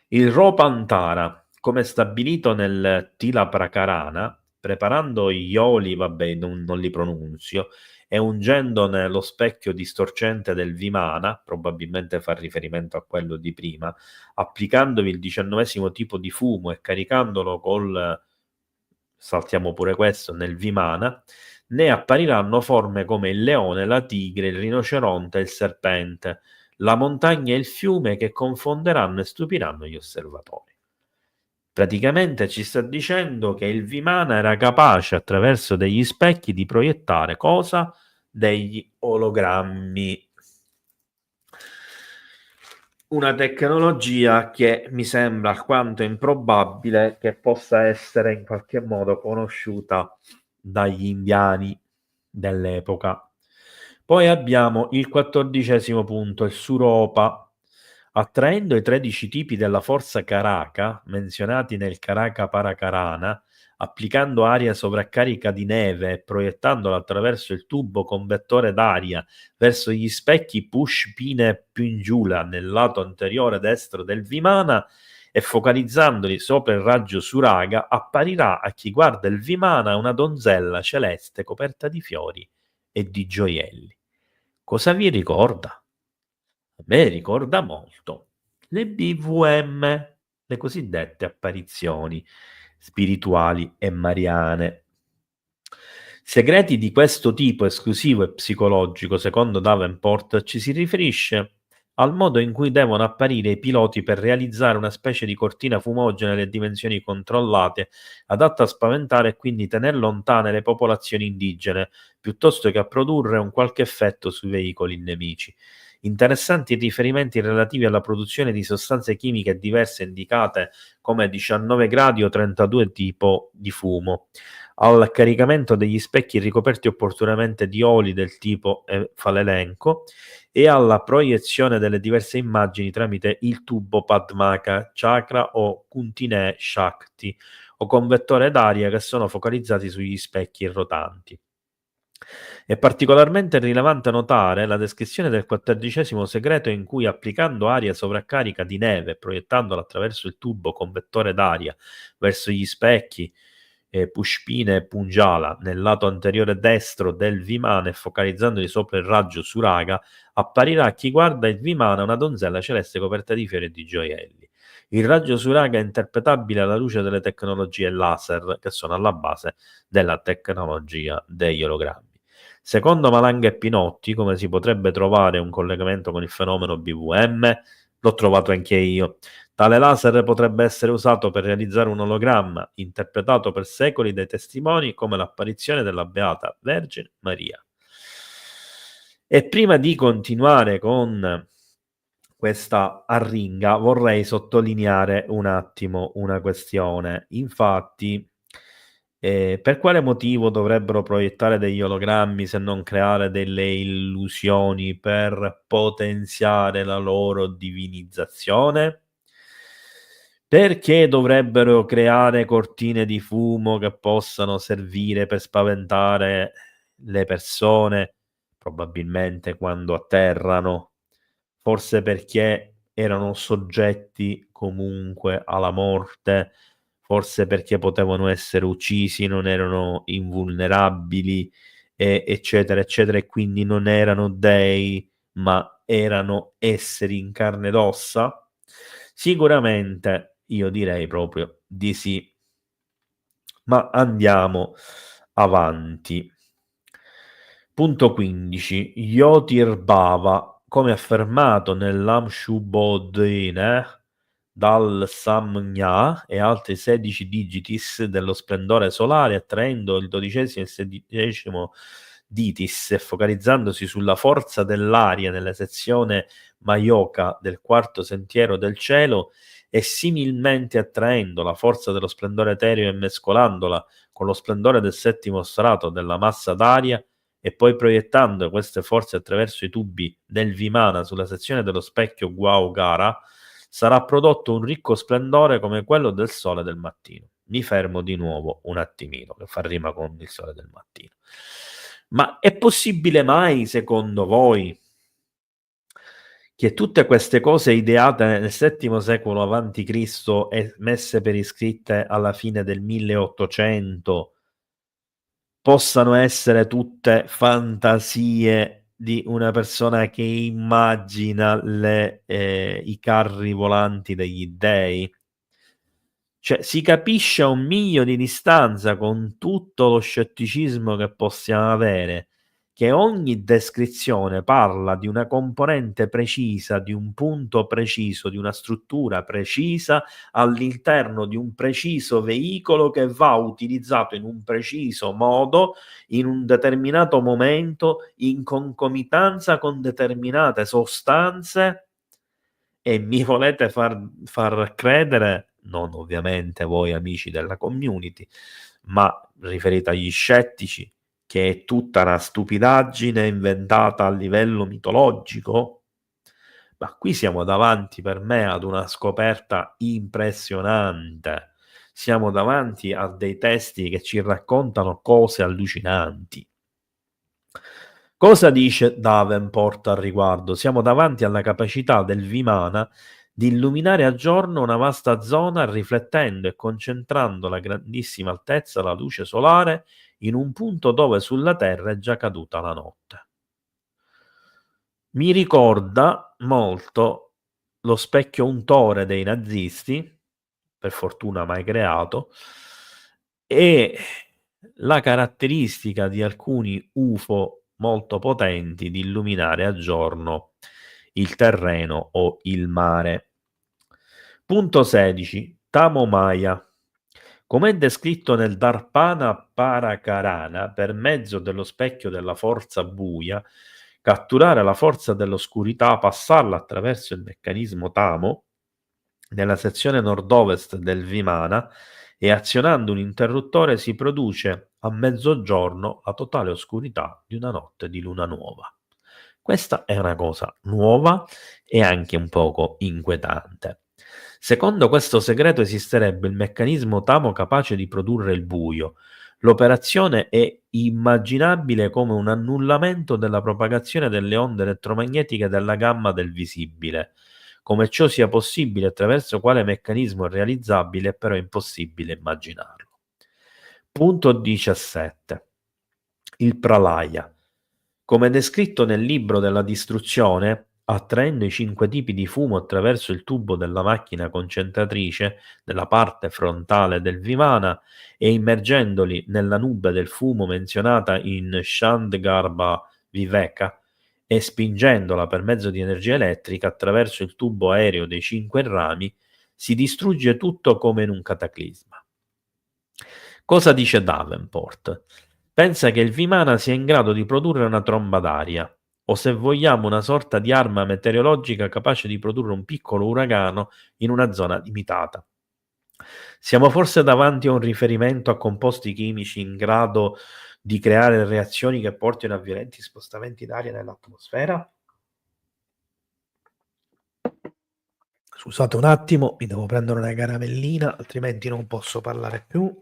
Il Ropantara, come stabilito nel Tila Prakarana, preparando gli oli, vabbè, non li pronunzio, e ungendone lo specchio distorcente del Vimana, probabilmente fa riferimento a quello di prima, applicandovi il 19° tipo di fumo e caricandolo saltiamo pure questo, nel Vimana, ne appariranno forme come il leone, la tigre, il rinoceronte e il serpente, la montagna e il fiume che confonderanno e stupiranno gli osservatori. Praticamente ci sta dicendo che il Vimana era capace attraverso degli specchi di proiettare cosa? Degli ologrammi. Una tecnologia che mi sembra alquanto improbabile che possa essere in qualche modo conosciuta dagli indiani dell'epoca. Poi abbiamo il 14° punto, il Suropa. Attraendo i 13 tipi della forza Karaka, menzionati nel Karaka Parakarana, applicando aria sovraccarica di neve e proiettandola attraverso il tubo convettore d'aria verso gli specchi Pushpine Pinjula nel lato anteriore destro del Vimana e focalizzandoli sopra il raggio Suraga, apparirà a chi guarda il Vimana una donzella celeste coperta di fiori e di gioielli. Cosa vi ricorda? A me ricorda molto le BVM, le cosiddette apparizioni spirituali e mariane. Segreti di questo tipo esclusivo e psicologico, secondo Davenport, ci si riferisce al modo in cui devono apparire i piloti per realizzare una specie di cortina fumogena alle dimensioni controllate, adatta a spaventare e quindi tener lontane le popolazioni indigene, piuttosto che a produrre un qualche effetto sui veicoli nemici. Interessanti i riferimenti relativi alla produzione di sostanze chimiche diverse indicate come 19 gradi o 32 tipo di fumo, al caricamento degli specchi ricoperti opportunamente di oli del tipo, fa l'elenco, e alla proiezione delle diverse immagini tramite il tubo Padmaka Chakra o Kuntine Shakti, o con vettore d'aria che sono focalizzati sugli specchi rotanti. È particolarmente rilevante notare la descrizione del 14° segreto in cui, applicando aria sovraccarica di neve, proiettandola attraverso il tubo con vettore d'aria verso gli specchi Pushpina e Punjala nel lato anteriore destro del Vimana e focalizzandoli sopra il raggio Suraga, apparirà a chi guarda il Vimana una donzella celeste coperta di fiori e di gioielli. Il raggio Suraga è interpretabile alla luce delle tecnologie laser che sono alla base della tecnologia degli ologrammi. Secondo Malanga e Pinotti, come si potrebbe trovare un collegamento con il fenomeno BVM? L'ho trovato anche io. Tale laser potrebbe essere usato per realizzare un ologramma, interpretato per secoli dai testimoni come l'apparizione della Beata Vergine Maria. E prima di continuare con questa arringa, vorrei sottolineare un attimo una questione. Infatti, per quale motivo dovrebbero proiettare degli ologrammi se non creare delle illusioni per potenziare la loro divinizzazione? Perché dovrebbero creare cortine di fumo che possano servire per spaventare le persone, probabilmente quando atterrano? Forse perché erano soggetti comunque alla morte, forse perché potevano essere uccisi, non erano invulnerabili, eccetera, eccetera, e quindi non erano dei, ma erano esseri in carne ed ossa? Sicuramente io direi proprio di sì. Ma andiamo avanti. Punto 15. Yotir Bhava, come affermato nell'Amshubodhine dal Samgna e altri 16 digitis dello splendore solare, attraendo il 12° e il 16° ditis e focalizzandosi sulla forza dell'aria nella sezione Mayoka del quarto sentiero del cielo, e similmente attraendo la forza dello splendore etereo e mescolandola con lo splendore del settimo strato della massa d'aria, e poi proiettando queste forze attraverso i tubi del Vimana sulla sezione dello specchio Guaugara, sarà prodotto un ricco splendore come quello del sole del mattino. Mi fermo di nuovo un attimino, che fa rima con il sole del mattino. Ma è possibile mai, secondo voi, che tutte queste cose ideate nel VII secolo avanti Cristo e messe per iscritte alla fine del 1800 possano essere tutte fantasie di una persona che immagina i carri volanti degli dei? Cioè, si capisce a un miglio di distanza, con tutto lo scetticismo che possiamo avere, che ogni descrizione parla di una componente precisa, di un punto preciso, di una struttura precisa all'interno di un preciso veicolo che va utilizzato in un preciso modo, in un determinato momento, in concomitanza con determinate sostanze, e mi volete far credere, non ovviamente voi amici della community, ma riferito agli scettici, che è tutta una stupidaggine inventata a livello mitologico? Ma qui siamo davanti per me ad una scoperta impressionante. Siamo davanti a dei testi che ci raccontano cose allucinanti. Cosa dice Davenport al riguardo? Siamo davanti alla capacità del Vimana di illuminare a giorno una vasta zona, riflettendo e concentrando la grandissima altezza la luce solare in un punto dove sulla Terra è già caduta la notte. Mi ricorda molto lo specchio untore dei nazisti, per fortuna mai creato, e la caratteristica di alcuni UFO molto potenti di illuminare a giorno il terreno o il mare. Punto 16. Tamo Maya. Come è descritto nel Darpana Parakarana, per mezzo dello specchio della forza buia, catturare la forza dell'oscurità, passarla attraverso il meccanismo Tamo, nella sezione nord-ovest del Vimana, e azionando un interruttore si produce a mezzogiorno la totale oscurità di una notte di luna nuova. Questa è una cosa nuova e anche un poco inquietante. Secondo questo segreto esisterebbe il meccanismo Tamo capace di produrre il buio. L'operazione è immaginabile come un annullamento della propagazione delle onde elettromagnetiche della gamma del visibile. Come ciò sia possibile, attraverso quale meccanismo è realizzabile, è però impossibile immaginarlo. Punto 17. Il Pralaya. Come descritto nel libro della distruzione, attraendo i 5 tipi di fumo attraverso il tubo della macchina concentratrice nella parte frontale del Vimana e immergendoli nella nube del fumo menzionata in Shandgarbha Viveka e spingendola per mezzo di energia elettrica attraverso il tubo aereo dei 5 rami, si distrugge tutto come in un cataclisma. Cosa dice Davenport? Pensa che il Vimana sia in grado di produrre una tromba d'aria, o se vogliamo una sorta di arma meteorologica capace di produrre un piccolo uragano in una zona limitata. Siamo forse davanti a un riferimento a composti chimici in grado di creare reazioni che portino a violenti spostamenti d'aria nell'atmosfera? Scusate un attimo, mi devo prendere una caramellina, altrimenti non posso parlare più.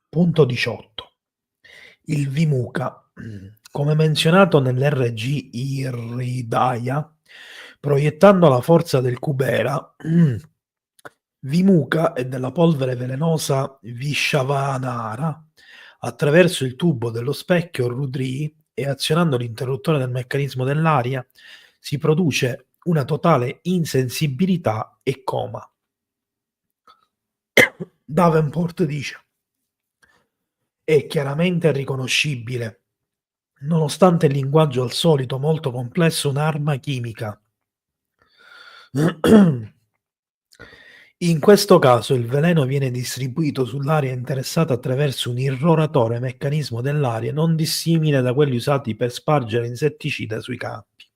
Punto 18. Il Vimuka, come menzionato nell'RG Irridaya, proiettando la forza del Kubera, Vimuka e della polvere velenosa Vishavanara attraverso il tubo dello specchio Rudri e azionando l'interruttore del meccanismo dell'aria si produce una totale insensibilità e coma. Davenport dice: è chiaramente riconoscibile, nonostante il linguaggio al solito molto complesso, un'arma chimica. In questo caso il veleno viene distribuito sull'area interessata attraverso un irroratore meccanismo dell'aria non dissimile da quelli usati per spargere insetticida sui campi.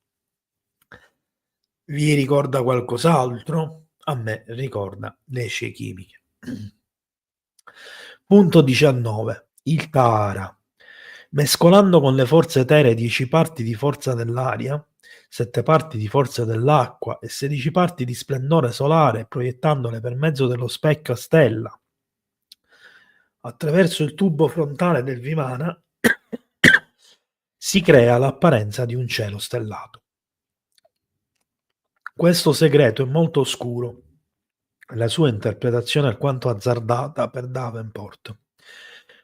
Vi ricorda qualcos'altro? A me ricorda le scie chimiche. Punto 19. Il Tahara. Mescolando con le forze eteree 10 parti di forza dell'aria, 7 parti di forza dell'acqua e 16 parti di splendore solare, proiettandole per mezzo dello specchio a stella attraverso il tubo frontale del Vimana, si crea l'apparenza di un cielo stellato. Questo segreto è molto oscuro, la sua interpretazione alquanto azzardata per Davenport.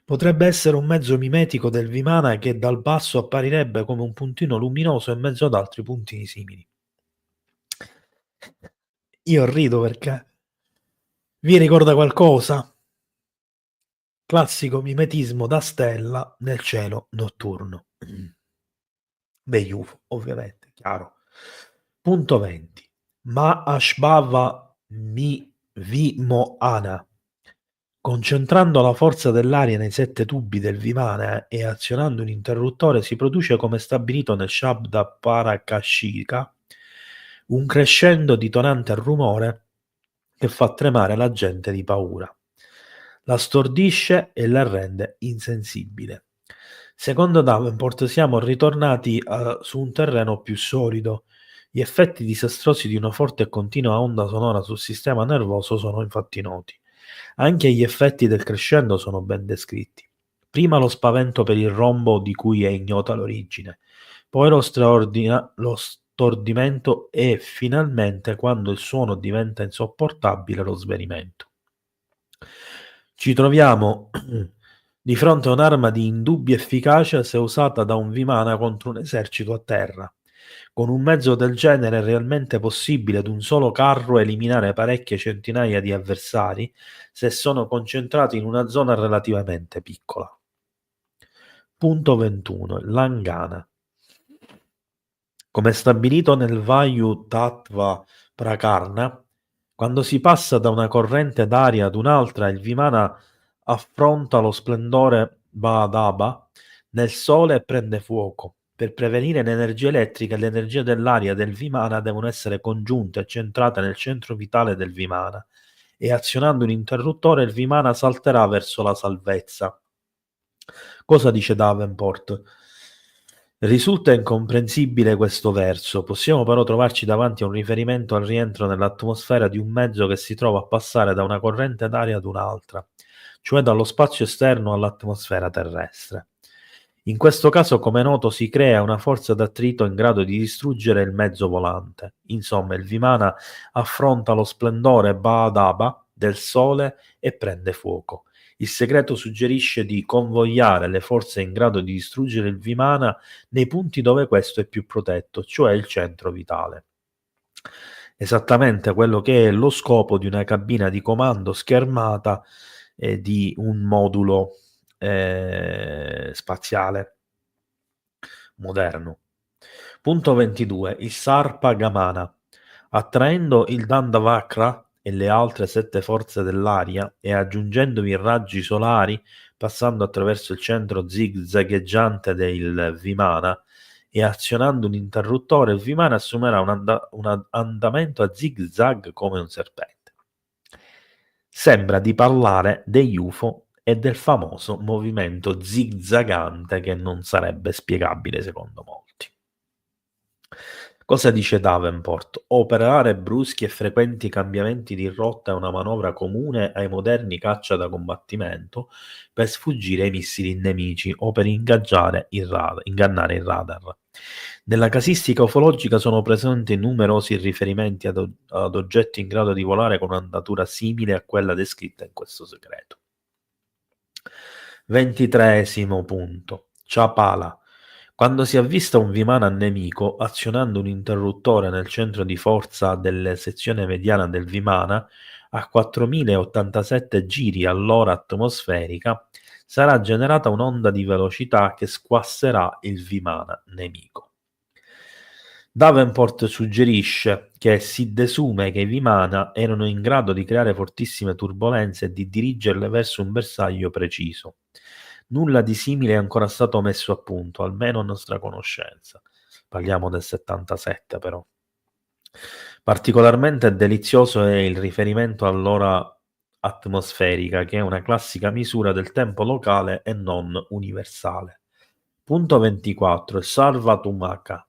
Potrebbe essere un mezzo mimetico del Vimana che dal basso apparirebbe come un puntino luminoso in mezzo ad altri puntini simili. Io rido perché vi ricorda qualcosa? Classico mimetismo da stella nel cielo notturno. Degli UFO, ovviamente, chiaro. Punto 20. Ma Ashbava mi Vimoana. Concentrando la forza dell'aria nei 7 tubi del Vimana e azionando un interruttore si produce, come stabilito nel Shabda Parakashika, un crescendo di tonante rumore che fa tremare la gente di paura. La stordisce e la rende insensibile. Secondo Davenport siamo ritornati su un terreno più solido. Gli effetti disastrosi di una forte e continua onda sonora sul sistema nervoso sono infatti noti. Anche gli effetti del crescendo sono ben descritti. Prima lo spavento per il rombo di cui è ignota l'origine, poi lo stordimento e finalmente, quando il suono diventa insopportabile, lo svenimento. Ci troviamo di fronte a un'arma di indubbia efficacia se usata da un Vimana contro un esercito a terra. Con un mezzo del genere è realmente possibile ad un solo carro eliminare parecchie centinaia di avversari se sono concentrati in una zona relativamente piccola. Punto 21. Langana. Come stabilito nel Vayu Tattva Prakarna, quando si passa da una corrente d'aria ad un'altra, il Vimana affronta lo splendore Bhadaba nel sole e prende fuoco. Per prevenire l'energia elettrica e l'energia dell'aria del Vimana devono essere congiunte e centrate nel centro vitale del Vimana e azionando un interruttore il Vimana salterà verso la salvezza. Cosa dice Davenport? Risulta incomprensibile questo verso, possiamo però trovarci davanti a un riferimento al rientro nell'atmosfera di un mezzo che si trova a passare da una corrente d'aria ad un'altra, cioè dallo spazio esterno all'atmosfera terrestre. In questo caso, come è noto, si crea una forza d'attrito in grado di distruggere il mezzo volante. Insomma, il Vimana affronta lo splendore Bhaadaba del Sole e prende fuoco. Il segreto suggerisce di convogliare le forze in grado di distruggere il Vimana nei punti dove questo è più protetto, cioè il centro vitale. Esattamente quello che è lo scopo di una cabina di comando schermata di un modulo spaziale moderno. Punto 22. Il Sarpa Gamana. Attraendo il Dandavakra e le altre 7 forze dell'aria e aggiungendovi i raggi solari, passando attraverso il centro zigzagheggiante del Vimana e azionando un interruttore, il Vimana assumerà un andamento a zigzag come un serpente. Sembra di parlare degli UFO e del famoso movimento zigzagante che non sarebbe spiegabile secondo molti. Cosa dice Davenport? Operare bruschi e frequenti cambiamenti di rotta è una manovra comune ai moderni caccia da combattimento per sfuggire ai missili nemici o per ingannare il radar. Nella casistica ufologica sono presenti numerosi riferimenti ad oggetti in grado di volare con un'andatura simile a quella descritta in questo segreto. 23° punto. Chapala. Quando si avvista un Vimana nemico, azionando un interruttore nel centro di forza della sezione mediana del Vimana, a 4087 giri all'ora atmosferica, sarà generata un'onda di velocità che squasserà il Vimana nemico. Davenport suggerisce che si desume che i Vimana erano in grado di creare fortissime turbolenze e di dirigerle verso un bersaglio preciso. Nulla di simile è ancora stato messo a punto, almeno a nostra conoscenza. Parliamo del 77 però. Particolarmente delizioso è il riferimento all'ora atmosferica, che è una classica misura del tempo locale e non universale. Punto 24. Sarvatumaka.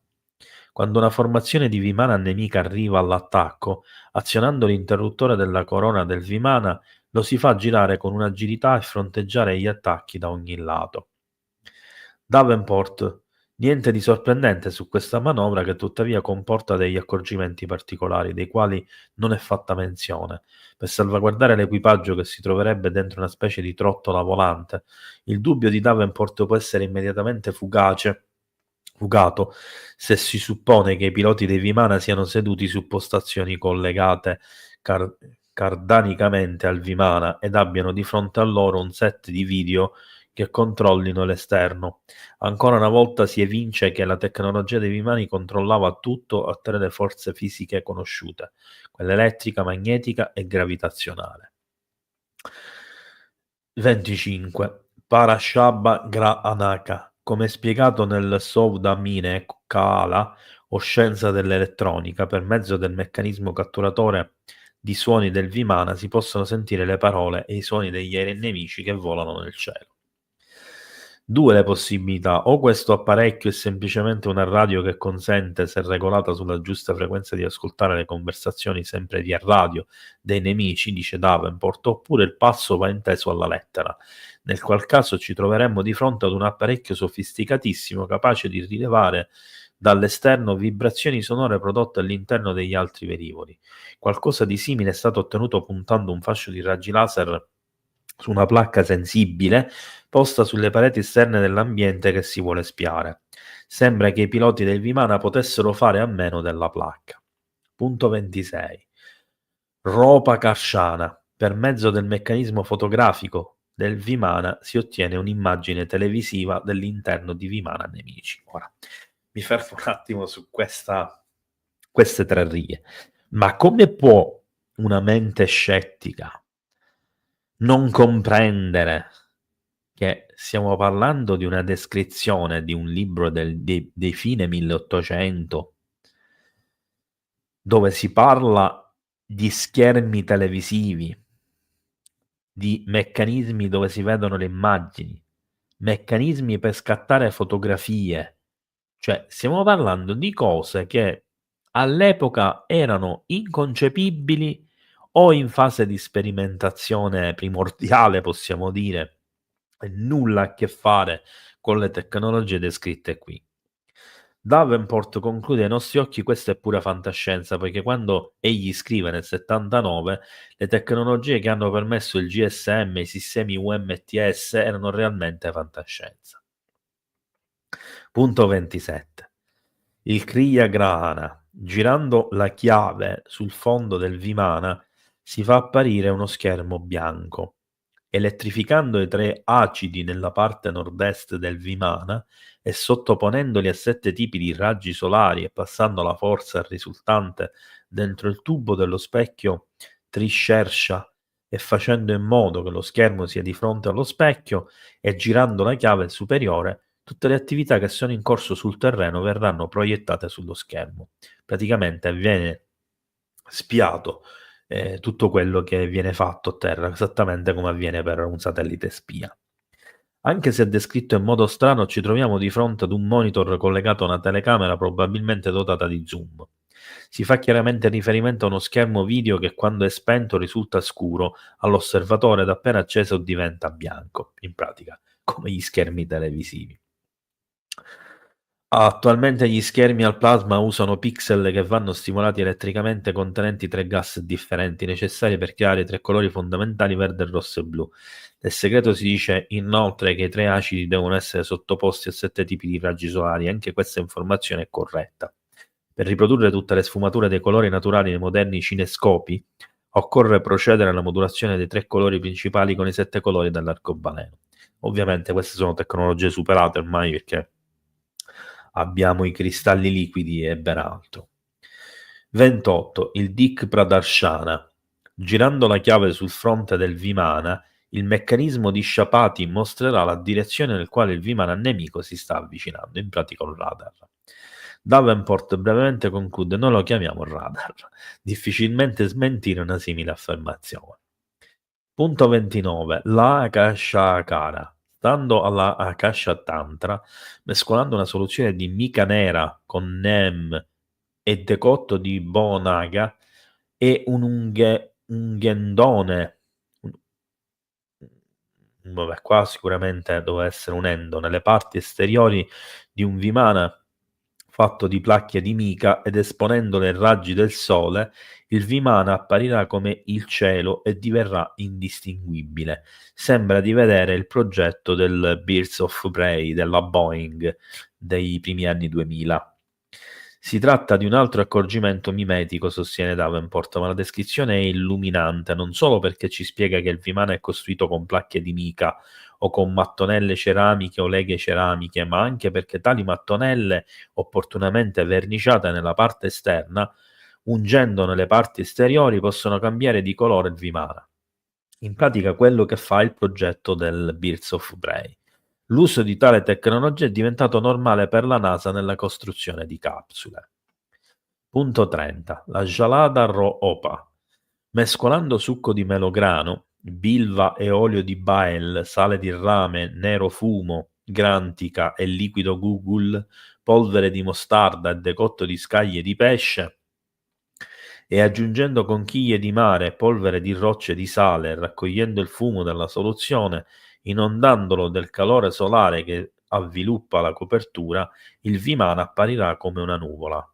Quando una formazione di Vimana nemica arriva all'attacco, azionando l'interruttore della corona del Vimana, lo si fa girare con un'agilità e fronteggiare gli attacchi da ogni lato. Davenport. Niente di sorprendente su questa manovra che tuttavia comporta degli accorgimenti particolari, dei quali non è fatta menzione. Per salvaguardare l'equipaggio che si troverebbe dentro una specie di trottola volante, il dubbio di Davenport può essere immediatamente fugato se si suppone che i piloti dei Vimana siano seduti su postazioni collegate cardanicamente al Vimana ed abbiano di fronte a loro un set di video che controllino l'esterno. Ancora una volta si evince che la tecnologia dei Vimani controllava tutto a 3 forze fisiche conosciute, quella elettrica, magnetica e gravitazionale. 25. Parashabha Anaka. Come spiegato nel Soudamine Kaala o Scienza dell'elettronica, per mezzo del meccanismo catturatore di suoni del Vimana si possono sentire le parole e i suoni degli aerei nemici che volano nel cielo. 2 le possibilità: o questo apparecchio è semplicemente una radio che consente, se regolata sulla giusta frequenza, di ascoltare le conversazioni sempre via radio dei nemici, dice Davenport, oppure il passo va inteso alla lettera, nel qual caso ci troveremmo di fronte ad un apparecchio sofisticatissimo capace di rilevare dall'esterno vibrazioni sonore prodotte all'interno degli altri velivoli. Qualcosa di simile è stato ottenuto puntando un fascio di raggi laser su una placca sensibile posta sulle pareti esterne dell'ambiente che si vuole spiare. Sembra che i piloti del Vimana potessero fare a meno della placca. Punto 26. Ropa Karsana. Per mezzo del meccanismo fotografico del Vimana si ottiene un'immagine televisiva dell'interno di Vimana Nemici. Ora, mi fermo un attimo su queste 3 righe. Ma come può una mente scettica non comprendere che stiamo parlando di una descrizione di un libro dei fine 1800, dove si parla di schermi televisivi, di meccanismi dove si vedono le immagini, meccanismi per scattare fotografie. Cioè, stiamo parlando di cose che all'epoca erano inconcepibili o in fase di sperimentazione primordiale, possiamo dire, e nulla a che fare con le tecnologie descritte qui. Davenport conclude: ai nostri occhi questa è pura fantascienza, poiché quando egli scrive nel 79 le tecnologie che hanno permesso il GSM e i sistemi UMTS erano realmente fantascienza. Punto 27. Il Kriya Grahana. Girando la chiave sul fondo del Vimana si fa apparire uno schermo bianco. Elettrificando i 3 acidi nella parte nord-est del Vimana e sottoponendoli a 7 tipi di raggi solari e passando la forza risultante dentro il tubo dello specchio Trishersha e facendo in modo che lo schermo sia di fronte allo specchio e girando la chiave superiore, tutte le attività che sono in corso sul terreno verranno proiettate sullo schermo. Praticamente viene spiato tutto quello che viene fatto a terra, esattamente come avviene per un satellite spia. Anche se descritto in modo strano, ci troviamo di fronte ad un monitor collegato a una telecamera probabilmente dotata di zoom. Si fa chiaramente riferimento a uno schermo video che quando è spento risulta scuro all'osservatore ed appena acceso diventa bianco, in pratica, come gli schermi televisivi. Attualmente gli schermi al plasma usano pixel che vanno stimolati elettricamente contenenti 3 gas differenti, necessari per creare i 3 colori fondamentali verde, rosso e blu. Nel segreto si dice inoltre che i 3 acidi devono essere sottoposti a 7 tipi di raggi solari, anche questa informazione è corretta. Per riprodurre tutte le sfumature dei colori naturali nei moderni cinescopi, occorre procedere alla modulazione dei 3 colori principali con i 7 colori dell'arcobaleno. Ovviamente queste sono tecnologie superate ormai perché abbiamo i cristalli liquidi e ben altro. 28. Il Dik Pradarshana. Girando la chiave sul fronte del Vimana, il meccanismo di sciapati mostrerà la direzione nel quale il Vimana nemico si sta avvicinando, in pratica un radar. Davenport brevemente conclude: noi lo chiamiamo radar. Difficilmente smentire una simile affermazione. Punto 29. La Akashakara. Stando alla Akasha Tantra, mescolando una soluzione di mica nera con Nem e decotto di Bonaga e un unghendone, vabbè, qua sicuramente doveva essere un endo, nelle parti esteriori di un Vimana fatto di placche di mica ed esponendole ai raggi del sole, il Vimana apparirà come il cielo e diverrà indistinguibile. Sembra di vedere il progetto del Birds of Prey della Boeing dei primi anni 2000. Si tratta di un altro accorgimento mimetico, sostiene Davenport, ma la descrizione è illuminante, non solo perché ci spiega che il Vimana è costruito con placche di mica o con mattonelle ceramiche o leghe ceramiche, ma anche perché tali mattonelle, opportunamente verniciate nella parte esterna, ungendo nelle parti esteriori, possono cambiare di colore il Vimana. In pratica quello che fa il progetto del Birds of Prey. L'uso di tale tecnologia è diventato normale per la NASA nella costruzione di capsule. Punto 30. La Jalada Ro-Opa. Mescolando succo di melograno, bilva e olio di bael, sale di rame, nero fumo, grantica e liquido Google, polvere di mostarda e decotto di scaglie di pesce, e aggiungendo conchiglie di mare e polvere di rocce di sale, raccogliendo il fumo della soluzione, inondandolo del calore solare che avviluppa la copertura, il Vimana apparirà come una nuvola.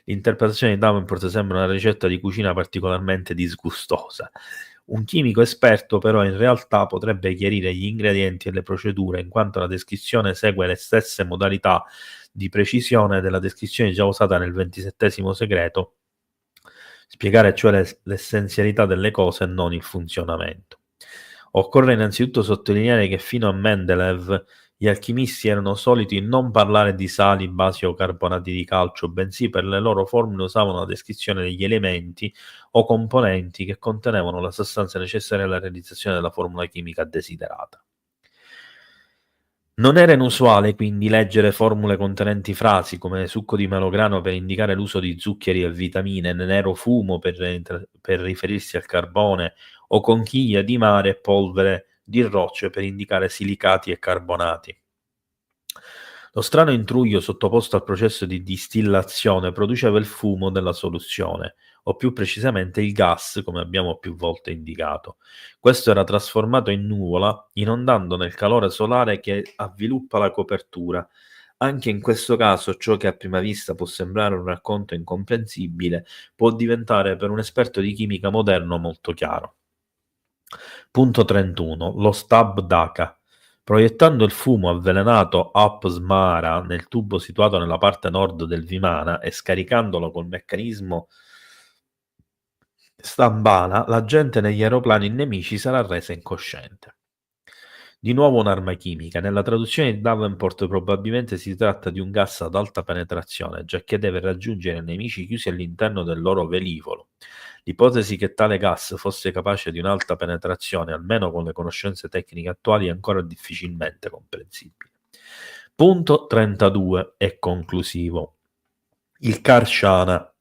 L'interpretazione di Davenport sembra una ricetta di cucina particolarmente disgustosa. Un chimico esperto però in realtà potrebbe chiarire gli ingredienti e le procedure, in quanto la descrizione segue le stesse modalità di precisione della descrizione già usata nel XXVII segreto, spiegare cioè l'essenzialità delle cose e non il funzionamento. Occorre innanzitutto sottolineare che fino a Mendeleev gli alchimisti erano soliti non parlare di sali, basi o carbonati di calcio, bensì per le loro formule usavano la descrizione degli elementi o componenti che contenevano la sostanza necessaria alla realizzazione della formula chimica desiderata. Non era inusuale quindi leggere formule contenenti frasi come succo di melograno per indicare l'uso di zuccheri e vitamine, nero fumo per riferirsi al carbone, o conchiglia di mare e polvere di rocce per indicare silicati e carbonati. Lo strano intruglio sottoposto al processo di distillazione produceva il fumo della soluzione, o più precisamente il gas, come abbiamo più volte indicato. Questo era trasformato in nuvola, inondando nel calore solare che avviluppa la copertura. Anche in questo caso ciò che a prima vista può sembrare un racconto incomprensibile può diventare per un esperto di chimica moderno molto chiaro. Punto 31. Lo Stab Daka. Proiettando il fumo avvelenato Up Smara nel tubo situato nella parte nord del Vimana e scaricandolo col meccanismo Stambana, la gente negli aeroplani nemici sarà resa incosciente. Di nuovo un'arma chimica. Nella traduzione di Davenport probabilmente si tratta di un gas ad alta penetrazione, giacché deve raggiungere i nemici chiusi all'interno del loro velivolo. L'ipotesi che tale gas fosse capace di un'alta penetrazione, almeno con le conoscenze tecniche attuali, è ancora difficilmente comprensibile. Punto 32 e conclusivo. Il Karshana.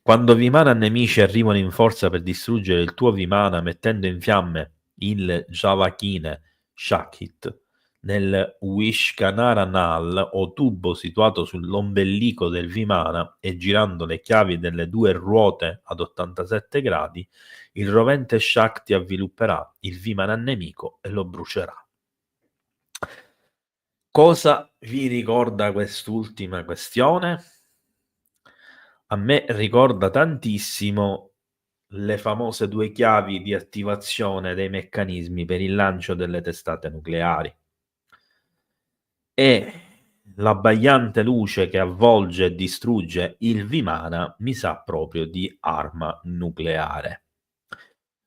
Quando Vimana nemici arrivano in forza per distruggere il tuo Vimana mettendo in fiamme il Javakine Shakit nel Vishkanara Nal o tubo situato sull'ombelico del Vimana e girando le chiavi delle due ruote ad 87 gradi, il rovente Shakti avvilupperà il Vimana nemico e lo brucerà. Cosa vi ricorda quest'ultima questione? A me ricorda tantissimo le famose due chiavi di attivazione dei meccanismi per il lancio delle testate nucleari. E l'abbagliante luce che avvolge e distrugge il Vimana mi sa proprio di arma nucleare.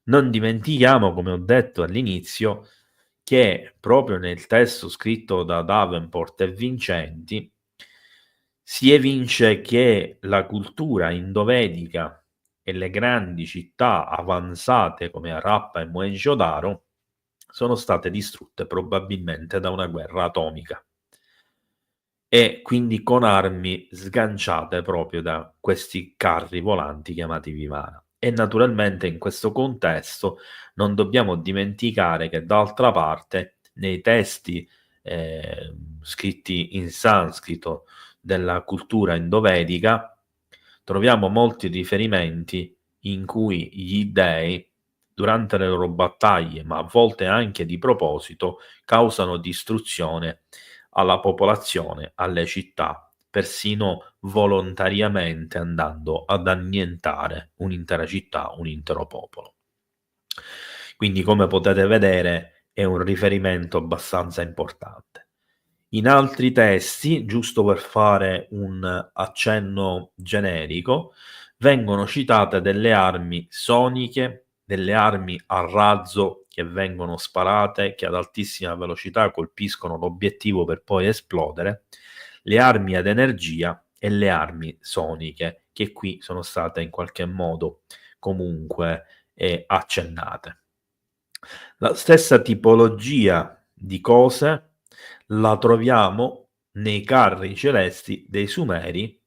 Non dimentichiamo, come ho detto all'inizio, che proprio nel testo scritto da Davenport e Vincenti si evince che la cultura indovedica e le grandi città avanzate come Harappa e Mohenjo-daro sono state distrutte probabilmente da una guerra atomica e quindi con armi sganciate proprio da questi carri volanti chiamati Vimana. E naturalmente in questo contesto non dobbiamo dimenticare che d'altra parte nei testi scritti in sanscrito della cultura indovedica troviamo molti riferimenti in cui gli dei durante le loro battaglie, ma a volte anche di proposito, causano distruzione alla popolazione, alle città, persino volontariamente andando ad annientare un'intera città, un intero popolo. Quindi, come potete vedere, è un riferimento abbastanza importante. In altri testi, giusto per fare un accenno generico, vengono citate delle armi soniche, delle armi a razzo che vengono sparate, che ad altissima velocità colpiscono l'obiettivo per poi esplodere, le armi ad energia e le armi soniche, che qui sono state in qualche modo comunque accennate. La stessa tipologia di cose la troviamo nei carri celesti dei Sumeri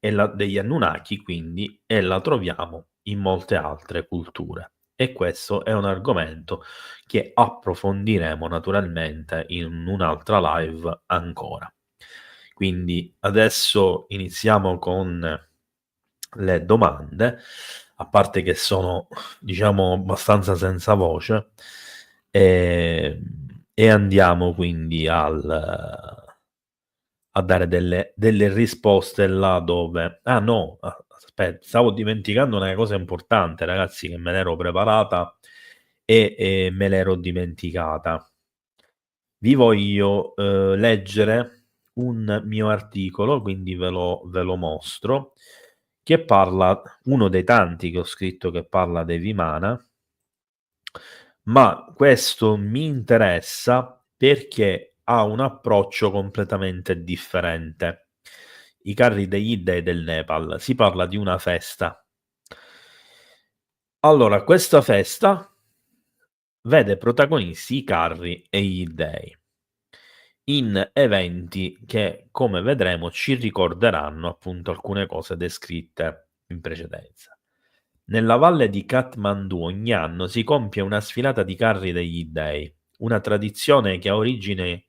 e degli Anunnaki, quindi, e la troviamo in molte altre culture. E questo è un argomento che approfondiremo naturalmente in un'altra live ancora. Quindi adesso iniziamo con le domande, a parte che sono, diciamo, abbastanza senza voce, e andiamo quindi a dare delle risposte là dove ah no, aspetta, stavo dimenticando una cosa importante ragazzi, che me l'ero preparata e me l'ero dimenticata. Vi voglio, leggere un mio articolo, quindi ve lo mostro, che parla, uno dei tanti che ho scritto che parla dei Vimana, ma questo mi interessa perché ha un approccio completamente differente. I carri degli dei del Nepal. Si parla di una festa. Allora, questa festa vede protagonisti i carri e gli dei, in eventi che, come vedremo, ci ricorderanno appunto alcune cose descritte in precedenza. Nella valle di Kathmandu ogni anno si compie una sfilata di carri degli dei, una tradizione che ha origini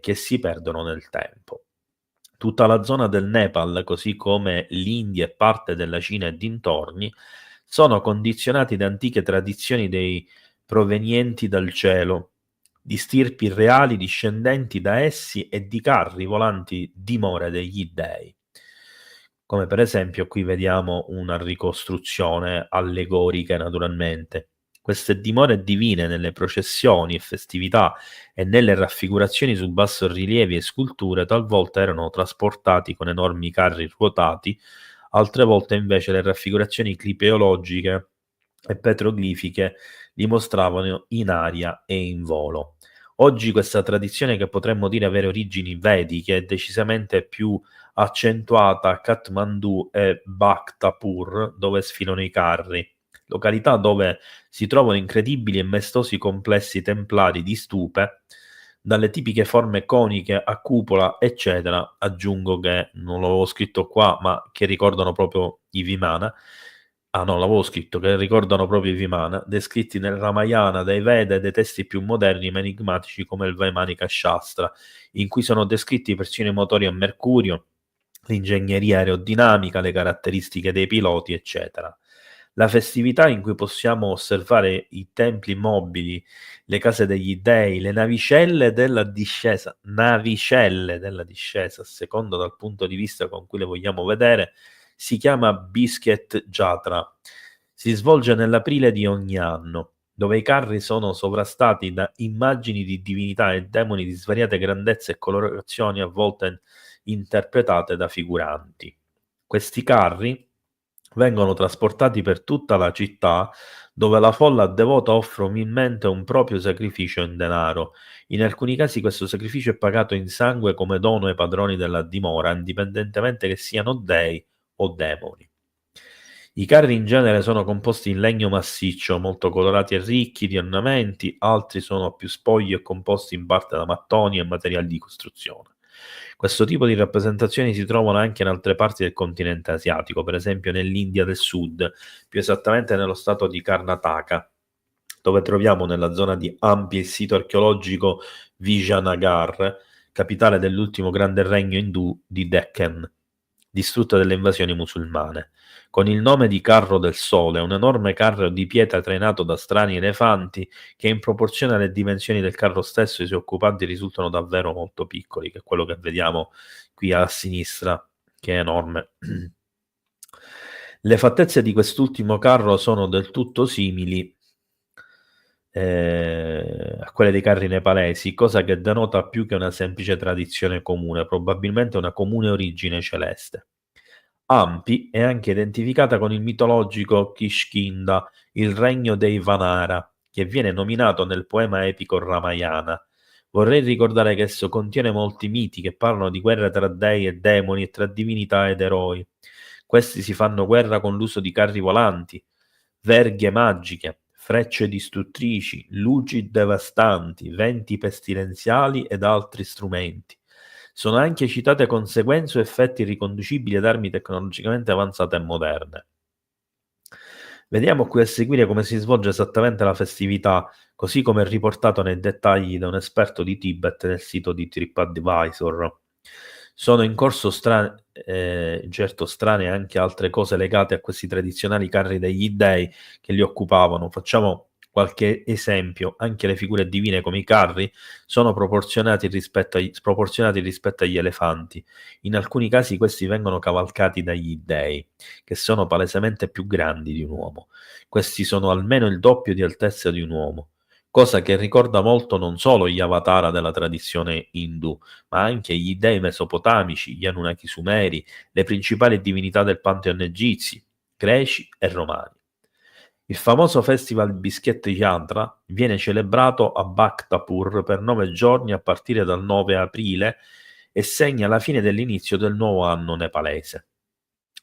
che si perdono nel tempo. Tutta la zona del Nepal, così come l'India e parte della Cina e dintorni, sono condizionati da antiche tradizioni dei provenienti dal cielo, di stirpi reali discendenti da essi e di carri volanti dimora degli dei. Come per esempio qui vediamo una ricostruzione allegorica naturalmente. Queste dimore divine nelle processioni e festività e nelle raffigurazioni su bassorilievi e sculture talvolta erano trasportati con enormi carri ruotati, altre volte invece le raffigurazioni clipeologiche e petroglifiche li mostravano in aria e in volo. Oggi questa tradizione, che potremmo dire avere origini vediche, è decisamente più accentuata a Kathmandu e Bhaktapur, dove sfilano i carri, località dove si trovano incredibili e maestosi complessi templari di stupe, dalle tipiche forme coniche a cupola, eccetera. Aggiungo che non l'avevo scritto qua, ma che ricordano proprio i Vimana. Ah no, l'avevo scritto, che ricordano proprio i Vimana, descritti nel Ramayana, dai Veda e dai testi più moderni ma enigmatici come il Vaimanika Shastra, in cui sono descritti persino i motori a mercurio, l'ingegneria aerodinamica, le caratteristiche dei piloti, eccetera. La festività in cui possiamo osservare i templi mobili, le case degli dei, le navicelle della discesa, a seconda dal punto di vista con cui le vogliamo vedere, si chiama Biscuit Jatra. Si svolge nell'aprile di ogni anno, dove i carri sono sovrastati da immagini di divinità e demoni di svariate grandezze e colorazioni, a volte interpretate da figuranti. Questi carri vengono trasportati per tutta la città, dove la folla devota offre umilmente un proprio sacrificio in denaro. In alcuni casi questo sacrificio è pagato in sangue come dono ai padroni della dimora, indipendentemente che siano dei o demoni. I carri in genere sono composti in legno massiccio, molto colorati e ricchi di ornamenti, altri sono più spogli e composti in parte da mattoni e materiali di costruzione. Questo tipo di rappresentazioni si trovano anche in altre parti del continente asiatico, per esempio nell'India del Sud, più esattamente nello stato di Karnataka, dove troviamo nella zona di Hampi il sito archeologico Vijayanagar, capitale dell'ultimo grande regno indù di Deccan, distrutta dalle invasioni musulmane. Con il nome di Carro del Sole, un enorme carro di pietra trainato da strani elefanti che, in proporzione alle dimensioni del carro stesso, i suoi occupanti risultano davvero molto piccoli, che è quello che vediamo qui a sinistra, che è enorme. Le fattezze di quest'ultimo carro sono del tutto simili a quelle dei carri nepalesi, cosa che denota più che una semplice tradizione comune, probabilmente una comune origine celeste. Ampi è anche identificata con il mitologico Kishkinda, il regno dei Vanara, che viene nominato nel poema epico Ramayana. Vorrei ricordare che esso contiene molti miti che parlano di guerre tra dei e demoni e tra divinità ed eroi. Questi si fanno guerra con l'uso di carri volanti, verghe magiche, frecce distruttrici, luci devastanti, venti pestilenziali ed altri strumenti. Sono anche citate conseguenze o effetti riconducibili ad armi tecnologicamente avanzate e moderne. Vediamo qui a seguire come si svolge esattamente la festività, così come riportato nei dettagli da un esperto di Tibet nel sito di TripAdvisor. Sono in corso certo strane anche altre cose legate a questi tradizionali carri degli dei che li occupavano. Facciamo Qualche esempio: anche le figure divine come i carri sono sproporzionati rispetto agli elefanti. In alcuni casi questi vengono cavalcati dagli dei, che sono palesemente più grandi di un uomo. Questi sono almeno il doppio di altezza di un uomo, cosa che ricorda molto non solo gli avatara della tradizione indù, ma anche gli dei mesopotamici, gli Anunnaki sumeri, le principali divinità del pantheon egizi, greci e romani. Il famoso festival Biskhet Yatra viene celebrato a Bhaktapur per 9 giorni a partire dal 9 aprile e segna la fine dell'inizio del nuovo anno nepalese.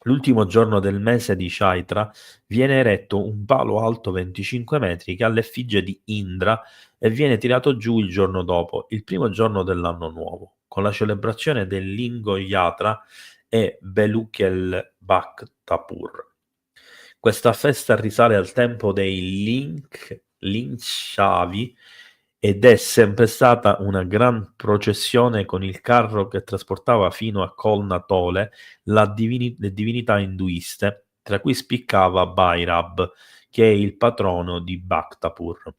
L'ultimo giorno del mese di Chaitra viene eretto un palo alto 25 metri che ha l'effigie di Indra e viene tirato giù il giorno dopo, il primo giorno dell'anno nuovo, con la celebrazione del Lingo Yatra e Belukel Bhaktapur. Questa festa risale al tempo dei Linciavi ed è sempre stata una gran processione con il carro che trasportava fino a Kolnatole le divinità induiste, tra cui spiccava Bhairab, che è il patrono di Bhaktapur.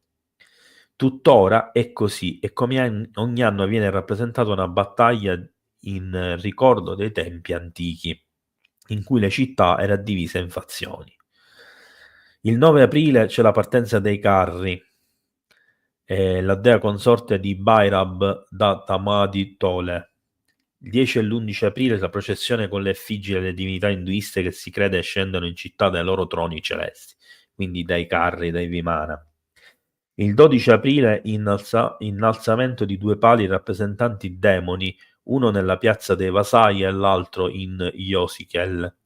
Tuttora è così e come ogni anno viene rappresentata una battaglia in ricordo dei tempi antichi, in cui le città era divisa in fazioni. Il 9 aprile c'è la partenza dei carri, la dea consorte di Bhairab da Tamadi Tole. Il 10 e l'11 aprile la processione con le effigie delle divinità induiste che si crede scendono in città dai loro troni celesti, quindi dai carri, dai vimana. Il 12 aprile innalzamento di 2 pali rappresentanti demoni, uno nella piazza dei Vasai e l'altro in Yosikel.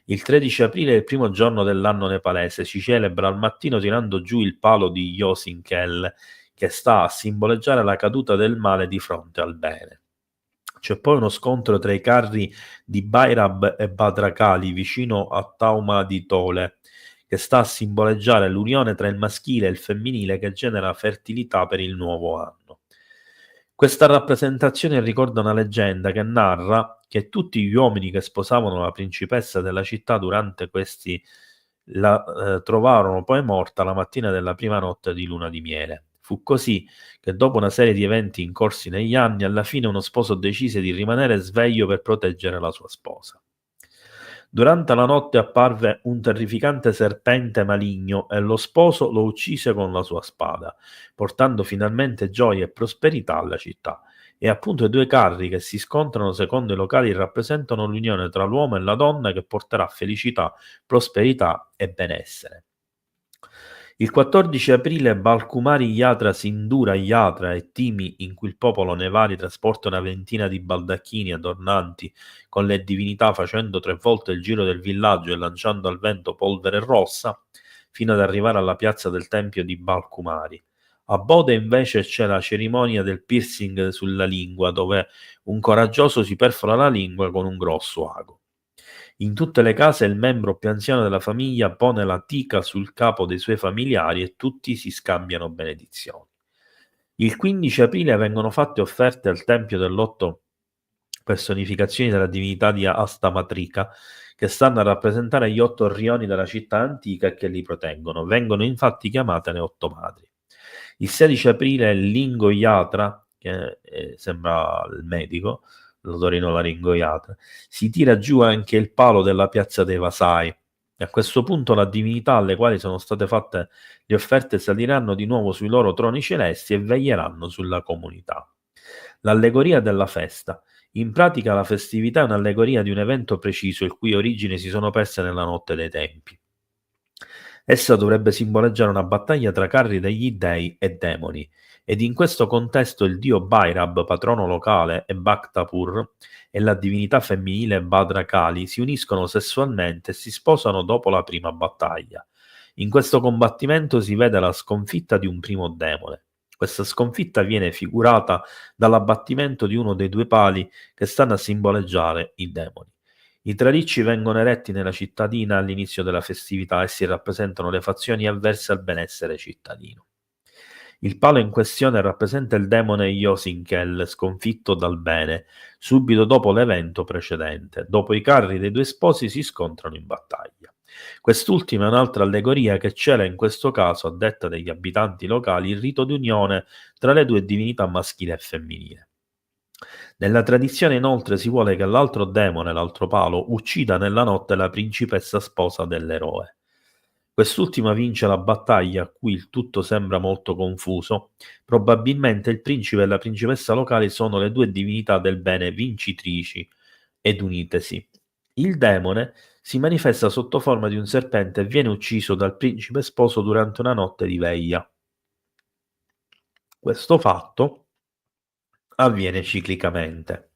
Il 13 aprile è il primo giorno dell'anno nepalese, si celebra al mattino tirando giù il palo di Yosinkel, che sta a simboleggiare la caduta del male di fronte al bene. C'è poi uno scontro tra i carri di Bhairab e Bhadrakali vicino a Tauma di Tole, che sta a simboleggiare l'unione tra il maschile e il femminile che genera fertilità per il nuovo anno. Questa rappresentazione ricorda una leggenda che narra che tutti gli uomini che sposavano la principessa della città durante questi la trovarono poi morta la mattina della prima notte di luna di miele. Fu così che dopo una serie di eventi incorsi negli anni, alla fine uno sposo decise di rimanere sveglio per proteggere la sua sposa. Durante la notte apparve un terrificante serpente maligno e lo sposo lo uccise con la sua spada, portando finalmente gioia e prosperità alla città. E appunto i 2 carri che si scontrano secondo i locali rappresentano l'unione tra l'uomo e la donna che porterà felicità, prosperità e benessere. Il 14 aprile Balkumari Yatra Sindura Yatra e Timi, in cui il popolo Nevari trasporta una ventina di baldacchini adornanti con le divinità facendo 3 volte il giro del villaggio e lanciando al vento polvere rossa, fino ad arrivare alla piazza del tempio di Balkumari. A Bode invece c'è la cerimonia del piercing sulla lingua, dove un coraggioso si perfora la lingua con un grosso ago. In tutte le case il membro più anziano della famiglia pone la tica sul capo dei suoi familiari e tutti si scambiano benedizioni. Il 15 aprile vengono fatte offerte al tempio dell'8 personificazioni della divinità di Astamatrika, che stanno a rappresentare gli 8 rioni della città antica e che li proteggono. Vengono infatti chiamate le 8 madri. Il 16 aprile Lingo Yatra, che sembra il medico, l'otorinolaringoiatra, si tira giù anche il palo della piazza dei Vasai. A questo punto la divinità alle quali sono state fatte le offerte saliranno di nuovo sui loro troni celesti e veglieranno sulla comunità. L'allegoria della festa. In pratica la festività è un'allegoria di un evento preciso, il cui origini si sono perse nella notte dei tempi. Essa dovrebbe simboleggiare una battaglia tra carri degli dei e demoni, ed in questo contesto il dio Bhairab, patrono locale, e Bhaktapur e la divinità femminile Bhadrakali si uniscono sessualmente e si sposano dopo la prima battaglia. In questo combattimento si vede la sconfitta di un primo demone. Questa sconfitta viene figurata dall'abbattimento di uno dei 2 pali che stanno a simboleggiare i demoni. I tralicci vengono eretti nella cittadina all'inizio della festività e si rappresentano le fazioni avverse al benessere cittadino. Il palo in questione rappresenta il demone Josinkel, sconfitto dal bene, subito dopo l'evento precedente. Dopo i carri dei due sposi si scontrano in battaglia. Quest'ultima è un'altra allegoria che cela in questo caso, a detta degli abitanti locali, il rito di unione tra le due divinità maschile e femminile. Nella tradizione inoltre si vuole che l'altro demone, l'altro palo, uccida nella notte la principessa sposa dell'eroe. Quest'ultima vince la battaglia, a cui il tutto sembra molto confuso. Probabilmente il principe e la principessa locali sono le due divinità del bene vincitrici ed unitesi. Il demone si manifesta sotto forma di un serpente e viene ucciso dal principe sposo durante una notte di veglia. Questo fatto avviene ciclicamente,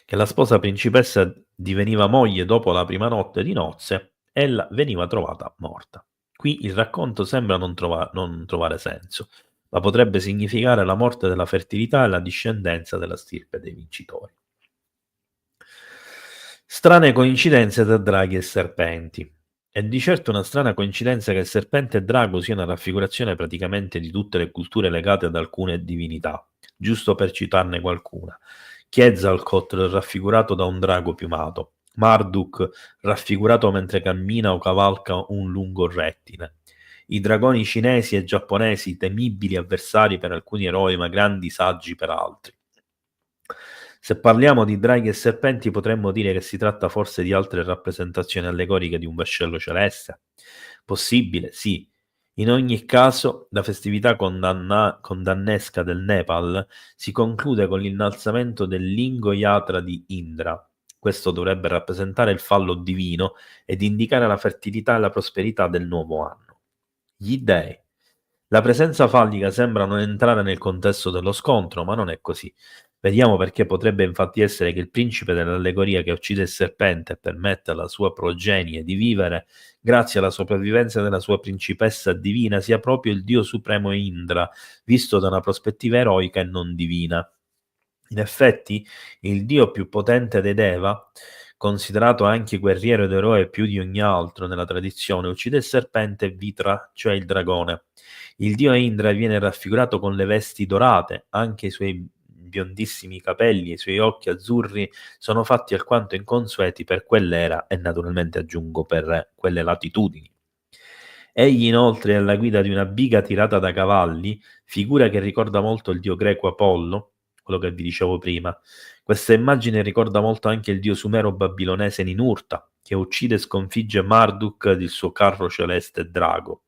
che la sposa principessa diveniva moglie dopo la prima notte di nozze, ella veniva trovata morta. Qui il racconto sembra non trovare senso, ma potrebbe significare la morte della fertilità e la discendenza della stirpe dei vincitori. Strane coincidenze tra draghi e serpenti. È di certo una strana coincidenza che il serpente e drago siano una raffigurazione praticamente di tutte le culture legate ad alcune divinità. Giusto per citarne qualcuna: Quetzalcoatl raffigurato da un drago piumato, Marduk raffigurato mentre cammina o cavalca un lungo rettile. I dragoni cinesi e giapponesi, temibili avversari per alcuni eroi ma grandi saggi per altri. Se parliamo di draghi e serpenti potremmo dire che si tratta forse di altre rappresentazioni allegoriche di un vascello celeste? Possibile, sì. In ogni caso, la festività condannesca del Nepal si conclude con l'innalzamento del Lingo Yatra di Indra. Questo dovrebbe rappresentare il fallo divino ed indicare la fertilità e la prosperità del nuovo anno. Gli dei. La presenza fallica sembra non entrare nel contesto dello scontro, ma non è così. Vediamo perché potrebbe infatti essere che il principe dell'allegoria che uccide il serpente e permette alla sua progenie di vivere grazie alla sopravvivenza della sua principessa divina sia proprio il dio supremo Indra, visto da una prospettiva eroica e non divina. In effetti, il dio più potente dei Deva, considerato anche guerriero ed eroe più di ogni altro nella tradizione, uccide il serpente Vitra, cioè il dragone. Il dio Indra viene raffigurato con le vesti dorate, anche i suoi biondissimi capelli e i suoi occhi azzurri sono fatti alquanto inconsueti per quell'era e naturalmente aggiungo per quelle latitudini. Egli inoltre è alla guida di una biga tirata da cavalli, figura che ricorda molto il dio greco Apollo, quello che vi dicevo prima. Questa immagine ricorda molto anche il dio sumero-babilonese Ninurta, che uccide e sconfigge Marduk ed il suo carro celeste drago.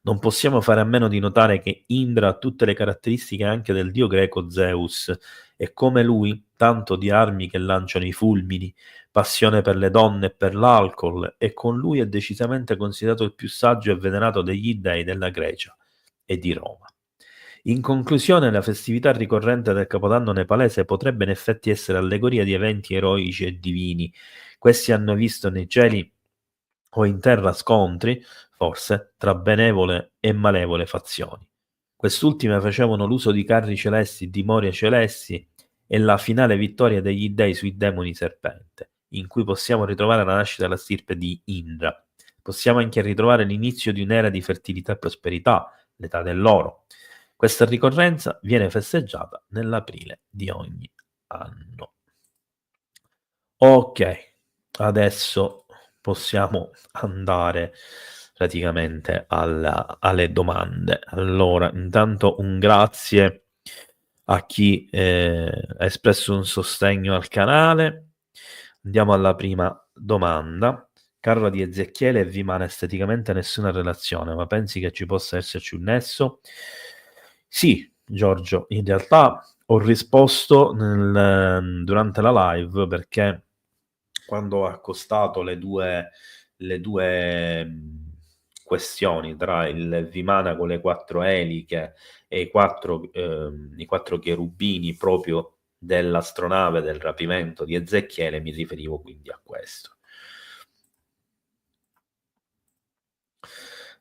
Non possiamo fare a meno di notare che Indra ha tutte le caratteristiche anche del dio greco Zeus, e come lui, tanto di armi che lanciano i fulmini, passione per le donne e per l'alcol, e con lui è decisamente considerato il più saggio e venerato degli dei della Grecia e di Roma. In conclusione, la festività ricorrente del Capodanno nepalese potrebbe in effetti essere allegoria di eventi eroici e divini. Questi hanno visto nei cieli o in terra scontri, forse, tra benevole e malevole fazioni. Quest'ultime facevano l'uso di carri celesti, di morie celesti e la finale vittoria degli dei sui demoni serpente, in cui possiamo ritrovare la nascita della stirpe di Indra. Possiamo anche ritrovare l'inizio di un'era di fertilità e prosperità, l'età dell'oro. Questa ricorrenza viene festeggiata nell'aprile di ogni anno. Ok, adesso possiamo andare praticamente alle domande. Allora, intanto un grazie a chi ha espresso un sostegno al canale. Andiamo alla prima domanda. Carlo di Ezechiele e Vimana esteticamente nessuna relazione, ma pensi che ci possa esserci un nesso? Sì, Giorgio, in realtà ho risposto durante la live perché quando ho accostato le due questioni tra il Vimana con le 4 eliche e i quattro cherubini proprio dell'astronave del rapimento di Ezechiele, mi riferivo quindi a questo.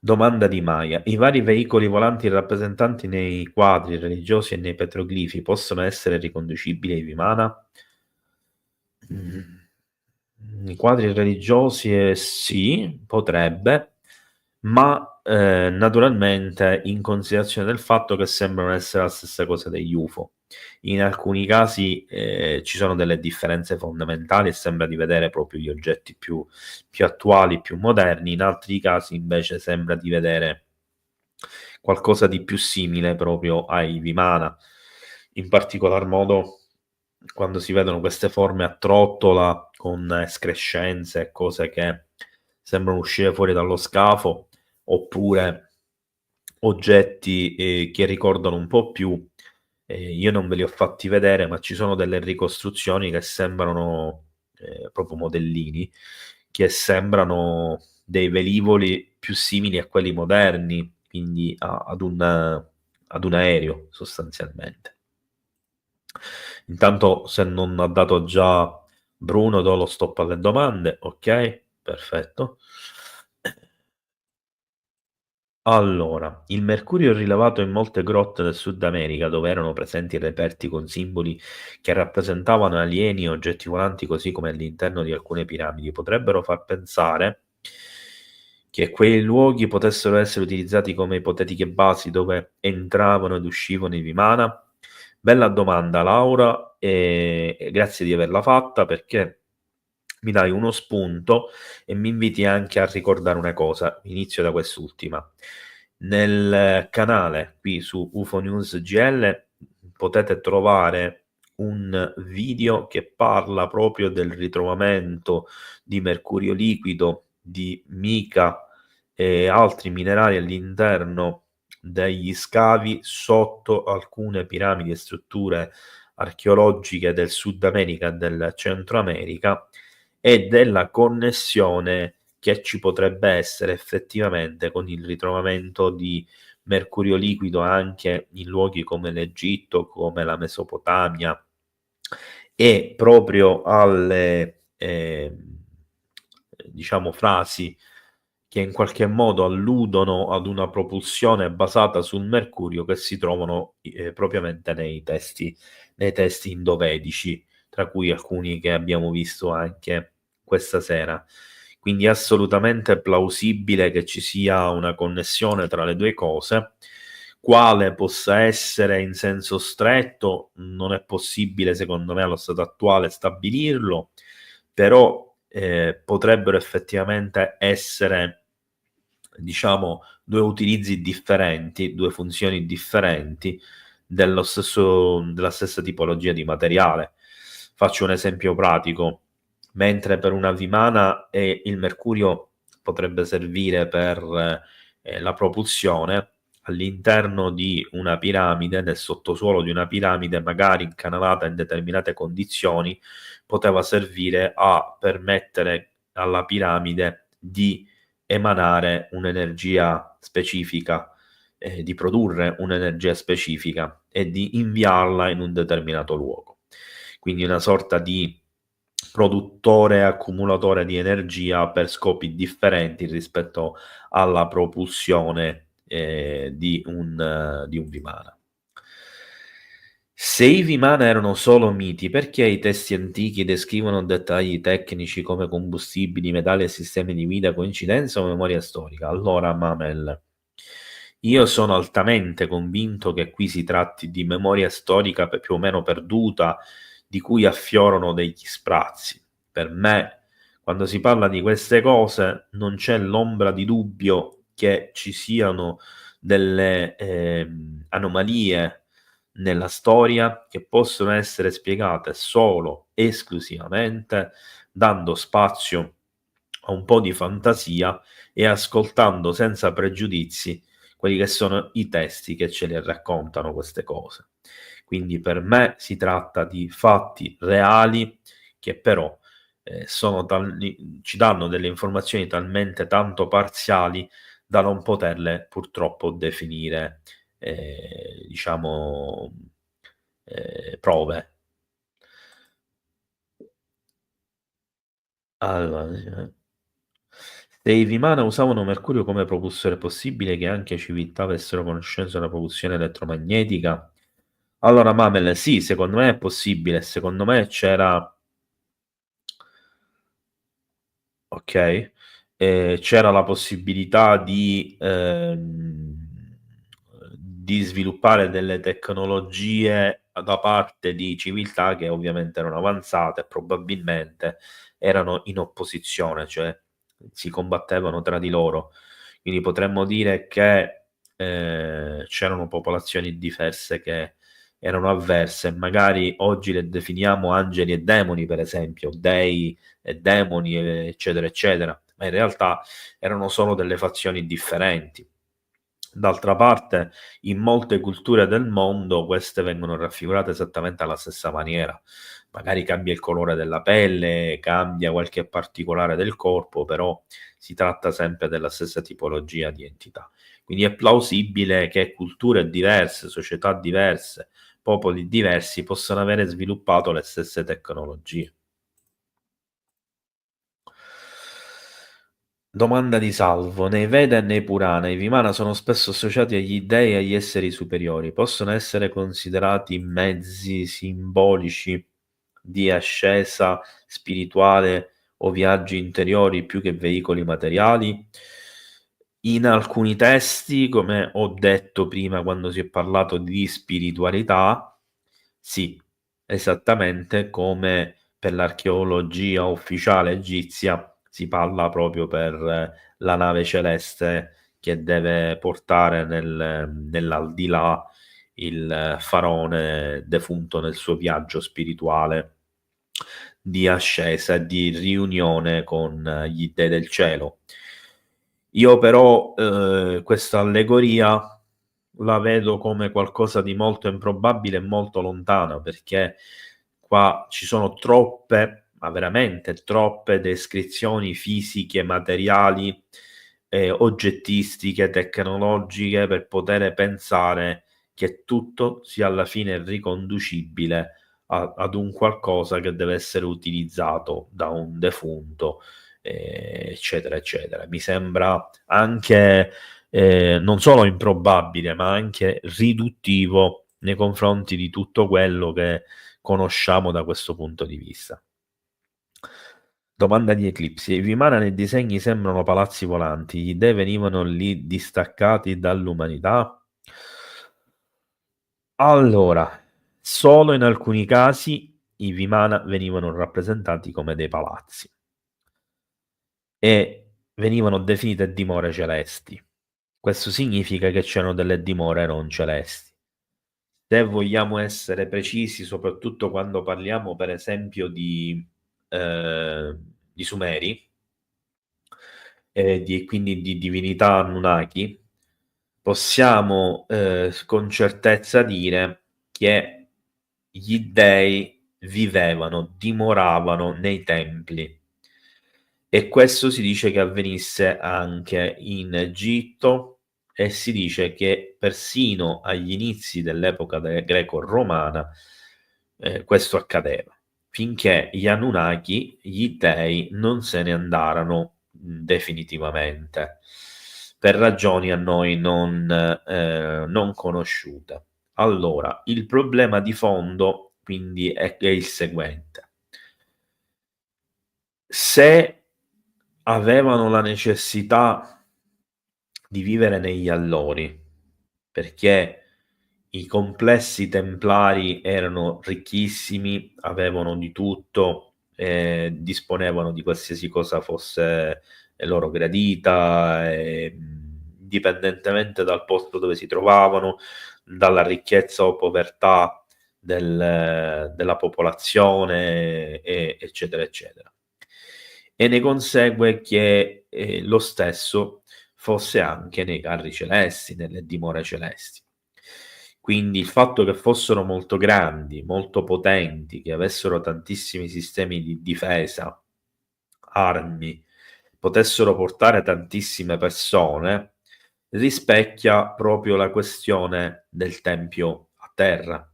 Domanda di Maya: i vari veicoli volanti rappresentanti nei quadri religiosi e nei petroglifi possono essere riconducibili ai Vimana? I quadri religiosi sì, potrebbe, ma naturalmente in considerazione del fatto che sembrano essere la stessa cosa degli UFO. In alcuni casi, ci sono delle differenze fondamentali e sembra di vedere proprio gli oggetti più attuali, più moderni, in altri casi invece sembra di vedere qualcosa di più simile proprio ai Vimana. In particolar modo quando si vedono queste forme a trottola con escrescenze e cose che sembrano uscire fuori dallo scafo, oppure oggetti, che ricordano un po' più, io non ve li ho fatti vedere, ma ci sono delle ricostruzioni che sembrano, proprio modellini, che sembrano dei velivoli più simili a quelli moderni, quindi ad un aereo sostanzialmente. Intanto se non ha dato già Bruno do lo stop alle domande, okay, perfetto. Allora, il mercurio è rilevato in molte grotte del Sud America, dove erano presenti reperti con simboli che rappresentavano alieni e oggetti volanti, così come all'interno di alcune piramidi. Potrebbero far pensare che quei luoghi potessero essere utilizzati come ipotetiche basi dove entravano ed uscivano i Vimana? Bella domanda Laura, e grazie di averla fatta perché mi dai uno spunto e mi inviti anche a ricordare una cosa. Inizio da quest'ultima. Nel canale qui su UFO News GL potete trovare un video che parla proprio del ritrovamento di mercurio liquido, di mica e altri minerali all'interno degli scavi sotto alcune piramidi e strutture archeologiche del Sud America e del Centro America, e della connessione che ci potrebbe essere effettivamente con il ritrovamento di mercurio liquido anche in luoghi come l'Egitto, come la Mesopotamia, e proprio alle diciamo frasi che in qualche modo alludono ad una propulsione basata sul mercurio che si trovano propriamente nei testi indovedici, tra cui alcuni che abbiamo visto anche questa sera. Quindi è assolutamente plausibile che ci sia una connessione tra le due cose. Quale possa essere in senso stretto, non è possibile secondo me allo stato attuale stabilirlo, però potrebbero effettivamente essere, diciamo, due utilizzi differenti, due funzioni differenti della stessa tipologia di materiale. Faccio un esempio pratico: mentre per una vimana il mercurio potrebbe servire per la propulsione, all'interno di una piramide, nel sottosuolo di una piramide, magari incanalata in determinate condizioni, poteva servire a permettere alla piramide di emanare un'energia specifica, di produrre un'energia specifica e di inviarla in un determinato luogo. Quindi una sorta di produttore e accumulatore di energia per scopi differenti rispetto alla propulsione di un Vimana. Se i Vimana erano solo miti, perché i testi antichi descrivono dettagli tecnici come combustibili, metalli e sistemi di guida, coincidenza o memoria storica? Allora, Mamel, io sono altamente convinto che qui si tratti di memoria storica più o meno perduta, di cui affiorano degli sprazzi. Per me, quando si parla di queste cose, non c'è l'ombra di dubbio che ci siano delle anomalie nella storia che possono essere spiegate solo, esclusivamente, dando spazio a un po' di fantasia e ascoltando senza pregiudizi quelli che sono i testi che ce le raccontano queste cose. Quindi per me si tratta di fatti reali che però ci danno delle informazioni talmente tanto parziali da non poterle purtroppo definire, diciamo, prove. Allora, se i Vimana usavano mercurio come propulsore, è possibile che anche civiltà avessero conoscenza della propulsione elettromagnetica? Allora, Mamel, sì, secondo me è possibile. Secondo me c'era. Ok? c'era la possibilità di sviluppare delle tecnologie da parte di civiltà che ovviamente erano avanzate e probabilmente erano in opposizione, cioè si combattevano tra di loro. Quindi potremmo dire che, c'erano popolazioni diverse che erano avverse, magari oggi le definiamo angeli e demoni, per esempio, dei e demoni, eccetera, eccetera, ma in realtà erano solo delle fazioni differenti. D'altra parte, in molte culture del mondo queste vengono raffigurate esattamente alla stessa maniera. Magari cambia il colore della pelle, cambia qualche particolare del corpo, però si tratta sempre della stessa tipologia di entità. Quindi è plausibile che culture diverse, società diverse, popoli diversi possano avere sviluppato le stesse tecnologie. Domanda di Salvo: nei Veda e nei Purana i Vimana sono spesso associati agli dei e agli esseri superiori. Possono essere considerati mezzi simbolici di ascesa spirituale o viaggi interiori più che veicoli materiali? In alcuni testi, come ho detto prima quando si è parlato di spiritualità, sì, esattamente come per l'archeologia ufficiale egizia si parla proprio per la nave celeste che deve portare nell'aldilà il faraone defunto nel suo viaggio spirituale di ascesa e di riunione con gli dei del cielo. Io però, questa allegoria la vedo come qualcosa di molto improbabile e molto lontana, perché qua ci sono troppe, ma veramente troppe descrizioni fisiche, materiali, oggettistiche, tecnologiche per poter pensare che tutto sia alla fine riconducibile ad un qualcosa che deve essere utilizzato da un defunto, eccetera, eccetera. Mi sembra anche non solo improbabile, ma anche riduttivo nei confronti di tutto quello che conosciamo da questo punto di vista. Domanda di Eclipsi: i Vimana nei disegni sembrano palazzi volanti, gli dei venivano lì distaccati dall'umanità? Allora, solo in alcuni casi i Vimana venivano rappresentati come dei palazzi e venivano definite dimore celesti. Questo significa che c'erano delle dimore non celesti. Se vogliamo essere precisi, soprattutto quando parliamo per esempio di Sumeri e quindi di divinità Anunnaki, possiamo con certezza dire che gli dei vivevano, dimoravano nei templi. E questo si dice che avvenisse anche in Egitto e si dice che persino agli inizi dell'epoca greco-romana questo accadeva, finché gli Anunnaki, gli dei, non se ne andarono definitivamente, per ragioni a noi non conosciute. Allora, il problema di fondo quindi è il seguente. Se avevano la necessità di vivere negli allori, perché i complessi templari erano ricchissimi, avevano di tutto, disponevano di qualsiasi cosa fosse loro gradita, indipendentemente dal posto dove si trovavano, dalla ricchezza o povertà della popolazione, eccetera, eccetera. E ne consegue che lo stesso fosse anche nei carri celesti, nelle dimore celesti. Quindi il fatto che fossero molto grandi, molto potenti, che avessero tantissimi sistemi di difesa, armi, potessero portare tantissime persone, rispecchia proprio la questione del tempio a terra,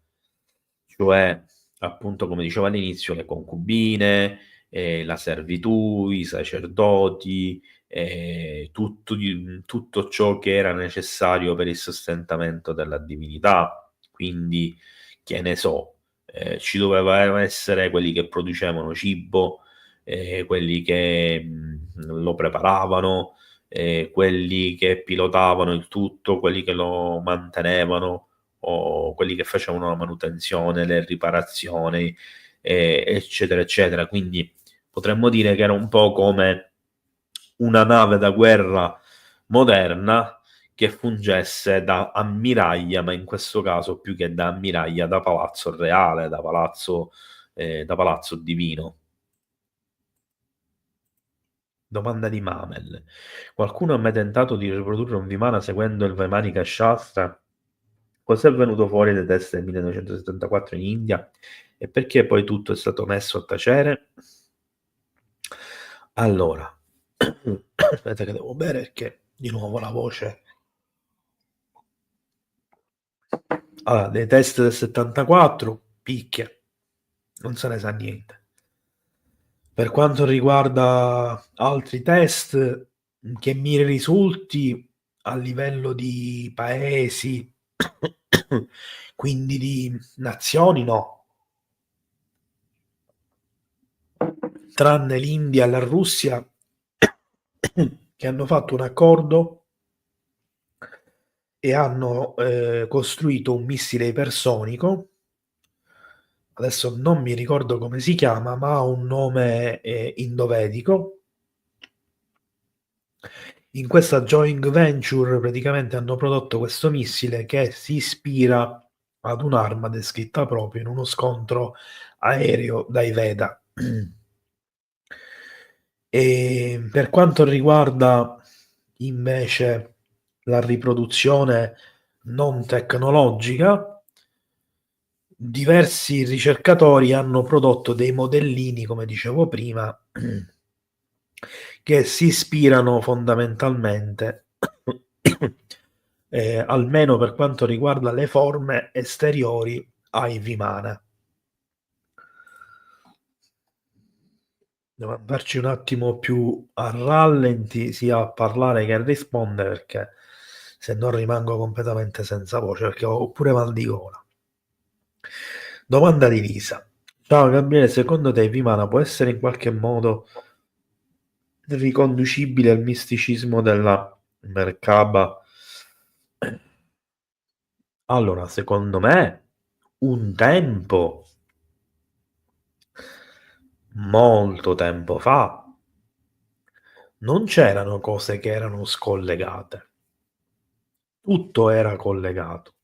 cioè appunto come dicevo all'inizio le concubine, la servitù, i sacerdoti, tutto ciò che era necessario per il sostentamento della divinità. Quindi, che ne so, ci doveva essere quelli che producevano cibo, quelli che, lo preparavano, quelli che pilotavano il tutto, quelli che lo mantenevano o quelli che facevano la manutenzione, le riparazioni, eccetera, eccetera. Quindi potremmo dire che era un po' come una nave da guerra moderna che fungesse da ammiraglia, ma in questo caso più che da ammiraglia, da palazzo reale, da palazzo divino. Domanda di Mamel. Qualcuno ha mai tentato di riprodurre un Vimana seguendo il Vaimanika Shastra? Cos'è venuto fuori dai test del 1974 in India e perché poi tutto è stato messo a tacere? Allora, aspetta che devo bere perché di nuovo la voce. Allora, dei test del 74, picchia, non se ne sa niente. Per quanto riguarda altri test che mi risulti a livello di paesi, quindi di nazioni, no. Tranne l'India e la Russia che hanno fatto un accordo e hanno costruito un missile ipersonico. Adesso non mi ricordo come si chiama, ma ha un nome indovedico. In questa joint venture praticamente hanno prodotto questo missile che si ispira ad un'arma descritta proprio in uno scontro aereo dai Veda. E per quanto riguarda invece la riproduzione non tecnologica, diversi ricercatori hanno prodotto dei modellini, come dicevo prima, che si ispirano fondamentalmente, almeno per quanto riguarda le forme esteriori, ai Vimana. Devo andarci un attimo più a rallenti, sia a parlare che a rispondere, perché se no rimango completamente senza voce, perché ho pure mal di gola. Domanda di Lisa. Ciao Gabriele, secondo te Vimana può essere in qualche modo riconducibile al misticismo della Merkaba? Allora, secondo me, un tempo, molto tempo fa, non c'erano cose che erano scollegate. Tutto era collegato.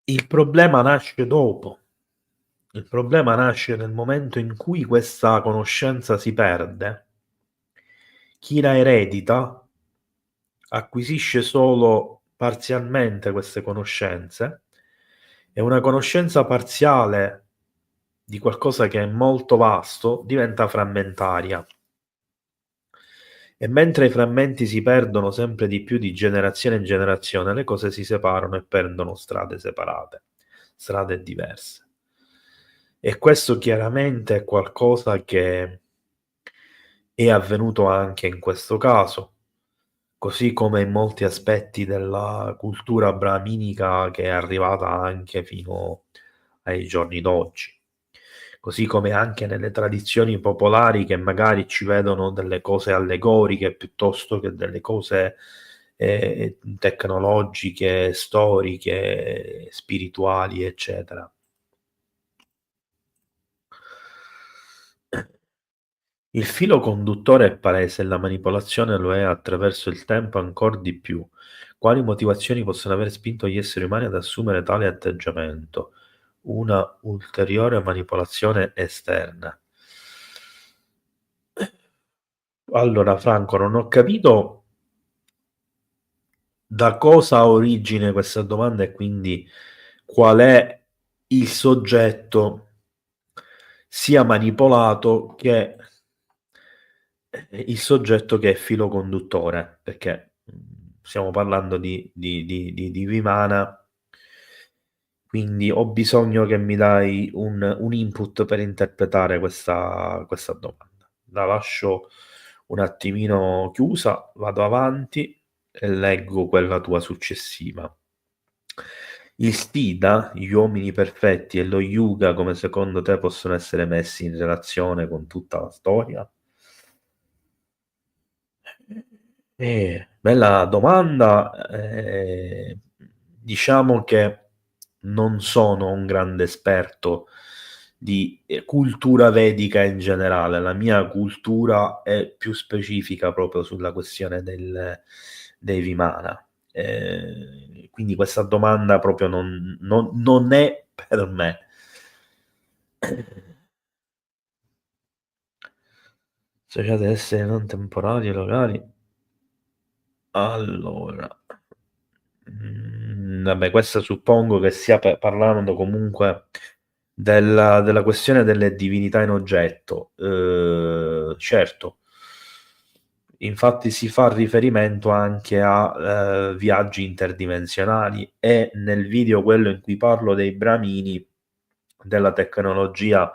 Il problema nasce dopo. Il problema nasce nel momento in cui questa conoscenza si perde. Chi la eredita acquisisce solo parzialmente queste conoscenze e una conoscenza parziale di qualcosa che è molto vasto diventa frammentaria. E mentre i frammenti si perdono sempre di più di generazione in generazione, le cose si separano e prendono strade separate, strade diverse. E questo chiaramente è qualcosa che è avvenuto anche in questo caso, così come in molti aspetti della cultura brahminica che è arrivata anche fino ai giorni d'oggi. Così come anche nelle tradizioni popolari che magari ci vedono delle cose allegoriche piuttosto che delle cose tecnologiche, storiche, spirituali, eccetera. Il filo conduttore è palese e la manipolazione lo è attraverso il tempo ancor di più. Quali motivazioni possono aver spinto gli esseri umani ad assumere tale atteggiamento? Una ulteriore manipolazione esterna. Allora, Franco, non ho capito da cosa ha origine questa domanda e quindi qual è il soggetto sia manipolato che il soggetto che è filo conduttore, perché stiamo parlando di Vimana, quindi ho bisogno che mi dai un input per interpretare questa domanda. La lascio un attimino chiusa, vado avanti e leggo quella tua successiva. Il SIDA, gli uomini perfetti e lo yoga come secondo te possono essere messi in relazione con tutta la storia? Bella domanda. Diciamo che non sono un grande esperto di cultura vedica in generale. La mia cultura è più specifica proprio sulla questione dei Vimana. Quindi questa domanda proprio non è per me. Associate ad essere non temporali e locali. Allora, vabbè, questa suppongo che stia parlando comunque della questione delle divinità in oggetto. Certo, infatti si fa riferimento anche a viaggi interdimensionali e nel video quello in cui parlo dei Bramini, della tecnologia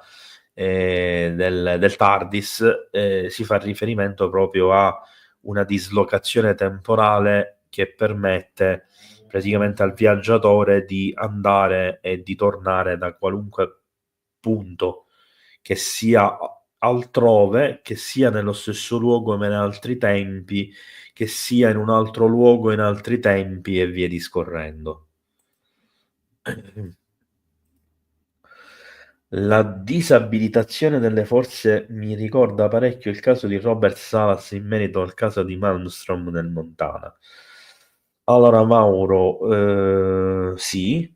del TARDIS, si fa riferimento proprio a una dislocazione temporale che permette praticamente al viaggiatore di andare e di tornare da qualunque punto, che sia altrove, che sia nello stesso luogo ma in altri tempi, che sia in un altro luogo in altri tempi e via discorrendo. La disabilitazione delle forze mi ricorda parecchio il caso di Robert Salas in merito al caso di Malmstrom nel Montana. Allora, Mauro, sì,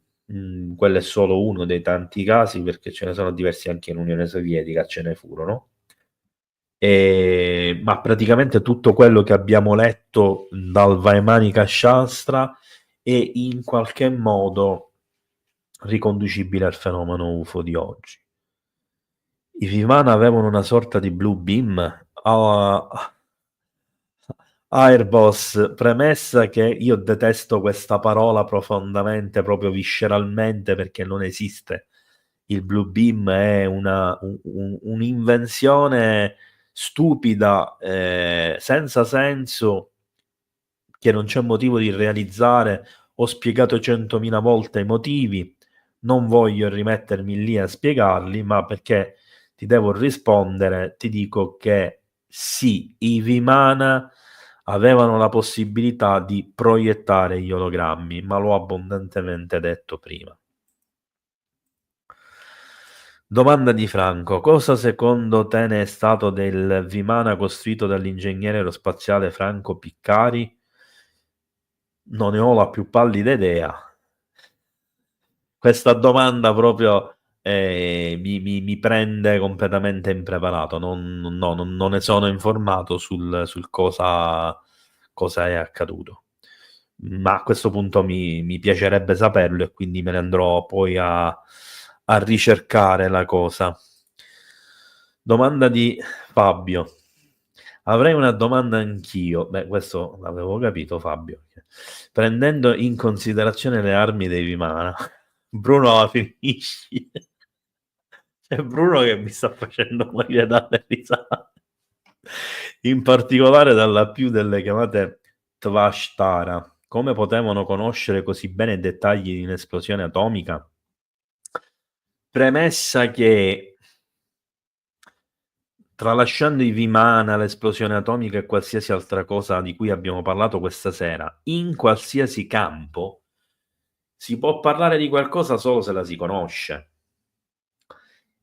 quello è solo uno dei tanti casi perché ce ne sono diversi anche in Unione Sovietica, ce ne furono. Ma praticamente tutto quello che abbiamo letto dal Vaimanika Shastra è in qualche modo riconducibile al fenomeno UFO di oggi. I Vimana avevano una sorta di blue beam. Airboss, premessa che io detesto questa parola profondamente, proprio visceralmente, perché non esiste. Il blue beam è un'invenzione stupida, senza senso, che non c'è motivo di realizzare. Ho spiegato 100.000 volte i motivi, non voglio rimettermi lì a spiegarli, ma perché ti devo rispondere, ti dico che sì, i Vimana avevano la possibilità di proiettare gli ologrammi, ma l'ho abbondantemente detto prima. Domanda di Franco: cosa secondo te ne è stato del Vimana costruito dall'ingegnere aerospaziale Franco Piccari? Non ne ho la più pallida idea. Questa domanda proprio mi prende completamente impreparato. Non ne sono informato sul cosa è accaduto. Ma a questo punto mi piacerebbe saperlo e quindi me ne andrò poi a ricercare la cosa. Domanda di Fabio. Avrei una domanda anch'io. Beh, questo l'avevo capito, Fabio. Prendendo in considerazione le armi dei Vimana, Bruno la finisci. C'è Bruno che mi sta facendo morire dalle risate. In particolare dalla più delle chiamate Tvashtara. Come potevano conoscere così bene i dettagli di un'esplosione atomica? Premessa che, tralasciando i Vimana, l'esplosione atomica e qualsiasi altra cosa di cui abbiamo parlato questa sera, in qualsiasi campo si può parlare di qualcosa solo se la si conosce.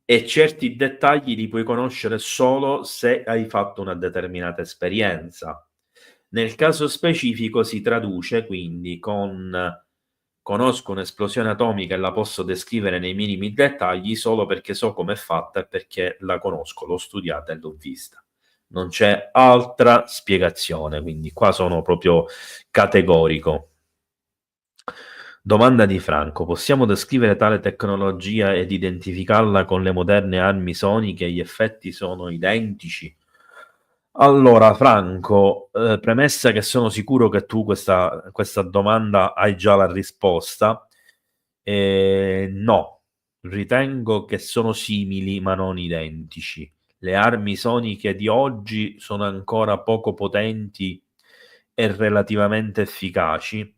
E certi dettagli li puoi conoscere solo se hai fatto una determinata esperienza. Nel caso specifico si traduce quindi con conosco un'esplosione atomica e la posso descrivere nei minimi dettagli solo perché so com'è fatta e perché la conosco, l'ho studiata e l'ho vista. Non c'è altra spiegazione, quindi qua sono proprio categorico. Domanda di Franco: possiamo descrivere tale tecnologia ed identificarla con le moderne armi soniche? Gli effetti sono identici? Allora, Franco, premessa che sono sicuro che tu questa domanda hai già la risposta. No, ritengo che sono simili ma non identici. Le armi soniche di oggi sono ancora poco potenti e relativamente efficaci,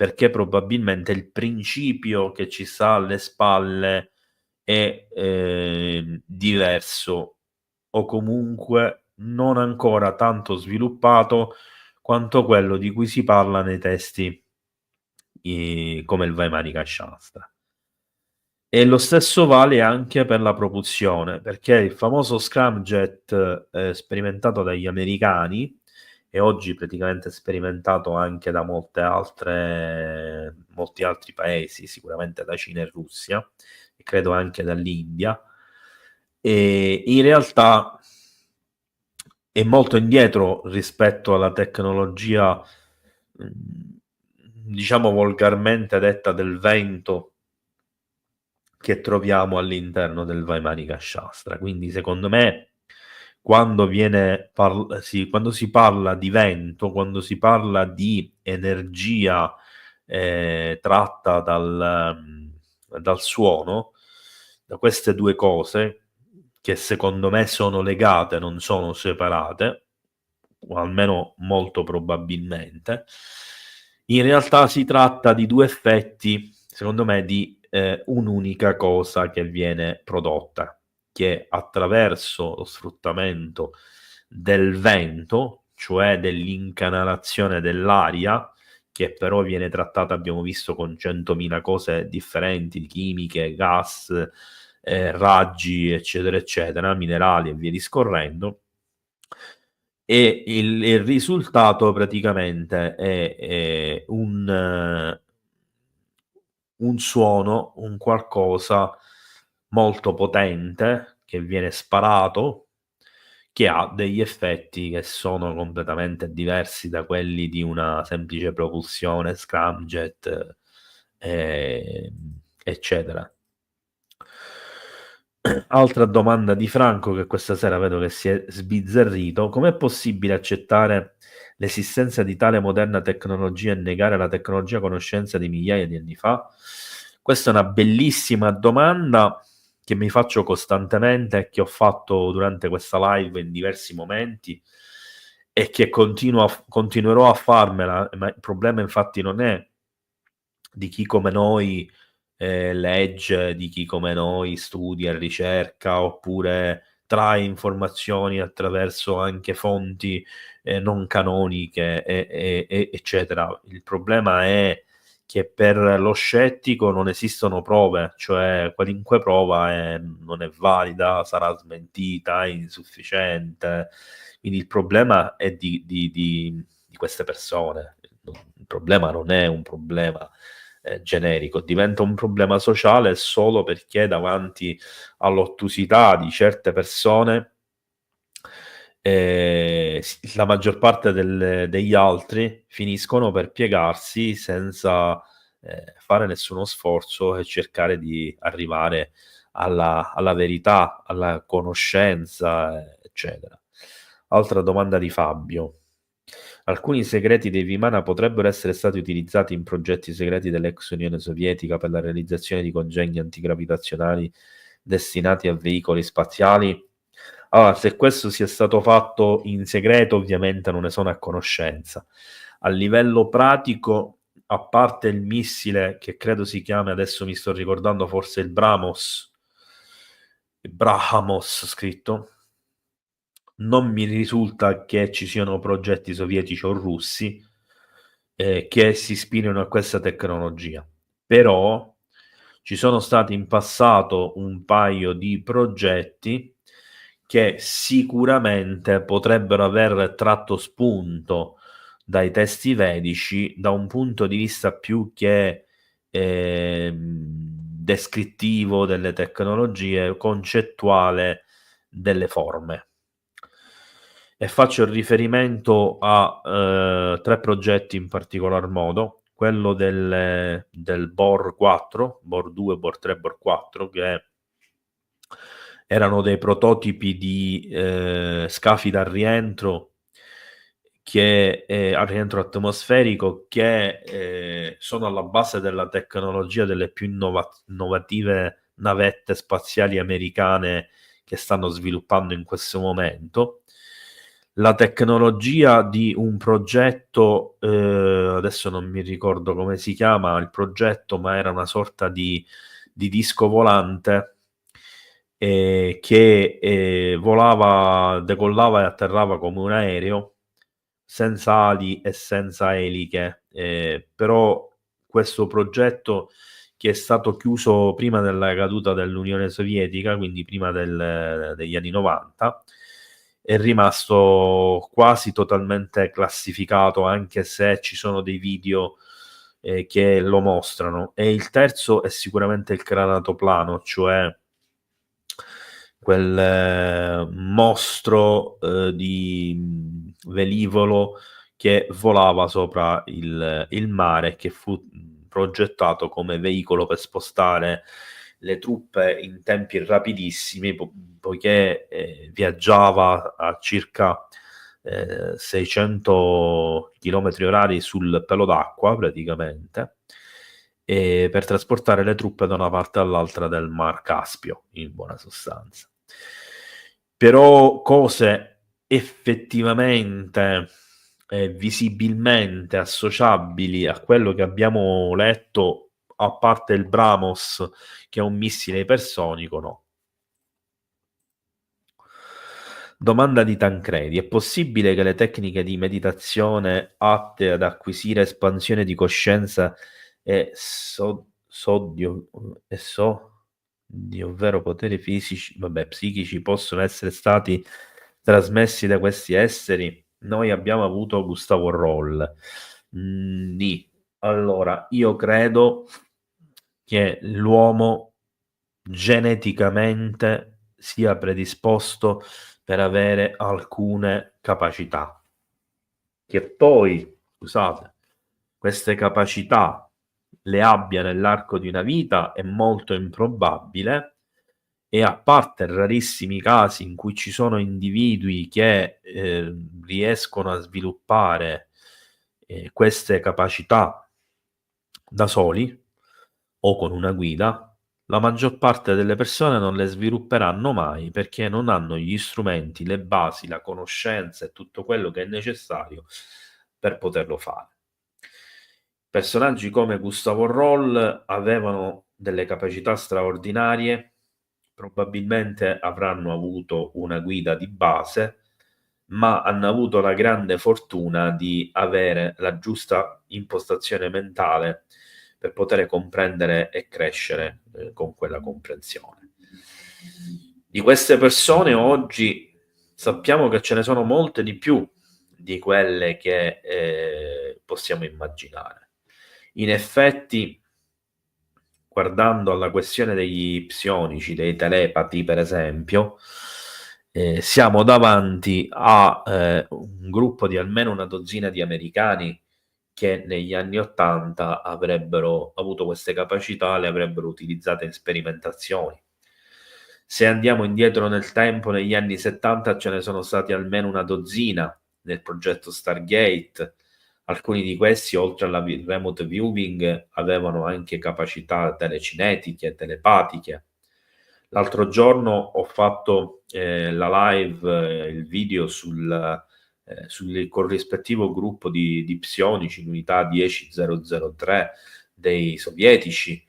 perché probabilmente il principio che ci sta alle spalle è diverso, o comunque non ancora tanto sviluppato quanto quello di cui si parla nei testi come il Vaimanika Shastra. E lo stesso vale anche per la propulsione, perché il famoso scramjet sperimentato dagli americani e oggi praticamente sperimentato anche da molti altri paesi, sicuramente da Cina e Russia, e credo anche dall'India, e in realtà è molto indietro rispetto alla tecnologia, diciamo volgarmente detta, del vento che troviamo all'interno del Vaimanika Shastra. Quindi secondo me quando quando si parla di vento, quando si parla di energia tratta dal suono, da queste due cose, che secondo me sono legate, non sono separate, o almeno molto probabilmente, in realtà si tratta di due effetti, secondo me, di un'unica cosa che viene prodotta, che attraverso lo sfruttamento del vento, cioè dell'incanalazione dell'aria, che però viene trattata, abbiamo visto, con 100.000 cose differenti, chimiche, gas, raggi, eccetera, eccetera, minerali e via discorrendo. E il risultato praticamente è un suono, un qualcosa molto potente che viene sparato, che ha degli effetti che sono completamente diversi da quelli di una semplice propulsione, scramjet, eccetera. Altra domanda di Franco, che questa sera vedo che si è sbizzarrito: com'è possibile accettare l'esistenza di tale moderna tecnologia e negare la tecnologia conoscenza di migliaia di anni fa? Questa è una bellissima domanda che mi faccio costantemente e che ho fatto durante questa live in diversi momenti e che continuerò a farmela, ma il problema infatti non è di chi come noi legge, di chi come noi studia e ricerca, oppure trae informazioni attraverso anche fonti non canoniche, eccetera. Il problema è che per lo scettico non esistono prove, cioè qualunque prova non è valida, sarà smentita, è insufficiente. Quindi il problema è di queste persone. Il problema non è un problema generico, diventa un problema sociale solo perché davanti all'ottusità di certe persone la maggior parte degli altri finiscono per piegarsi senza fare nessuno sforzo e cercare di arrivare alla verità, alla conoscenza, eccetera. Altra domanda di Fabio. Alcuni segreti dei Vimana potrebbero essere stati utilizzati in progetti segreti dell'ex Unione Sovietica per la realizzazione di congegni antigravitazionali destinati a veicoli spaziali? Allora, se questo sia stato fatto in segreto, ovviamente non ne sono a conoscenza. A livello pratico, a parte il missile che credo si chiami, adesso mi sto ricordando, forse il Brahmos scritto, non mi risulta che ci siano progetti sovietici o russi che si ispirino a questa tecnologia. Però ci sono stati in passato un paio di progetti che sicuramente potrebbero aver tratto spunto dai testi vedici da un punto di vista più che descrittivo delle tecnologie, concettuale delle forme. E faccio riferimento a tre progetti in particolar modo: quello del Bor 4, Bor 2, Bor 3, Bor 4, che erano dei prototipi di scafi da rientro al rientro atmosferico, che sono alla base della tecnologia delle più innovative navette spaziali americane che stanno sviluppando in questo momento. la tecnologia di un progetto, adesso non mi ricordo come si chiama il progetto, ma era una sorta di disco volante, che, volava, decollava e atterrava come un aereo, senza ali e senza eliche. Però questo progetto, che è stato chiuso prima della caduta dell'Unione Sovietica, quindi prima degli anni '90, è rimasto quasi totalmente classificato, anche se ci sono dei video che lo mostrano. E il terzo è sicuramente il cranatoplano, cioè quel mostro di velivolo che volava sopra il mare, che fu progettato come veicolo per spostare le truppe in tempi rapidissimi, poiché viaggiava a circa 600 chilometri orari sul pelo d'acqua praticamente, per trasportare le truppe da una parte all'altra del Mar Caspio, in buona sostanza. Però cose effettivamente visibilmente associabili a quello che abbiamo letto, a parte il BrahMos, che è un missile ipersonico, no. Domanda di Tancredi: è possibile che le tecniche di meditazione atte ad acquisire espansione di coscienza e ovvero poteri fisici, psichici, possono essere stati trasmessi da questi esseri? Noi abbiamo avuto Gustavo Roll. Nì. Allora, io credo che l'uomo geneticamente sia predisposto per avere alcune capacità. Che poi, scusate, queste capacità le abbia nell'arco di una vita è molto improbabile, e a parte rarissimi casi in cui ci sono individui che riescono a sviluppare queste capacità da soli o con una guida, la maggior parte delle persone non le svilupperanno mai, perché non hanno gli strumenti, le basi, la conoscenza e tutto quello che è necessario per poterlo fare. Personaggi come Gustavo Roll avevano delle capacità straordinarie, probabilmente avranno avuto una guida di base, ma hanno avuto la grande fortuna di avere la giusta impostazione mentale per poter comprendere e crescere con quella comprensione. Di queste persone oggi sappiamo che ce ne sono molte di più di quelle che possiamo immaginare. In effetti, guardando alla questione degli psionici, dei telepati per esempio, siamo davanti a un gruppo di almeno una dozzina di americani che negli anni '80 avrebbero avuto queste capacità, le avrebbero utilizzate in sperimentazioni. Se andiamo indietro nel tempo, negli anni '70 ce ne sono stati almeno una dozzina nel progetto Stargate. Alcuni di questi, oltre alla remote viewing, avevano anche capacità telecinetiche, telepatiche. L'altro giorno ho fatto la live, il video sul corrispettivo gruppo di psionici, l'unità 10003 dei sovietici.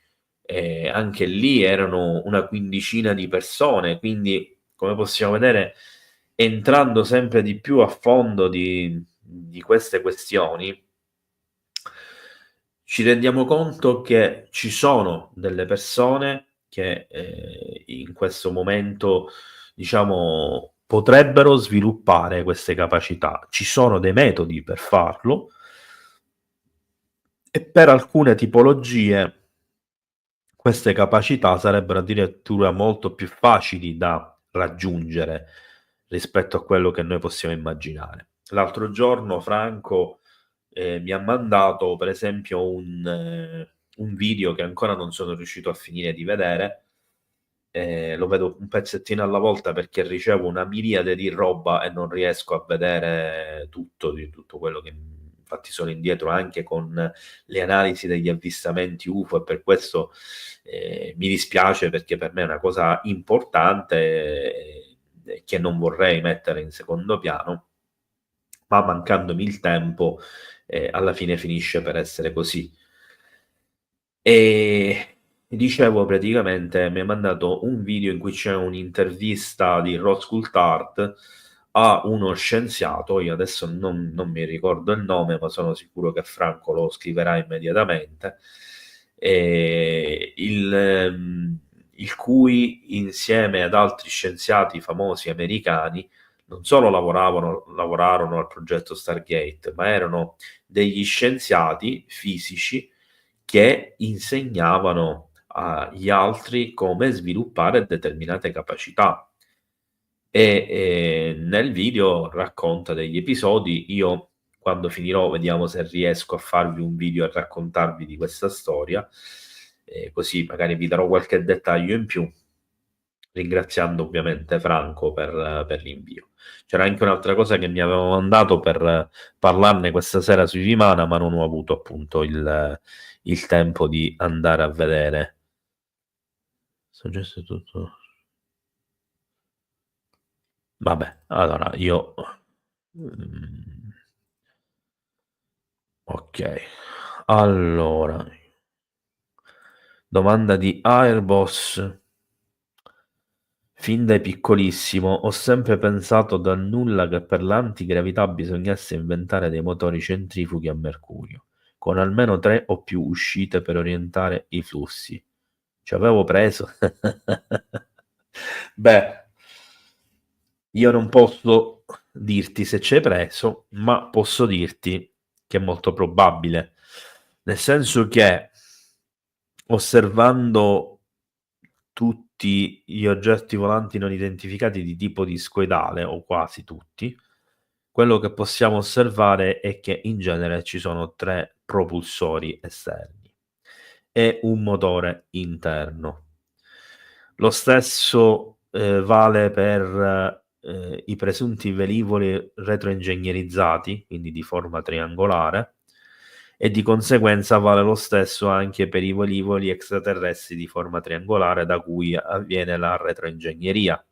Anche lì erano una quindicina di persone, quindi come possiamo vedere, entrando sempre di più a fondo di queste questioni, ci rendiamo conto che ci sono delle persone che in questo momento, diciamo, potrebbero sviluppare queste capacità. Ci sono dei metodi per farlo, e per alcune tipologie queste capacità sarebbero addirittura molto più facili da raggiungere rispetto a quello che noi possiamo immaginare. L'altro giorno Franco mi ha mandato per esempio un video che ancora non sono riuscito a finire di vedere. Lo vedo un pezzettino alla volta perché ricevo una miriade di roba e non riesco a vedere tutto, di tutto quello che infatti sono indietro anche con le analisi degli avvistamenti UFO, e per questo mi dispiace, perché per me è una cosa importante che non vorrei mettere in secondo piano. ma mancandomi il tempo, alla fine finisce per essere così. E dicevo, praticamente mi ha mandato un video in cui c'è un'intervista di Ross Coulthard a uno scienziato, io adesso non mi ricordo il nome, ma sono sicuro che Franco lo scriverà immediatamente, il cui insieme ad altri scienziati famosi americani non solo lavorarono al progetto Stargate, ma erano degli scienziati fisici che insegnavano agli altri come sviluppare determinate capacità. Nel video racconta degli episodi. Io, quando finirò, vediamo se riesco a farvi un video a raccontarvi di questa storia, così magari vi darò qualche dettaglio in più, ringraziando ovviamente Franco per l'invio. C'era anche un'altra cosa che mi aveva mandato per parlarne questa sera su Vimana, ma non ho avuto appunto il tempo di andare a vedere. Suggesto tutto. Vabbè, allora io ok. Allora, domanda di Airboss. Fin da piccolissimo ho sempre pensato dal nulla che per l'antigravità bisognasse inventare dei motori centrifughi a mercurio, con almeno 3 o più uscite per orientare i flussi. Ci avevo preso. Beh, io non posso dirti se ci hai preso, ma posso dirti che è molto probabile, nel senso che osservando tutti gli oggetti volanti non identificati di tipo discoidale, o quasi tutti, quello che possiamo osservare è che in genere ci sono 3 propulsori esterni e un motore interno. Lo stesso vale per i presunti velivoli retroingegnerizzati, quindi di forma triangolare, e di conseguenza vale lo stesso anche per i velivoli extraterrestri di forma triangolare da cui avviene la retroingegneria.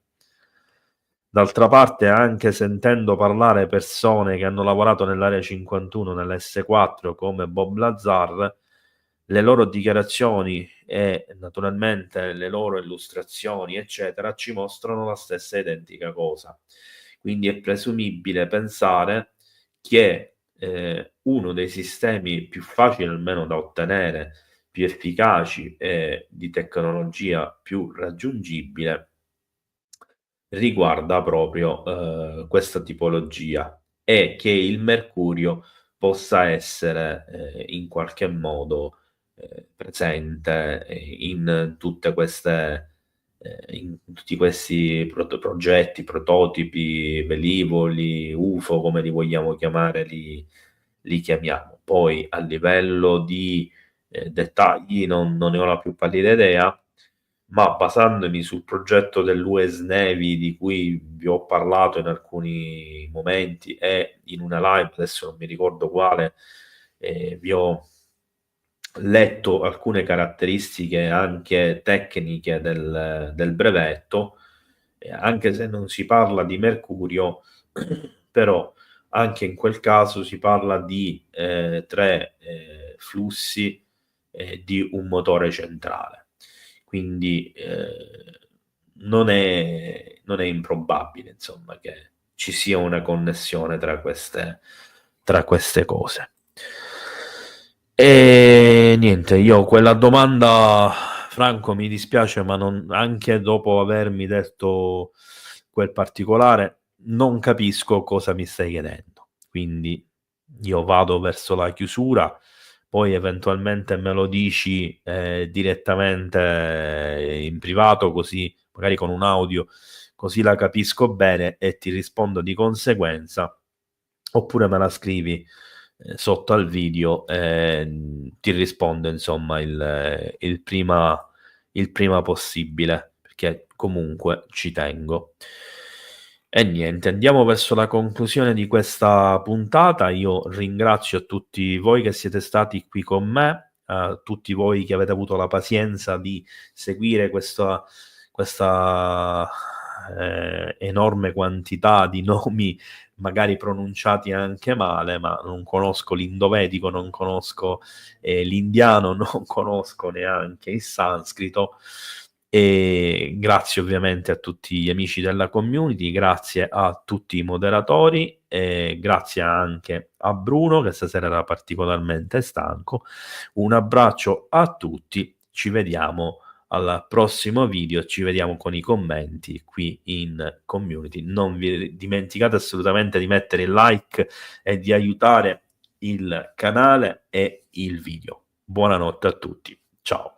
D'altra parte, anche sentendo parlare persone che hanno lavorato nell'Area 51, nell'S4, come Bob Lazar, le loro dichiarazioni e naturalmente le loro illustrazioni, eccetera, ci mostrano la stessa identica cosa. Quindi è presumibile pensare che uno dei sistemi più facili almeno da ottenere, più efficaci e di tecnologia più raggiungibile riguarda proprio questa tipologia, e che il mercurio possa essere in qualche modo presente in tutte queste in tutti questi progetti, prototipi, velivoli, UFO, come li vogliamo chiamare, li chiamiamo. Poi a livello di dettagli non ne ho la più pallida idea, ma basandomi sul progetto dell'US Navy di cui vi ho parlato in alcuni momenti e in una live, adesso non mi ricordo quale, vi ho letto alcune caratteristiche anche tecniche del brevetto, anche se non si parla di mercurio, però anche in quel caso si parla di 3 flussi di un motore centrale. Quindi non è improbabile, insomma, che ci sia una connessione tra queste cose. E niente, io quella domanda, Franco, mi dispiace, ma anche dopo avermi detto quel particolare, non capisco cosa mi stai chiedendo. Quindi io vado verso la chiusura, poi eventualmente me lo dici direttamente in privato, così magari con un audio, così la capisco bene e ti rispondo di conseguenza, oppure me la scrivi sotto al video, ti rispondo insomma il prima possibile, perché comunque ci tengo. E niente, andiamo verso la conclusione di questa puntata. Io ringrazio tutti voi che siete stati qui con me, tutti voi che avete avuto la pazienza di seguire questa enorme quantità di nomi magari pronunciati anche male, ma non conosco l'indovedico, non conosco l'indiano, non conosco neanche il sanscrito. E grazie ovviamente a tutti gli amici della community, grazie a tutti i moderatori e grazie anche a Bruno che stasera era particolarmente stanco. Un abbraccio a tutti, ci vediamo al prossimo video, ci vediamo con i commenti qui in community. Non vi dimenticate assolutamente di mettere il like e di aiutare il canale e il video. Buonanotte a tutti, ciao.